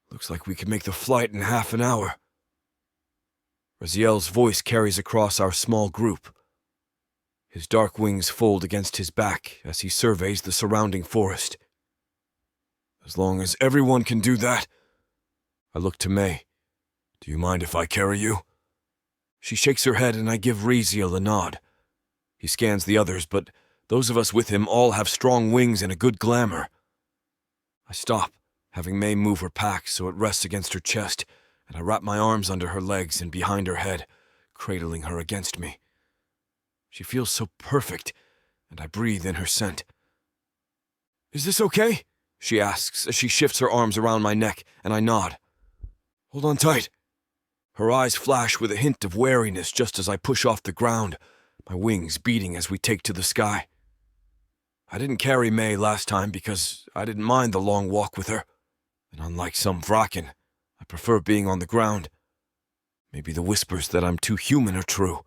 Looks like we could make the flight in half an hour. Raziel's voice carries across our small group. His dark wings fold against his back as he surveys the surrounding forest. "As long as everyone can do that." I look to May. "Do you mind if I carry you?" She shakes her head and I give Raziel a nod. He scans the others, but those of us with him all have strong wings and a good glamour. I stop, having May move her pack so it rests against her chest, and I wrap my arms under her legs and behind her head, cradling her against me. She feels so perfect, and I breathe in her scent. "Is this okay?" she asks as she shifts her arms around my neck, and I nod. "Hold on tight." Her eyes flash with a hint of wariness just as I push off the ground, my wings beating as we take to the sky. I didn't carry May last time because I didn't mind the long walk with her, and unlike some Vraken, I prefer being on the ground. Maybe the whispers that I'm too human are true.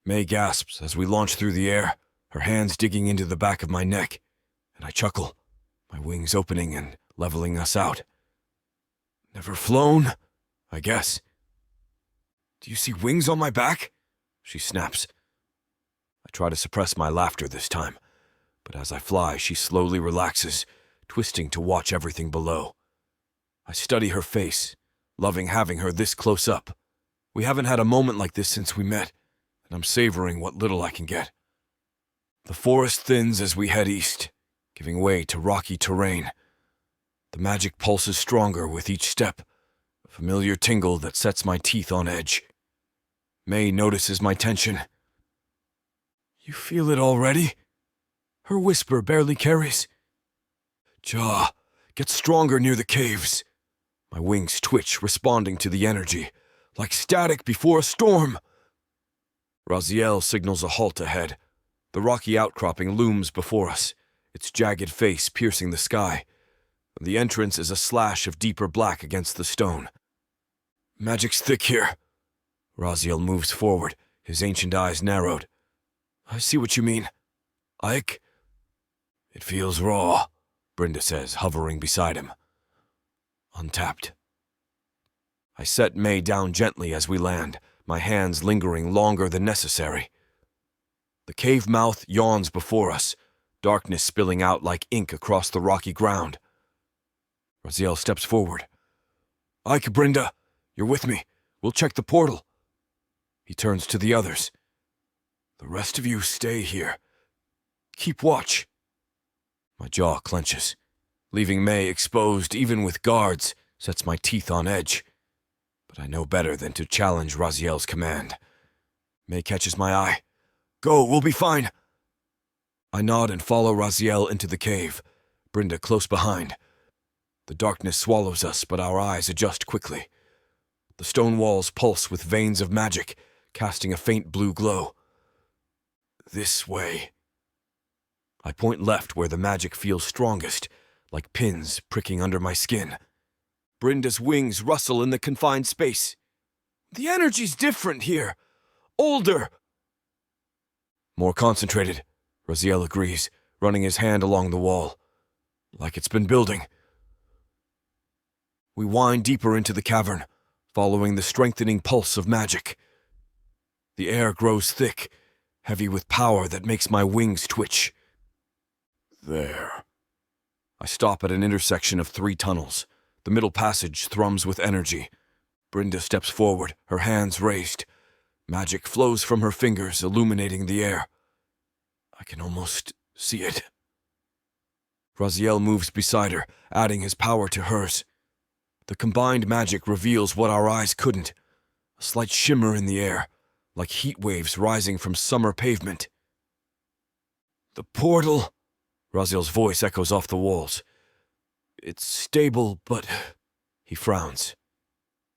May gasps as we launch through the air, her hands digging into the back of my neck, and I chuckle, my wings opening and leveling us out. Never flown, I guess. "Do you see wings on my back?" she snaps. I try to suppress my laughter this time, but as I fly, she slowly relaxes, twisting to watch everything below. I study her face, loving having her this close up. We haven't had a moment like this since we met, and I'm savoring what little I can get. The forest thins as we head east, giving way to rocky terrain. The magic pulses stronger with each step, a familiar tingle that sets my teeth on edge. May notices my tension. "You feel it already?" Her whisper barely carries. "Jaw, get stronger near the caves." My wings twitch, responding to the energy, like static before a storm. Raziel signals a halt ahead. The rocky outcropping looms before us, its jagged face piercing the sky. The entrance is a slash of deeper black against the stone. "Magic's thick here." Raziel moves forward, his ancient eyes narrowed. "I see what you mean. Ike?" "It feels raw," Brynda says, hovering beside him. "Untapped." I set May down gently as we land, my hands lingering longer than necessary. The cave mouth yawns before us, darkness spilling out like ink across the rocky ground. Raziel steps forward. "Ike, Brynda, you're with me. We'll check the portal." He turns to the others. "The rest of you stay here. Keep watch." My jaw clenches. Leaving May exposed even with guards sets my teeth on edge. but I know better than to challenge Raziel's command. May catches my eye. Go, we'll be fine. I nod and follow Raziel into the cave, Brynda close behind. The darkness swallows us, but our eyes adjust quickly. The stone walls pulse with veins of magic, casting a faint blue glow. This way. I point left where the magic feels strongest, like pins pricking under my skin. Brynda's wings rustle in the confined space. The energy's different here. Older. More concentrated, Raziel agrees, running his hand along the wall. Like it's been building. We wind deeper into the cavern, following the strengthening pulse of magic. The air grows thick, heavy with power that makes my wings twitch. There. I stop at an intersection of 3 tunnels. The middle passage thrums with energy. Brynda steps forward, her hands raised. Magic flows from her fingers, illuminating the air. I can almost see it. Raziel moves beside her, adding his power to hers. The combined magic reveals what our eyes couldn't. A slight shimmer in the air, like heat waves rising from summer pavement. The portal, Raziel's voice echoes off the walls. It's stable, but... He frowns.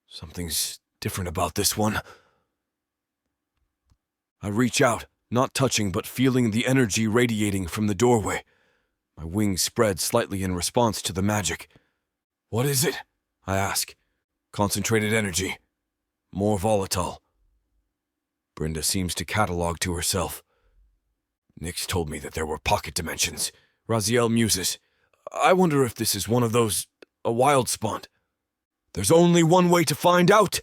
Something's different about this one. I reach out, not touching but feeling the energy radiating from the doorway. My wings spread slightly in response to the magic. What is it? I ask. Concentrated energy. More volatile. Brynda seems to catalog to herself. Nyx told me that there were pocket dimensions. Raziel muses. I wonder if this is one of those... a wild spawn. There's only one way to find out!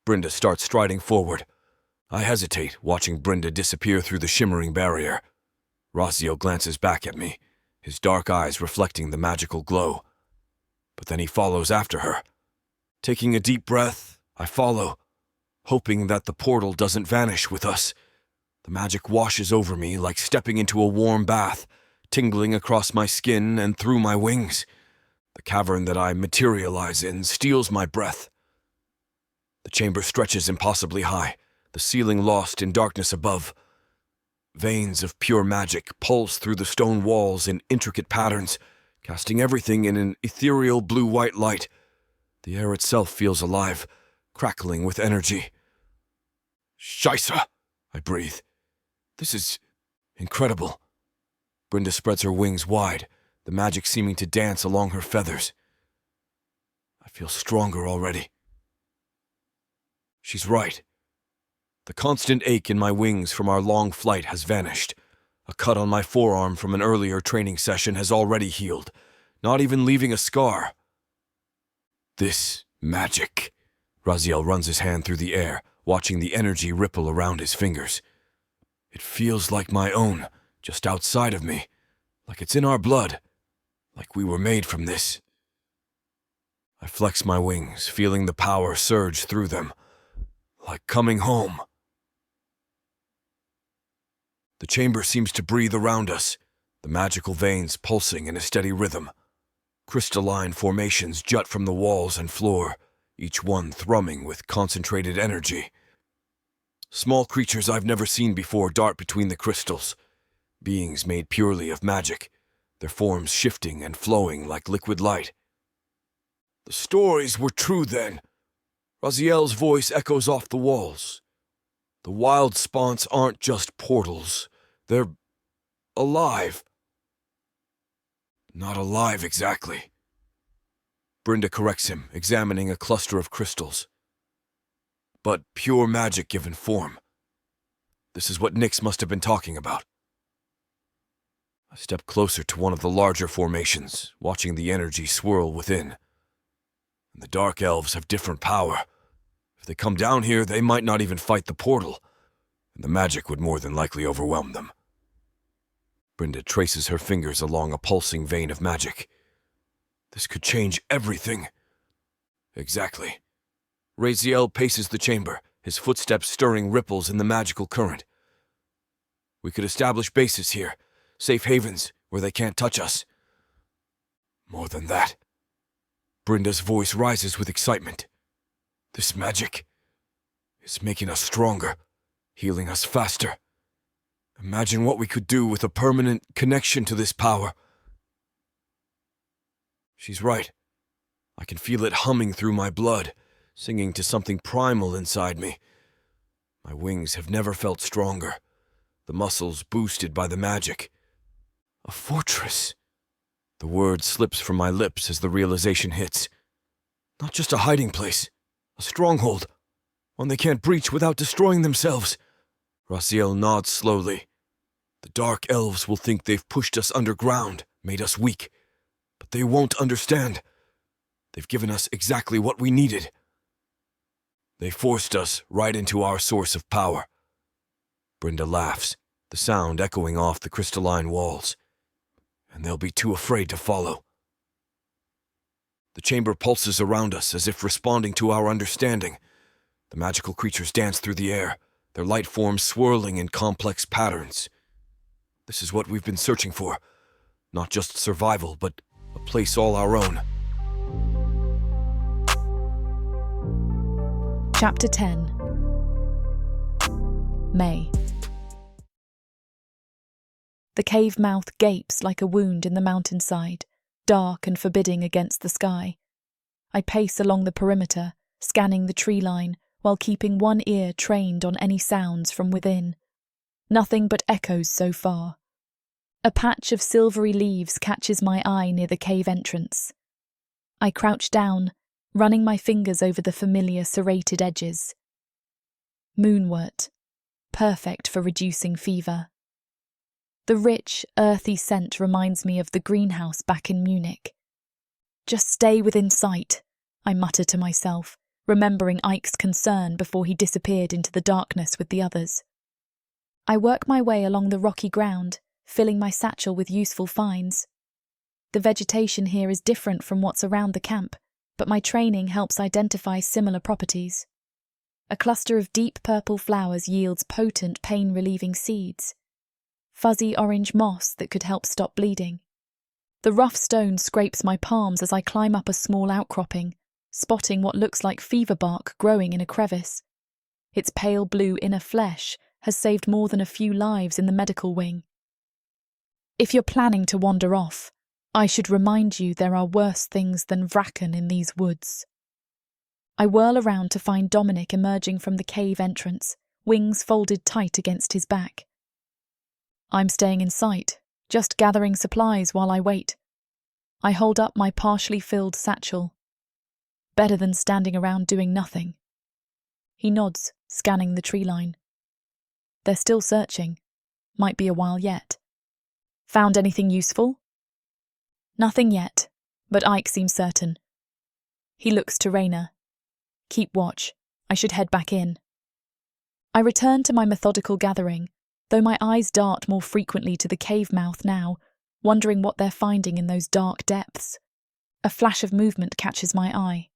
Brynda starts striding forward. I hesitate, watching Brynda disappear through the shimmering barrier. Raziel glances back at me, his dark eyes reflecting the magical glow. But then he follows after her. Taking a deep breath, I follow, hoping that the portal doesn't vanish with us. The magic washes over me like stepping into a warm bath, tingling across my skin and through my wings. The cavern that I materialize in steals my breath. The chamber stretches impossibly high, the ceiling lost in darkness above. Veins of pure magic pulse through the stone walls in intricate patterns, casting everything in an ethereal blue-white light. The air itself feels alive, crackling with energy. Scheisse! I breathe. This is incredible. Brynda spreads her wings wide, the magic seeming to dance along her feathers. I feel stronger already. She's right. The constant ache in my wings from our long flight has vanished. A cut on my forearm from an earlier training session has already healed, not even leaving a scar. This magic. Raziel runs his hand through the air, watching the energy ripple around his fingers. It feels like my own, just outside of me, like it's in our blood, like we were made from this. I flex my wings, feeling the power surge through them, like coming home. The chamber seems to breathe around us, the magical veins pulsing in a steady rhythm. Crystalline formations jut from the walls and floor, each one thrumming with concentrated energy. Small creatures I've never seen before dart between the crystals, beings made purely of magic, their forms shifting and flowing like liquid light. The stories were true then. Raziel's voice echoes off the walls. The wild spawns aren't just portals. They're alive. Not alive exactly. Brynda corrects him, examining a cluster of crystals. But pure magic given form. This is what Nyx must have been talking about. I step closer to one of the larger formations, watching the energy swirl within. And the dark elves have different power. If they come down here, they might not even fight the portal, and the magic would more than likely overwhelm them. Brynda traces her fingers along a pulsing vein of magic. This could change everything. Exactly. Raziel paces the chamber, his footsteps stirring ripples in the magical current. We could establish bases here, safe havens where they can't touch us. More than that. Brynda's voice rises with excitement. This magic is making us stronger, healing us faster. Imagine what we could do with a permanent connection to this power. She's right. I can feel it humming through my blood, singing to something primal inside me. My wings have never felt stronger, the muscles boosted by the magic. A fortress. The word slips from my lips as the realization hits. Not just a hiding place, a stronghold, one they can't breach without destroying themselves. Raziel nods slowly. The dark elves will think they've pushed us underground, made us weak. But they won't understand. They've given us exactly what we needed. They forced us right into our source of power. Brenda laughs, the sound echoing off the crystalline walls. And they'll be too afraid to follow. The chamber pulses around us as if responding to our understanding. The magical creatures dance through the air, their light forms swirling in complex patterns. This is what we've been searching for. Not just survival, but a place all our own. Chapter 10. May. The cave mouth gapes like a wound in the mountainside, dark and forbidding against the sky. I pace along the perimeter, scanning the tree line, while keeping one ear trained on any sounds from within. Nothing but echoes so far. A patch of silvery leaves catches my eye near the cave entrance. I crouch down, running my fingers over the familiar serrated edges. Moonwort, perfect for reducing fever. The rich, earthy scent reminds me of the greenhouse back in Munich. Just stay within sight, I mutter to myself, remembering Ike's concern before he disappeared into the darkness with the others. I work my way along the rocky ground, filling my satchel with useful finds. The vegetation here is different from what's around the camp, but my training helps identify similar properties. A cluster of deep purple flowers yields potent pain-relieving seeds. Fuzzy orange moss that could help stop bleeding. The rough stone scrapes my palms as I climb up a small outcropping, spotting what looks like fever bark growing in a crevice. Its pale blue inner flesh has saved more than a few lives in the medical wing. If you're planning to wander off, I should remind you there are worse things than Vraken in these woods. I whirl around to find Dominic emerging from the cave entrance, wings folded tight against his back. I'm staying in sight, just gathering supplies while I wait. I hold up my partially filled satchel. Better than standing around doing nothing. He nods, scanning the tree line. They're still searching. Might be a while yet. Found anything useful? Nothing yet, but Ike seems certain. He looks to Raina. Keep watch. I should head back in. I return to my methodical gathering, though my eyes dart more frequently to the cave mouth now, wondering what they're finding in those dark depths. A flash of movement catches my eye,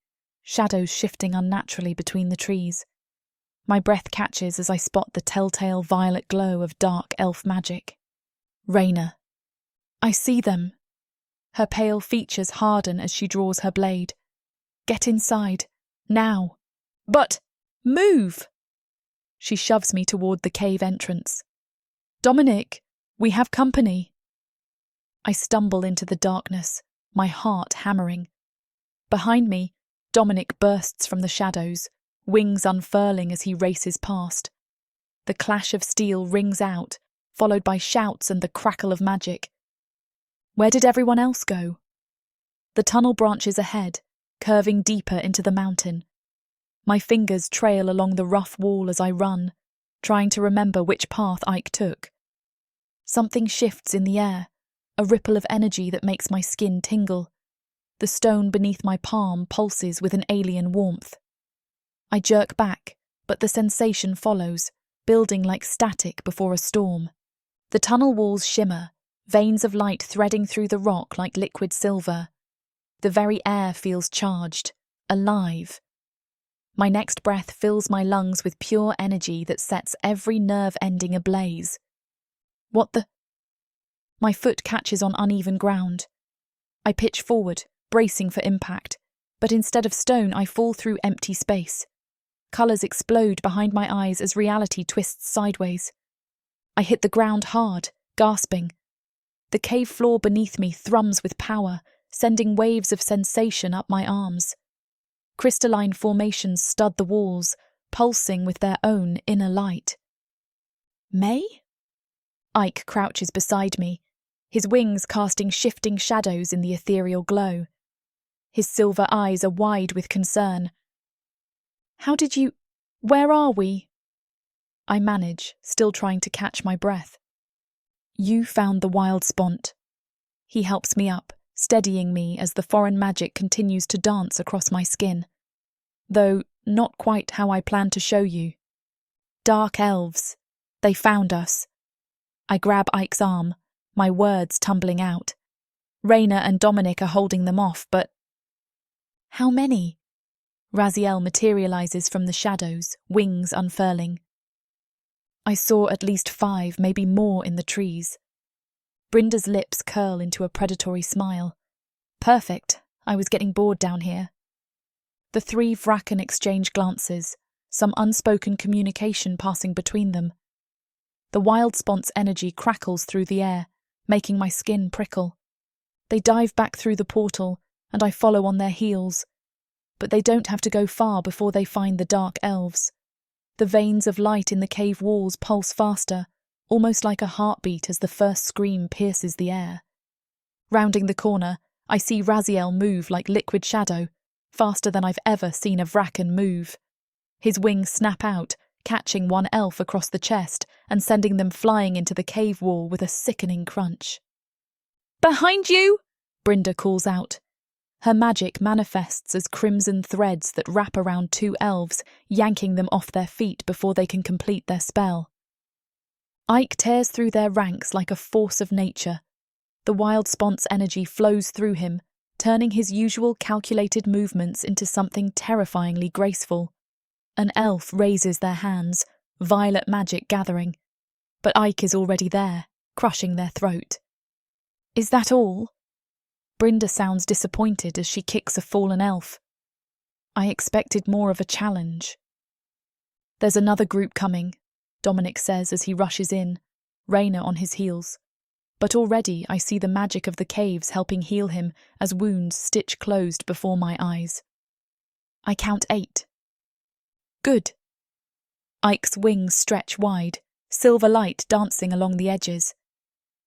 shadows shifting unnaturally between the trees. My breath catches as I spot the telltale violet glow of dark elf magic. Raina. I see them. Her pale features harden as she draws her blade. Get inside. Now. But move! She shoves me toward the cave entrance. Dominic, we have company. I stumble into the darkness, my heart hammering. Behind me, Dominic bursts from the shadows, wings unfurling as he races past. The clash of steel rings out, followed by shouts and the crackle of magic. Where did everyone else go? The tunnel branches ahead, curving deeper into the mountain. My fingers trail along the rough wall as I run, trying to remember which path Ike took. Something shifts in the air, a ripple of energy that makes my skin tingle. The stone beneath my palm pulses with an alien warmth. I jerk back, but the sensation follows, building like static before a storm. The tunnel walls shimmer, veins of light threading through the rock like liquid silver. The very air feels charged, alive. My next breath fills my lungs with pure energy that sets every nerve ending ablaze. What the? My foot catches on uneven ground. I pitch forward, bracing for impact, But instead of stone, I fall through empty space. Colours explode behind my eyes as reality twists sideways. I hit the ground hard, gasping. The cave floor beneath me thrums with power, sending waves of sensation up my arms. Crystalline formations stud the walls, pulsing with their own inner light. May? Ike crouches beside me, his wings casting shifting shadows in the ethereal glow. His silver eyes are wide with concern. Where are we? I manage, still trying to catch my breath. You found the wild spont. He helps me up, steadying me as the foreign magic continues to dance across my skin. Though not quite how I planned to show you. Dark elves. They found us. I grab Ike's arm, my words tumbling out. Raina and Dominic are holding them off, but... How many? Raziel materializes from the shadows, wings unfurling. I saw at least 5, maybe more in the trees. Brinda's lips curl into a predatory smile. Perfect. I was getting bored down here. The 3 Vraken exchange glances, some unspoken communication passing between them. The wild spont's energy crackles through the air, making my skin prickle. They dive back through the portal, and I follow on their heels. But they don't have to go far before they find the dark elves. The veins of light in the cave walls pulse faster, almost like a heartbeat as the first scream pierces the air. Rounding the corner, I see Raziel move like liquid shadow, faster than I've ever seen a Vraken move. His wings snap out, catching one elf across the chest and sending them flying into the cave wall with a sickening crunch. "Behind you!" Brinda calls out. Her magic manifests as crimson threads that wrap around 2 elves, yanking them off their feet before they can complete their spell. Ike tears through their ranks like a force of nature. The wild spont's energy flows through him, turning his usual calculated movements into something terrifyingly graceful. An elf raises their hands, violet magic gathering. But Ike is already there, crushing their throat. Is that all? Brinda sounds disappointed as she kicks a fallen elf. I expected more of a challenge. There's another group coming, Dominic says as he rushes in, Raina on his heels. But already I see the magic of the caves helping heal him as wounds stitch closed before my eyes. I count 8. Good. Ike's wings stretch wide, silver light dancing along the edges.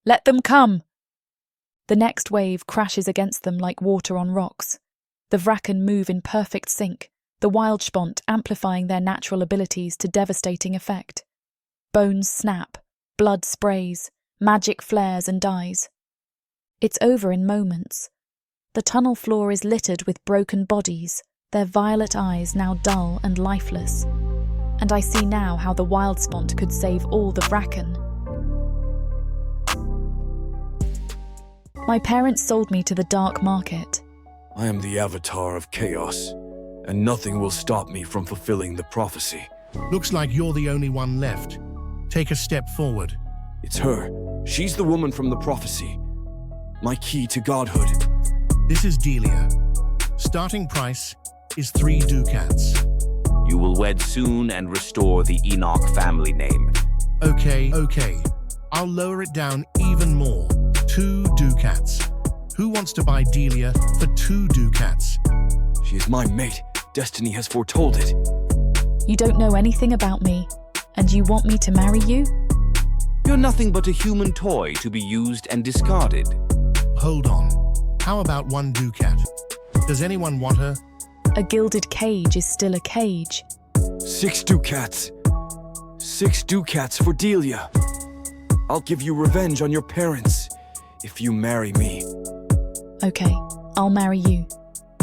Let them come! The next wave crashes against them like water on rocks. The Vraken move in perfect sync, the wild spont amplifying their natural abilities to devastating effect. Bones snap, blood sprays, magic flares and dies. It's over in moments. The tunnel floor is littered with broken bodies, their violet eyes now dull and lifeless. And I see now how the wild spont could save all the Vraken. My parents sold me to the dark market. I am the avatar of chaos, and nothing will stop me from fulfilling the prophecy. Looks like you're the only one left. Take a step forward. It's her. She's the woman from the prophecy. My key to godhood. This is Delia. Starting price is 3 ducats. You will wed soon and restore the Enoch family name. Okay. I'll lower it down even more. 2 ducats. Who wants to buy Delia for 2 ducats? She is my mate. Destiny has foretold it. You don't know anything about me, and you want me to marry you? You're nothing but a human toy to be used and discarded. Hold on. How about 1 ducat? Does anyone want her? A gilded cage is still a cage. 6 ducats. 6 ducats for Delia. I'll give you revenge on your parents if you marry me. Okay, I'll marry you.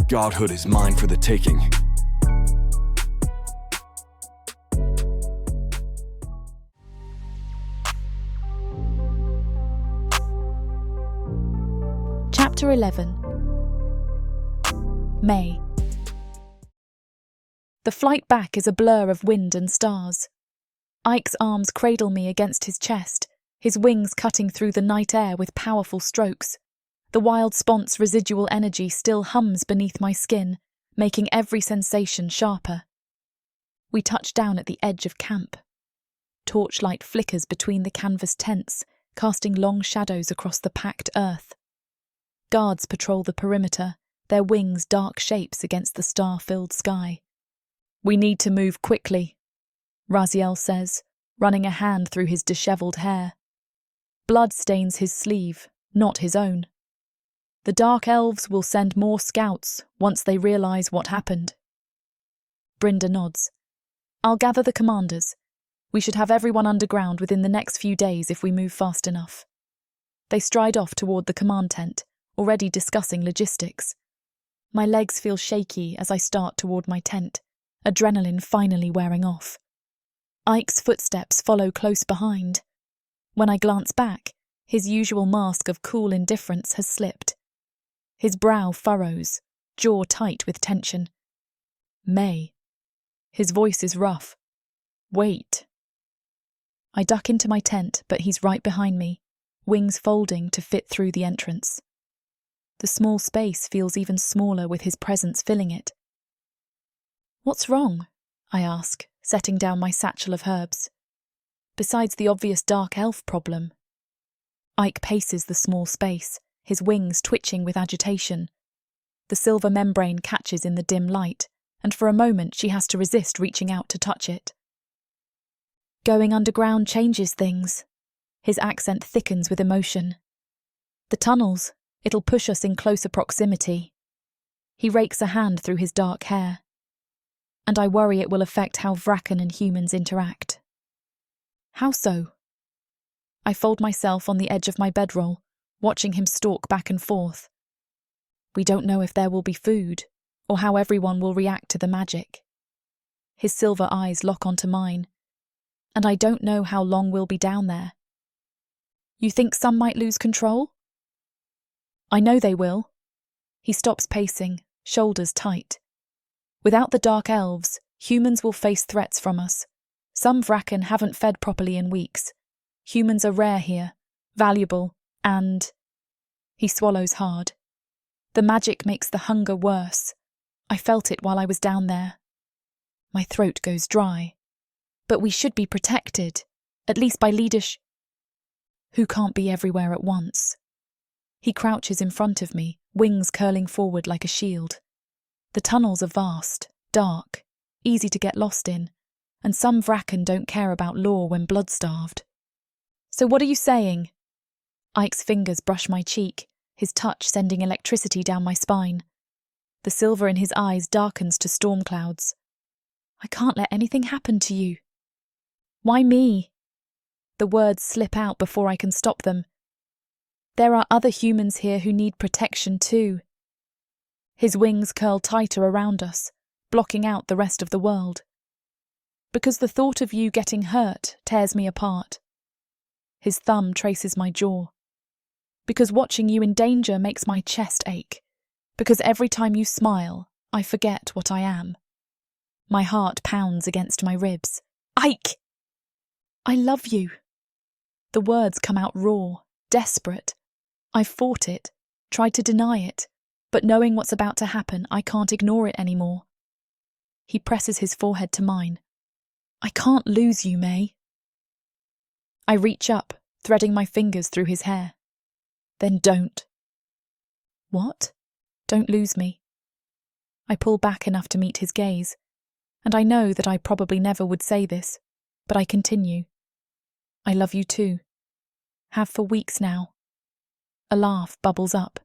Godhood is mine for the taking. Chapter 11. May. The flight back is a blur of wind and stars. Ike's arms cradle me against his chest, his wings cutting through the night air with powerful strokes. The wild spont's residual energy still hums beneath my skin, making every sensation sharper. We touch down at the edge of camp. Torchlight flickers between the canvas tents, casting long shadows across the packed earth. Guards patrol the perimeter, their wings dark shapes against the star-filled sky. "We need to move quickly," Raziel says, running a hand through his dishevelled hair. Blood stains his sleeve, not his own. "The Dark Elves will send more scouts once they realise what happened." Brinda nods. "I'll gather the commanders. We should have everyone underground within the next few days if we move fast enough." They stride off toward the command tent, already discussing logistics. My legs feel shaky as I start toward my tent, adrenaline finally wearing off. Ike's footsteps follow close behind. When I glance back, his usual mask of cool indifference has slipped. His brow furrows, jaw tight with tension. "May." His voice is rough. "Wait." I duck into my tent, but he's right behind me, wings folding to fit through the entrance. The small space feels even smaller with his presence filling it. "What's wrong?" I ask, setting down my satchel of herbs. "Besides the obvious dark elf problem." Ike paces the small space, his wings twitching with agitation. The silver membrane catches in the dim light, and for a moment she has to resist reaching out to touch it. "Going underground changes things." His accent thickens with emotion. "The tunnels, it'll push us in closer proximity." He rakes a hand through his dark hair. "And I worry it will affect how Vraken and humans interact." "How so?" I fold myself on the edge of my bedroll, watching him stalk back and forth. "We don't know if there will be food, or how everyone will react to the magic." His silver eyes lock onto mine. "And I don't know how long we'll be down there." "You think some might lose control?" "I know they will." He stops pacing, shoulders tight. "Without the Dark Elves, humans will face threats from us. Some Vraken haven't fed properly in weeks. Humans are rare here, valuable, and..." He swallows hard. "The magic makes the hunger worse. I felt it while I was down there." My throat goes dry. "But we should be protected, at least by leadership." "Who can't be everywhere at once?" He crouches in front of me, wings curling forward like a shield. The tunnels are vast, dark, easy to get lost in, and some Vraken don't care about law when blood-starved. "So what are you saying?" Ike's fingers brush my cheek, his touch sending electricity down my spine. The silver in his eyes darkens to storm clouds. "I can't let anything happen to you." "Why me?" The words slip out before I can stop them. "There are other humans here who need protection too." His wings curl tighter around us, blocking out the rest of the world. "Because the thought of you getting hurt tears me apart." His thumb traces my jaw. "Because watching you in danger makes my chest ache. Because every time you smile, I forget what I am." My heart pounds against my ribs. "Ike! I love you." The words come out raw, desperate. I've fought it, tried to deny it, but knowing what's about to happen, I can't ignore it anymore. He presses his forehead to mine. "I can't lose you, May." I reach up, threading my fingers through his hair. "Then don't." "What?" "Don't lose me." I pull back enough to meet his gaze, and I know that I probably never would say this, but I continue. "I love you too. Have for weeks now." A laugh bubbles up.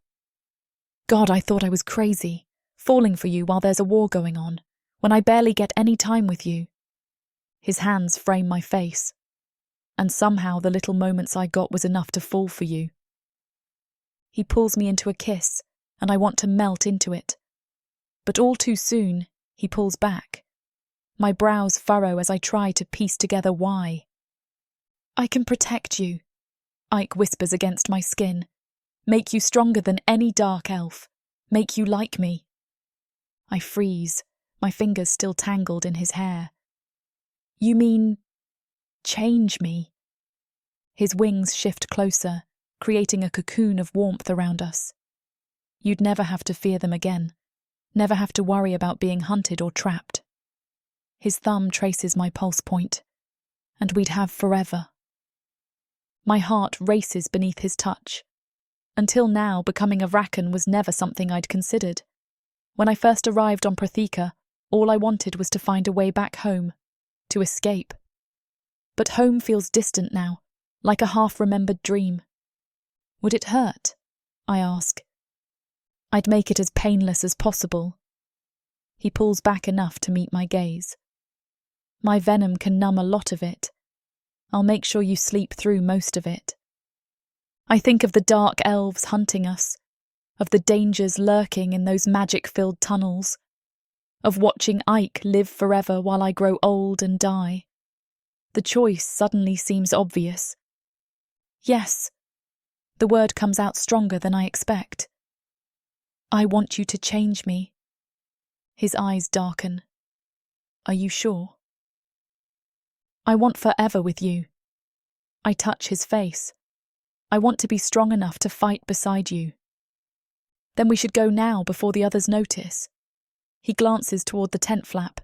"God, I thought I was crazy, falling for you while there's a war going on, when I barely get any time with you." His hands frame my face. "And somehow the little moments I got was enough to fall for you." He pulls me into a kiss, and I want to melt into it. But all too soon, he pulls back. My brows furrow as I try to piece together why. "I can protect you," Ike whispers against my skin. "Make you stronger than any dark elf. Make you like me." I freeze, my fingers still tangled in his hair. "You mean... change me?" His wings shift closer, creating a cocoon of warmth around us. You'd never have to fear them again. Never have to worry about being hunted or trapped. His thumb traces my pulse point, and we'd have forever. My heart races beneath his touch. Until now, becoming a Vrakan was never something I'd considered. When I first arrived on Protheka, all I wanted was to find a way back home, to escape. But home feels distant now, like a half-remembered dream. Would it hurt? I ask. I'd make it as painless as possible. He pulls back enough to meet my gaze. My venom can numb a lot of it. I'll make sure you sleep through most of it. I think of the dark elves hunting us, of the dangers lurking in those magic-filled tunnels, of watching Ike live forever while I grow old and die. The choice suddenly seems obvious. Yes, the word comes out stronger than I expect. I want you to change me. His eyes darken. Are you sure? I want forever with you. I touch his face. I want to be strong enough to fight beside you. Then we should go now before the others notice. He glances toward the tent flap.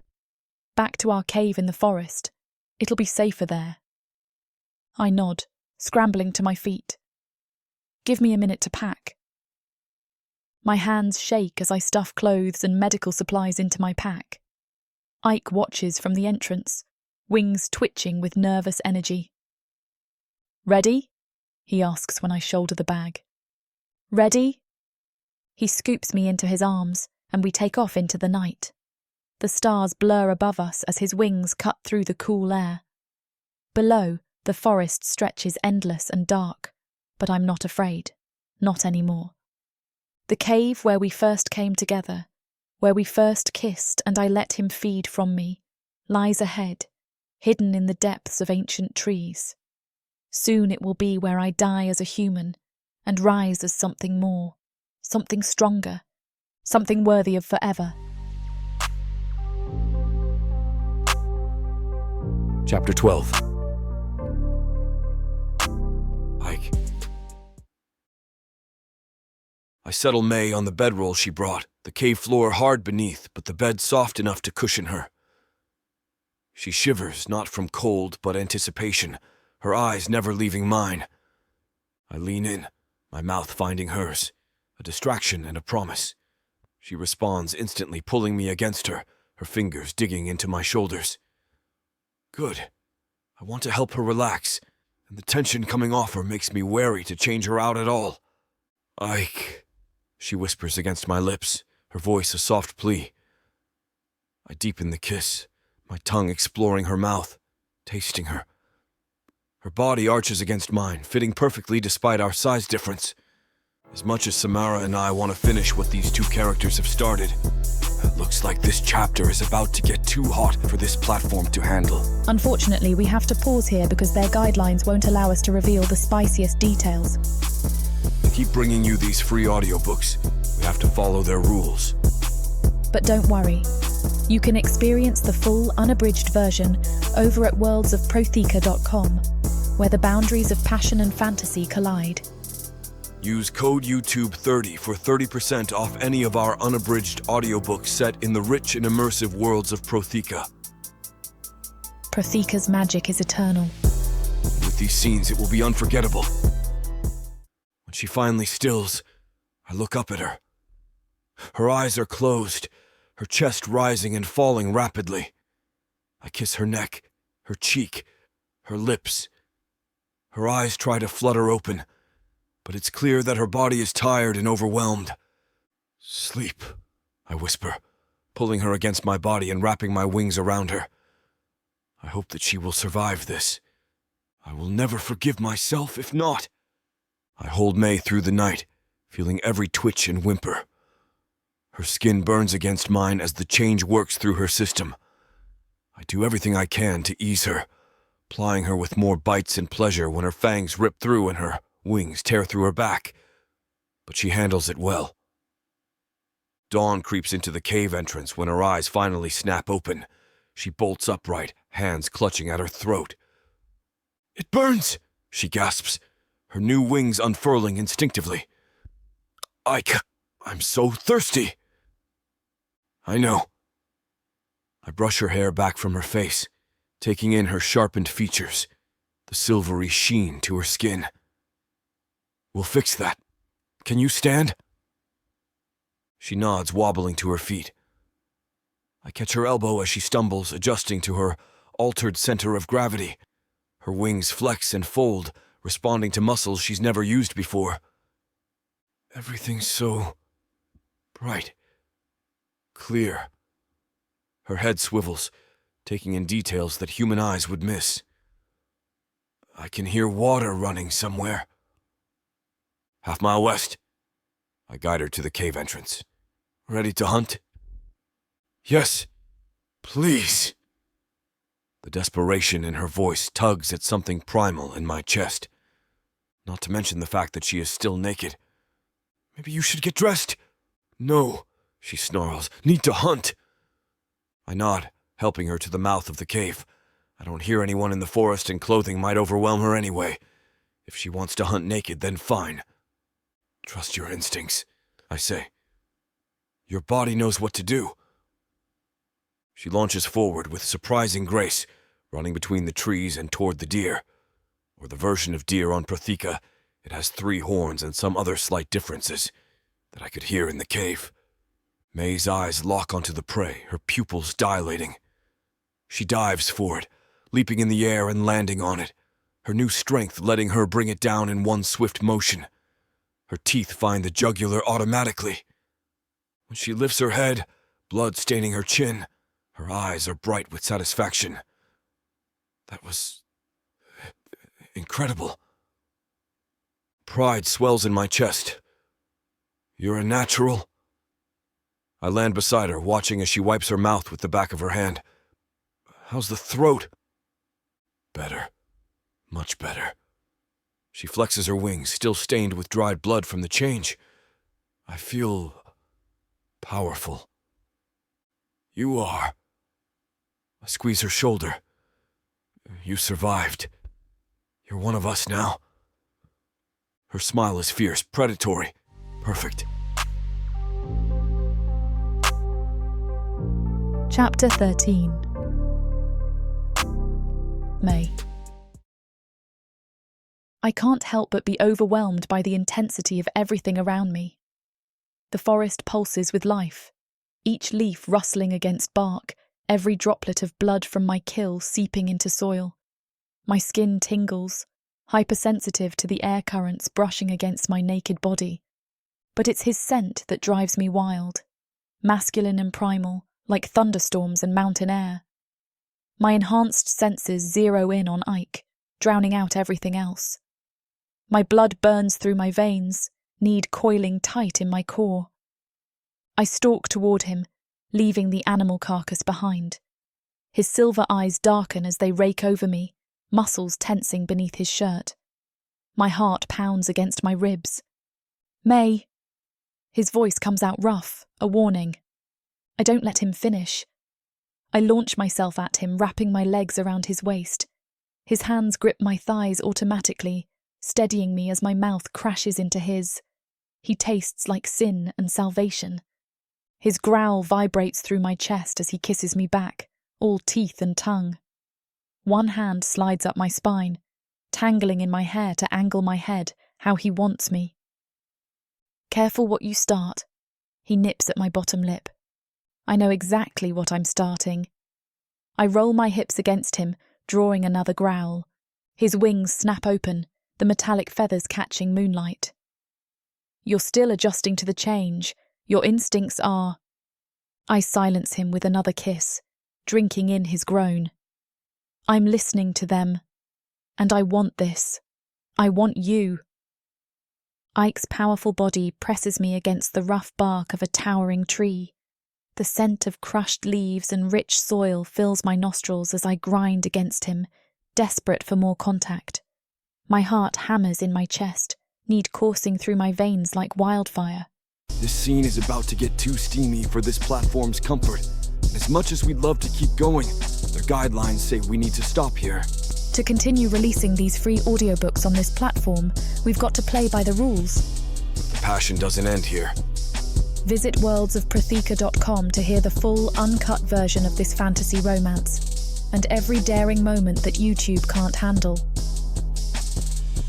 Back to our cave in the forest. It'll be safer there. I nod, scrambling to my feet. Give me a minute to pack. My hands shake as I stuff clothes and medical supplies into my pack. Ike watches from the entrance, wings twitching with nervous energy. Ready? He asks when I shoulder the bag. Ready? He scoops me into his arms, and we take off into the night. The stars blur above us as his wings cut through the cool air. Below, the forest stretches endless and dark, but I'm not afraid. Not anymore. The cave where we first came together, where we first kissed and I let him feed from me, lies ahead, hidden in the depths of ancient trees. Soon it will be where I die as a human and rise as something more, something stronger, something worthy of forever. Chapter 12. Ike. I settle May on the bedroll she brought, the cave floor hard beneath, but the bed soft enough to cushion her. She shivers, not from cold, but anticipation, her eyes never leaving mine. I lean in, my mouth finding hers, a distraction and a promise. She responds instantly, pulling me against her, her fingers digging into my shoulders. Good. I want to help her relax, and the tension coming off her makes me wary to change her out at all. Ike, she whispers against my lips, her voice a soft plea. I deepen the kiss, my tongue exploring her mouth, tasting her. Her body arches against mine, fitting perfectly despite our size difference. As much as Samara and I want to finish what these two characters have started, it looks like this chapter is about to get too hot for this platform to handle. Unfortunately, we have to pause here because their guidelines won't allow us to reveal the spiciest details. To keep bringing you these free audiobooks, we have to follow their rules. But don't worry. You can experience the full unabridged version over at worldsofprotheka.com, where the boundaries of passion and fantasy collide. Use code YouTube30 for 30% off any of our unabridged audiobooks set in the rich and immersive worlds of Protheka. Protheka's magic is eternal. With these scenes, it will be unforgettable. When she finally stills, I look up at her. Her eyes are closed, her chest rising and falling rapidly. I kiss her neck, her cheek, her lips. Her eyes try to flutter open, but it's clear that her body is tired and overwhelmed. Sleep, I whisper, pulling her against my body and wrapping my wings around her. I hope that she will survive this. I will never forgive myself if not. I hold May through the night, feeling every twitch and whimper. Her skin burns against mine as the change works through her system. I do everything I can to ease her, plying her with more bites and pleasure when her fangs rip through and her wings tear through her back. But she handles it well. Dawn creeps into the cave entrance when her eyes finally snap open. She bolts upright, hands clutching at her throat. "It burns!" she gasps, her new wings unfurling instinctively. I'm so thirsty!" I know. I brush her hair back from her face, taking in her sharpened features, the silvery sheen to her skin. We'll fix that. Can you stand? She nods, wobbling to her feet. I catch her elbow as she stumbles, adjusting to her altered center of gravity. Her wings flex and fold, responding to muscles she's never used before. Everything's so bright, clear. Her head swivels, taking in details that human eyes would miss. I can hear water running somewhere. Half-mile west. I guide her to the cave entrance. Ready to hunt? Yes, please. The desperation in her voice tugs at something primal in my chest. Not to mention the fact that she is still naked. Maybe you should get dressed. No, she snarls. Need to hunt. I nod, helping her to the mouth of the cave. I don't hear anyone in the forest, and clothing might overwhelm her anyway. If she wants to hunt naked, then fine. Trust your instincts, I say. Your body knows what to do. She launches forward with surprising grace, running between the trees and toward the deer. Or the version of deer on Protheka, it has 3 horns and some other slight differences that I could hear in the cave. May's eyes lock onto the prey, her pupils dilating. She dives for it, leaping in the air and landing on it, her new strength letting her bring it down in one swift motion. Her teeth find the jugular automatically. When she lifts her head, blood staining her chin, her eyes are bright with satisfaction. That was incredible. Pride swells in my chest. You're a natural. I land beside her, watching as she wipes her mouth with the back of her hand. How's the throat? Better. Much better. She flexes her wings, still stained with dried blood from the change. I feel powerful. You are. I squeeze her shoulder. You survived. You're one of us now. Her smile is fierce, predatory, perfect. Chapter 13. May. I can't help but be overwhelmed by the intensity of everything around me. The forest pulses with life, each leaf rustling against bark, every droplet of blood from my kill seeping into soil. My skin tingles, hypersensitive to the air currents brushing against my naked body. But it's his scent that drives me wild, masculine and primal, like thunderstorms and mountain air. My enhanced senses zero in on Ike, drowning out everything else. My blood burns through my veins, need coiling tight in my core. I stalk toward him, leaving the animal carcass behind. His silver eyes darken as they rake over me, muscles tensing beneath his shirt. My heart pounds against my ribs. May! His voice comes out rough, a warning. I don't let him finish. I launch myself at him, wrapping my legs around his waist. His hands grip my thighs automatically, steadying me as my mouth crashes into his. He tastes like sin and salvation. His growl vibrates through my chest as he kisses me back, all teeth and tongue. One hand slides up my spine, tangling in my hair to angle my head how he wants me. Careful what you start. He nips at my bottom lip. I know exactly what I'm starting. I roll my hips against him, drawing another growl. His wings snap open, the metallic feathers catching moonlight. You're still adjusting to the change. Your instincts are... I silence him with another kiss, drinking in his groan. I'm listening to them. And I want this. I want you. Ike's powerful body presses me against the rough bark of a towering tree. The scent of crushed leaves and rich soil fills my nostrils as I grind against him, desperate for more contact. My heart hammers in my chest, need coursing through my veins like wildfire. This scene is about to get too steamy for this platform's comfort. As much as we'd love to keep going, their guidelines say we need to stop here. To continue releasing these free audiobooks on this platform, we've got to play by the rules. The passion doesn't end here. Visit worldsofprotheka.com to hear the full, uncut version of this fantasy romance, and every daring moment that YouTube can't handle.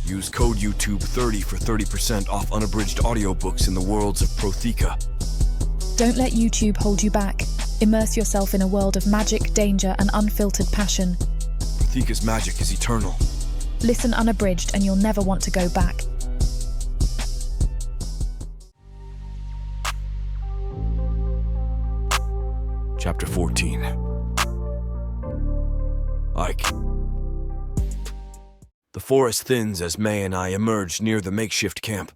Use code YouTube30 for 30% off unabridged audiobooks in the worlds of Protheka. Don't let YouTube hold you back. Immerse yourself in a world of magic, danger, and unfiltered passion. Protheka's magic is eternal. Listen unabridged and you'll never want to go back. Chapter 14. Ike. The forest thins as May and I emerge near the makeshift camp.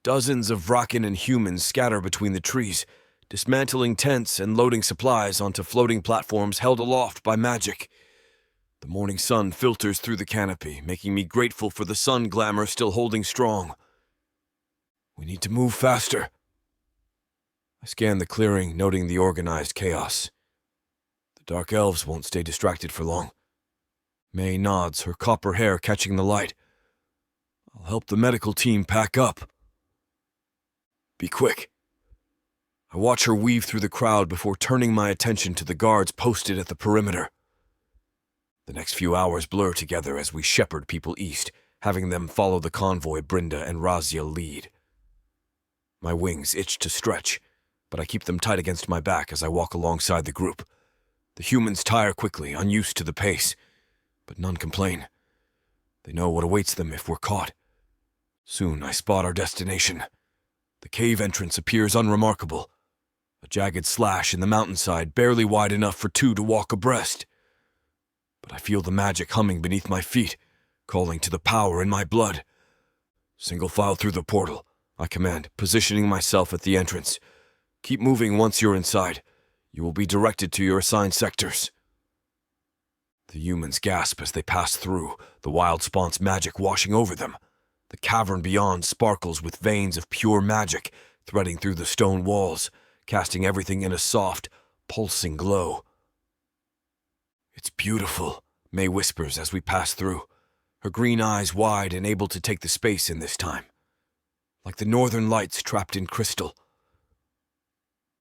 Dozens of Vraken and humans scatter between the trees, dismantling tents and loading supplies onto floating platforms held aloft by magic. The morning sun filters through the canopy, making me grateful for the sun glamour still holding strong. We need to move faster. I scan the clearing, noting the organized chaos. The dark elves won't stay distracted for long. May nods, her copper hair catching the light. I'll help the medical team pack up. Be quick. I watch her weave through the crowd before turning my attention to the guards posted at the perimeter. The next few hours blur together as we shepherd people east, having them follow the convoy Brynda and Razia lead. My wings itch to stretch, but I keep them tight against my back as I walk alongside the group. The humans tire quickly, unused to the pace, but none complain. They know what awaits them if we're caught. Soon I spot our destination. The cave entrance appears unremarkable. A jagged slash in the mountainside barely wide enough for two to walk abreast. But I feel the magic humming beneath my feet, calling to the power in my blood. Single file through the portal, I command, positioning myself at the entrance. Keep moving once you're inside. You will be directed to your assigned sectors. The humans gasp as they pass through, the wild spawn's magic washing over them. The cavern beyond sparkles with veins of pure magic threading through the stone walls, casting everything in a soft, pulsing glow. It's beautiful, May whispers as we pass through, her green eyes wide and able to take the space in this time. Like the northern lights trapped in crystal.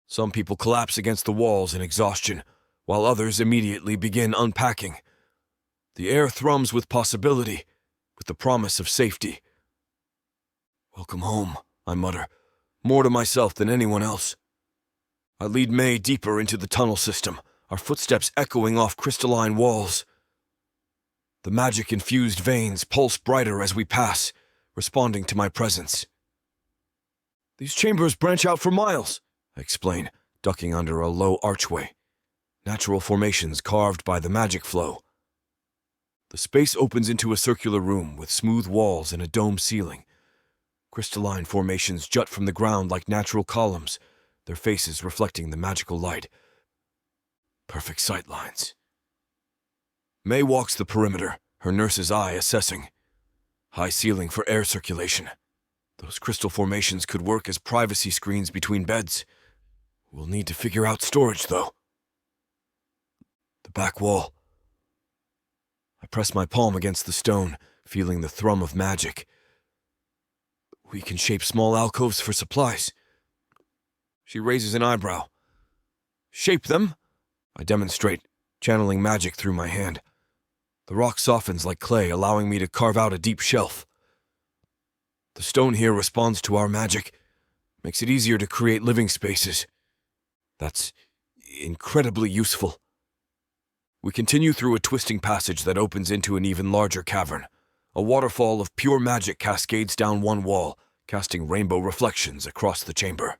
Some people collapse against the walls in exhaustion, while others immediately begin unpacking. The air thrums with possibility, with the promise of safety. Welcome home, I mutter, more to myself than anyone else. I lead May deeper into the tunnel system, our footsteps echoing off crystalline walls. The magic-infused veins pulse brighter as we pass, responding to my presence. These chambers branch out for miles, I explain, ducking under a low archway. Natural formations carved by the magic flow. The space opens into a circular room with smooth walls and a dome ceiling. Crystalline formations jut from the ground like natural columns, their faces reflecting the magical light. Perfect sight lines. May walks the perimeter, her nurse's eye assessing. High ceiling for air circulation. Those crystal formations could work as privacy screens between beds. We'll need to figure out storage, though. The back wall. I press my palm against the stone, feeling the thrum of magic. We can shape small alcoves for supplies. She raises an eyebrow. Shape them? I demonstrate, channeling magic through my hand. The rock softens like clay, allowing me to carve out a deep shelf. The stone here responds to our magic, makes it easier to create living spaces. That's incredibly useful. We continue through a twisting passage that opens into an even larger cavern. A waterfall of pure magic cascades down one wall, casting rainbow reflections across the chamber.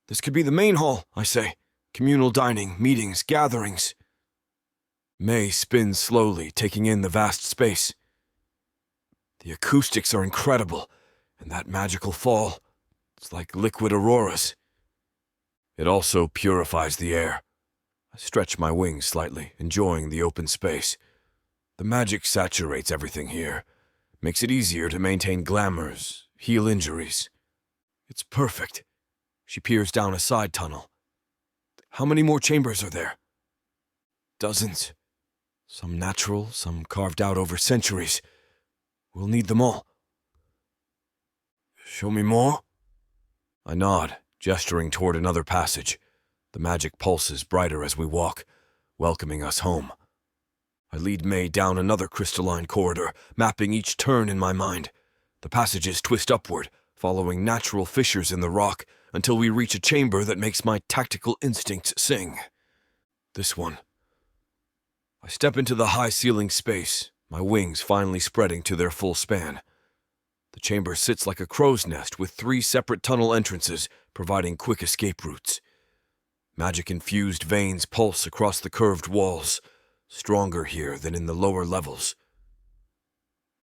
This could be the main hall, I say. Communal dining, meetings, gatherings. May spins slowly, taking in the vast space. The acoustics are incredible, and that magical fall, it's like liquid auroras. It also purifies the air. I stretch my wings slightly, enjoying the open space. The magic saturates everything here, makes it easier to maintain glamours, heal injuries. It's perfect. She peers down a side tunnel. How many more chambers are there? Dozens. Some natural, some carved out over centuries. We'll need them all. Show me more? I nod, Gesturing toward another passage, the magic pulses brighter as we walk, welcoming us home. I lead May down another crystalline corridor, mapping each turn in my mind. The passages twist upward, following natural fissures in the rock, until we reach a chamber that makes my tactical instincts sing. This one. I step into the high-ceiling space, my wings finally spreading to their full span. The chamber sits like a crow's nest with 3 separate tunnel entrances, providing quick escape routes. Magic-infused veins pulse across the curved walls, stronger here than in the lower levels.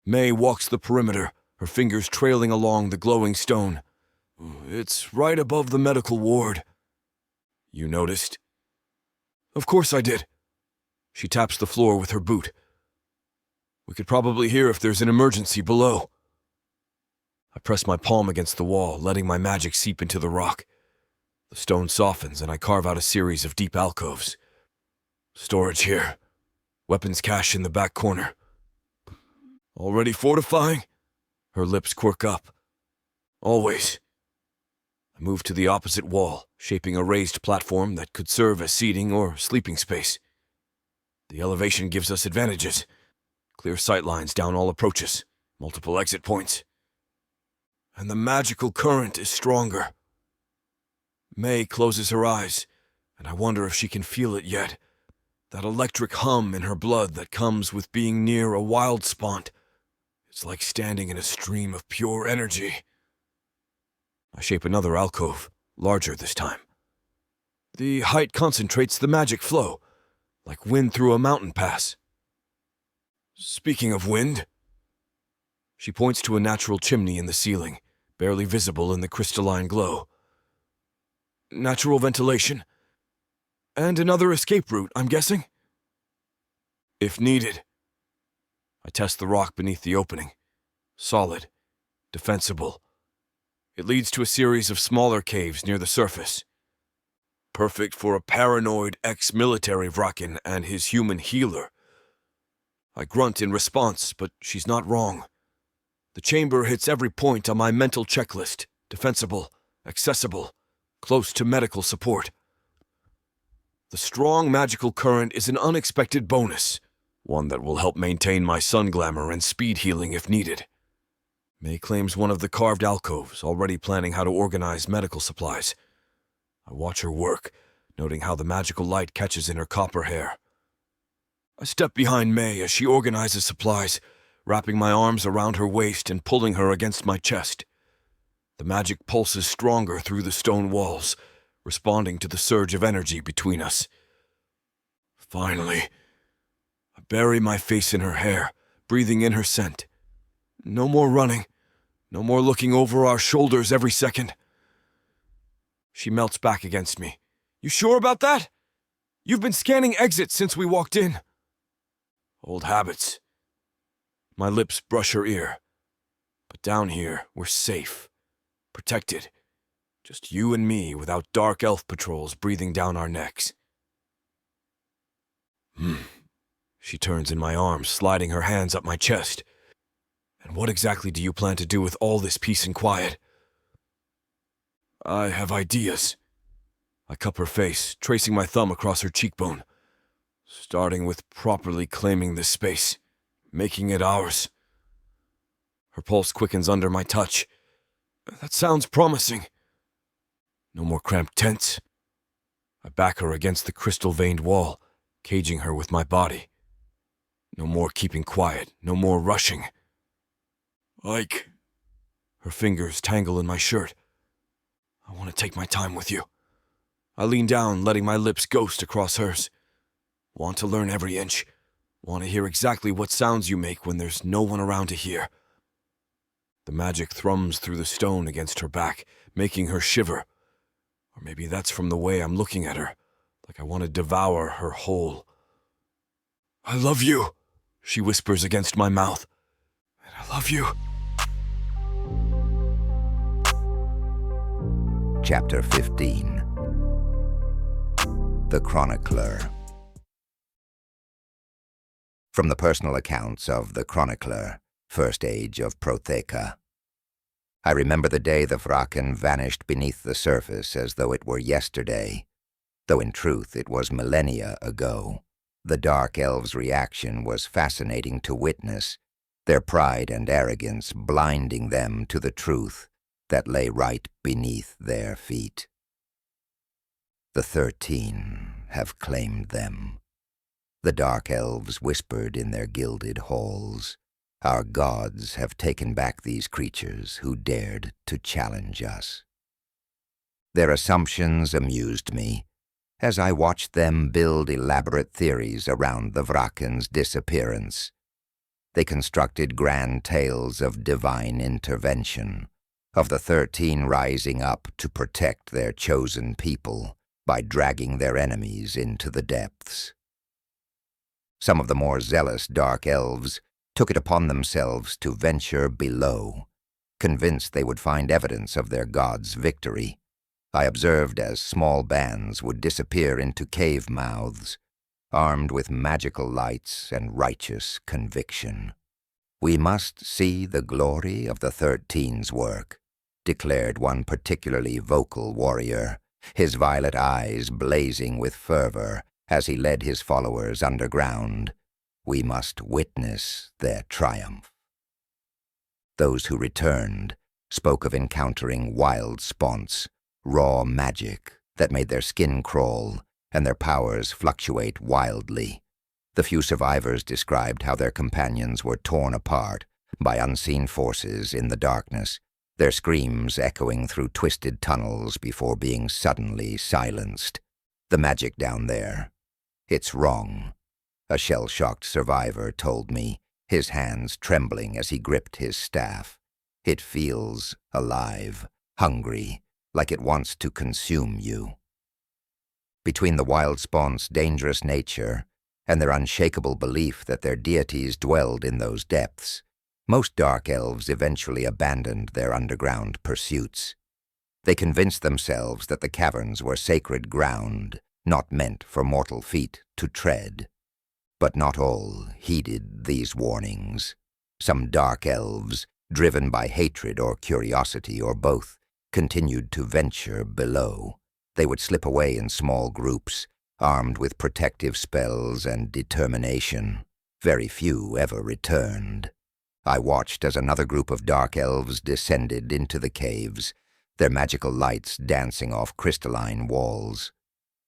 May walks the perimeter, her fingers trailing along the glowing stone. It's right above the medical ward. You noticed? Of course I did. She taps the floor with her boot. We could probably hear if there's an emergency below. I press my palm against the wall, letting my magic seep into the rock. The stone softens and I carve out a series of deep alcoves. Storage here. Weapons cache in the back corner. Already fortifying? Her lips quirk up. Always. I move to the opposite wall, shaping a raised platform that could serve as seating or sleeping space. The elevation gives us advantages. Clear sightlines down all approaches, multiple exit points. And the magical current is stronger. May closes her eyes, and I wonder if she can feel it yet. That electric hum in her blood that comes with being near a wild spot. It's like standing in a stream of pure energy. I shape another alcove, larger this time. The height concentrates the magic flow, like wind through a mountain pass. Speaking of wind, she points to a natural chimney in the ceiling, barely visible in the crystalline glow. Natural ventilation. And another escape route, I'm guessing? If needed. I test the rock beneath the opening. Solid. Defensible. It leads to a series of smaller caves near the surface. Perfect for a paranoid ex-military Vrakin and his human healer. I grunt in response, but she's not wrong. The chamber hits every point on my mental checklist. Defensible, accessible, close to medical support. The strong magical current is an unexpected bonus, one that will help maintain my sun glamour and speed healing if needed. May claims one of the carved alcoves, already planning how to organize medical supplies. I watch her work, noting how the magical light catches in her copper hair. I step behind May as she organizes supplies, wrapping my arms around her waist and pulling her against my chest. The magic pulses stronger through the stone walls, responding to the surge of energy between us. Finally, I bury my face in her hair, breathing in her scent. No more running, no more looking over our shoulders every second. She melts back against me. You sure about that? You've been scanning exits since we walked in. Old habits. My lips brush her ear. But down here, we're safe. Protected. Just you and me without dark elf patrols breathing down our necks. She turns in my arms, sliding her hands up my chest. And what exactly do you plan to do with all this peace and quiet? I have ideas. I cup her face, tracing my thumb across her cheekbone. Starting with properly claiming this space, making it ours. Her pulse quickens under my touch. That sounds promising. No more cramped tents. I back her against the crystal-veined wall, caging her with my body. No more keeping quiet, no more rushing. Ike. Her fingers tangle in my shirt. I want to take my time with you. I lean down, letting my lips ghost across hers. Want to learn every inch. Want to hear exactly what sounds you make when there's no one around to hear. The magic thrums through the stone against her back, making her shiver. Or maybe that's from the way I'm looking at her, like I want to devour her whole. I love you, she whispers against my mouth. And I love you. Chapter 15. The Chronicler. From the personal accounts of the Chronicler, First Age of Protheka. I remember the day the Vraken vanished beneath the surface as though it were yesterday, though in truth it was millennia ago. The Dark Elves' reaction was fascinating to witness, their pride and arrogance blinding them to the truth that lay right beneath their feet. The 13 have claimed them. The Dark Elves whispered in their gilded halls, "Our gods have taken back these creatures who dared to challenge us." Their assumptions amused me, as I watched them build elaborate theories around the Vraken's disappearance. They constructed grand tales of divine intervention, of the 13 rising up to protect their chosen people by dragging their enemies into the depths. Some of the more zealous Dark Elves took it upon themselves to venture below, convinced they would find evidence of their god's victory. I observed as small bands would disappear into cave mouths, armed with magical lights and righteous conviction. "We must see the glory of the 13's work," declared one particularly vocal warrior, his violet eyes blazing with fervor as he led his followers underground. "We must witness their triumph." Those who returned spoke of encountering wild sponts, raw magic that made their skin crawl and their powers fluctuate wildly. The few survivors described how their companions were torn apart by unseen forces in the darkness, their screams echoing through twisted tunnels before being suddenly silenced. "The magic down there, it's wrong," a shell-shocked survivor told me, his hands trembling as he gripped his staff. "It feels alive, hungry, like it wants to consume you." Between the wild spawn's dangerous nature and their unshakable belief that their deities dwelled in those depths, most Dark Elves eventually abandoned their underground pursuits. They convinced themselves that the caverns were sacred ground, not meant for mortal feet to tread. But not all heeded these warnings. Some Dark Elves, driven by hatred or curiosity or both, continued to venture below. They would slip away in small groups, armed with protective spells and determination. Very few ever returned. I watched as another group of Dark Elves descended into the caves, their magical lights dancing off crystalline walls.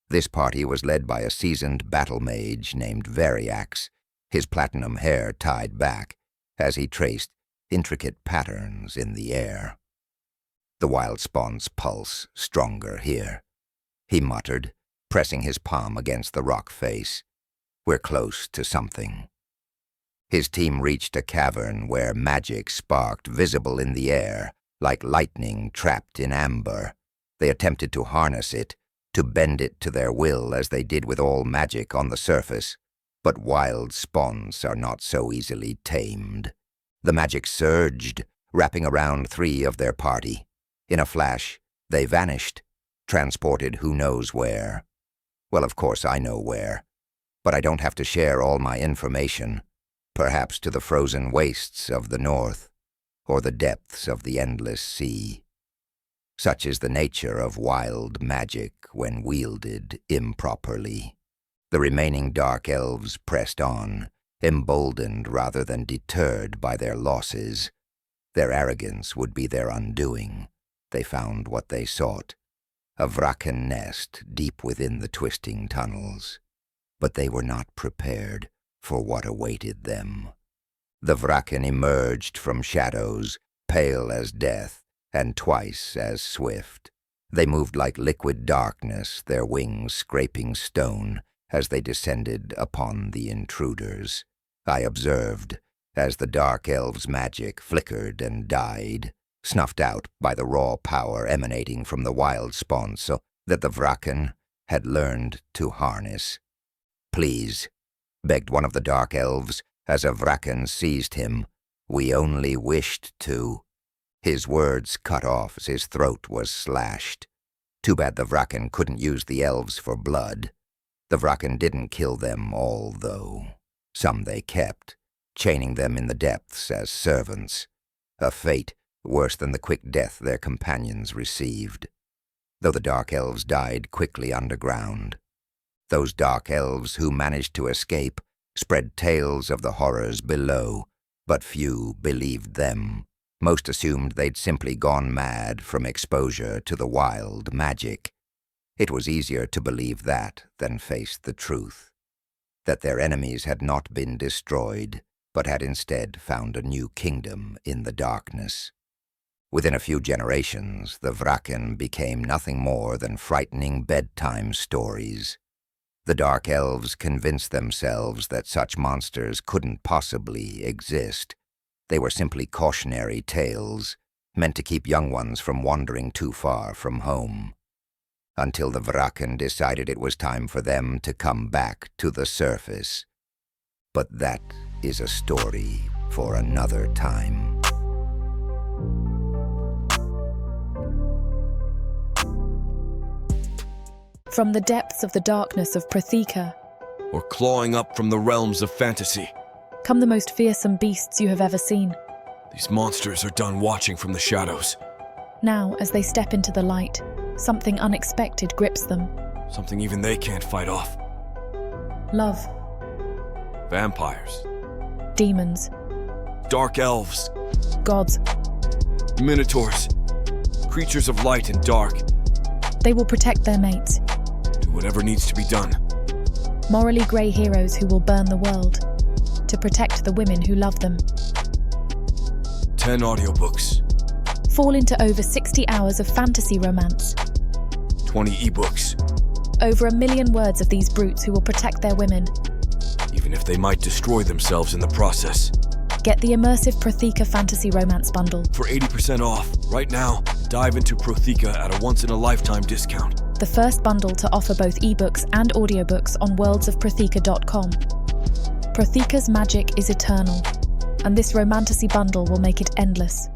This party was led by a seasoned battle mage named Variax, his platinum hair tied back, as he traced intricate patterns in the air. The wild spawn's pulse stronger here. He muttered, pressing his palm against the rock face. "We're close to something." His team reached a cavern where magic sparked visible in the air, like lightning trapped in amber. They attempted to harness it, to bend it to their will as they did with all magic on the surface. But wild spawns are not so easily tamed. The magic surged, wrapping around 3 of their party. In a flash, they vanished, transported who knows where. Well, of course I know where, but I don't have to share all my information, perhaps to the frozen wastes of the north, or the depths of the endless sea. Such is the nature of wild magic when wielded improperly. The remaining Dark Elves pressed on, emboldened rather than deterred by their losses. Their arrogance would be their undoing. They found what they sought, a Vraken nest deep within the twisting tunnels. But they were not prepared for what awaited them. The Vraken emerged from shadows, pale as death, and twice as swift. They moved like liquid darkness, their wings scraping stone as they descended upon the intruders. I observed as the Dark Elves' magic flickered and died, snuffed out by the raw power emanating from the wild spawn so that the Vraken had learned to harness. "Please," begged one of the Dark Elves as a Vraken seized him. "We only wished to—" His words cut off as his throat was slashed. Too bad the Vraken couldn't use the elves for blood. The Vraken didn't kill them all, though. Some they kept, chaining them in the depths as servants, a fate worse than the quick death their companions received. Though the Dark Elves died quickly underground. Those Dark Elves who managed to escape spread tales of the horrors below, but few believed them. Most assumed they'd simply gone mad from exposure to the wild magic. It was easier to believe that than face the truth, that their enemies had not been destroyed, but had instead found a new kingdom in the darkness. Within a few generations, the Vraken became nothing more than frightening bedtime stories. The Dark Elves convinced themselves that such monsters couldn't possibly exist. They were simply cautionary tales, meant to keep young ones from wandering too far from home. Until the Vraken decided it was time for them to come back to the surface. But that is a story for another time. From the depths of the darkness of Protheka, Or clawing up from the realms of fantasy. come the most fearsome beasts you have ever seen. These monsters are done watching from the shadows. Now, as they step into the light, something unexpected grips them. Something even they can't fight off. Love, Vampires. demons, Dark elves. gods. Minotaurs. Creatures of light and dark. They will protect their mates. Do whatever needs to be done. Morally grey heroes who will burn the world to protect the women who love them. 10 audiobooks. Fall into over 60 hours of fantasy romance. 20 ebooks. Over 1 million words of these brutes who will protect their women. Even if they might destroy themselves in the process. Get the immersive Protheka Fantasy Romance Bundle. For 80% off, right now, dive into Protheka at a once-in-a-lifetime discount. The first bundle to offer both ebooks and audiobooks on worldsofprotheka.com. Protheka's magic is eternal, and this Romantasy bundle will make it endless.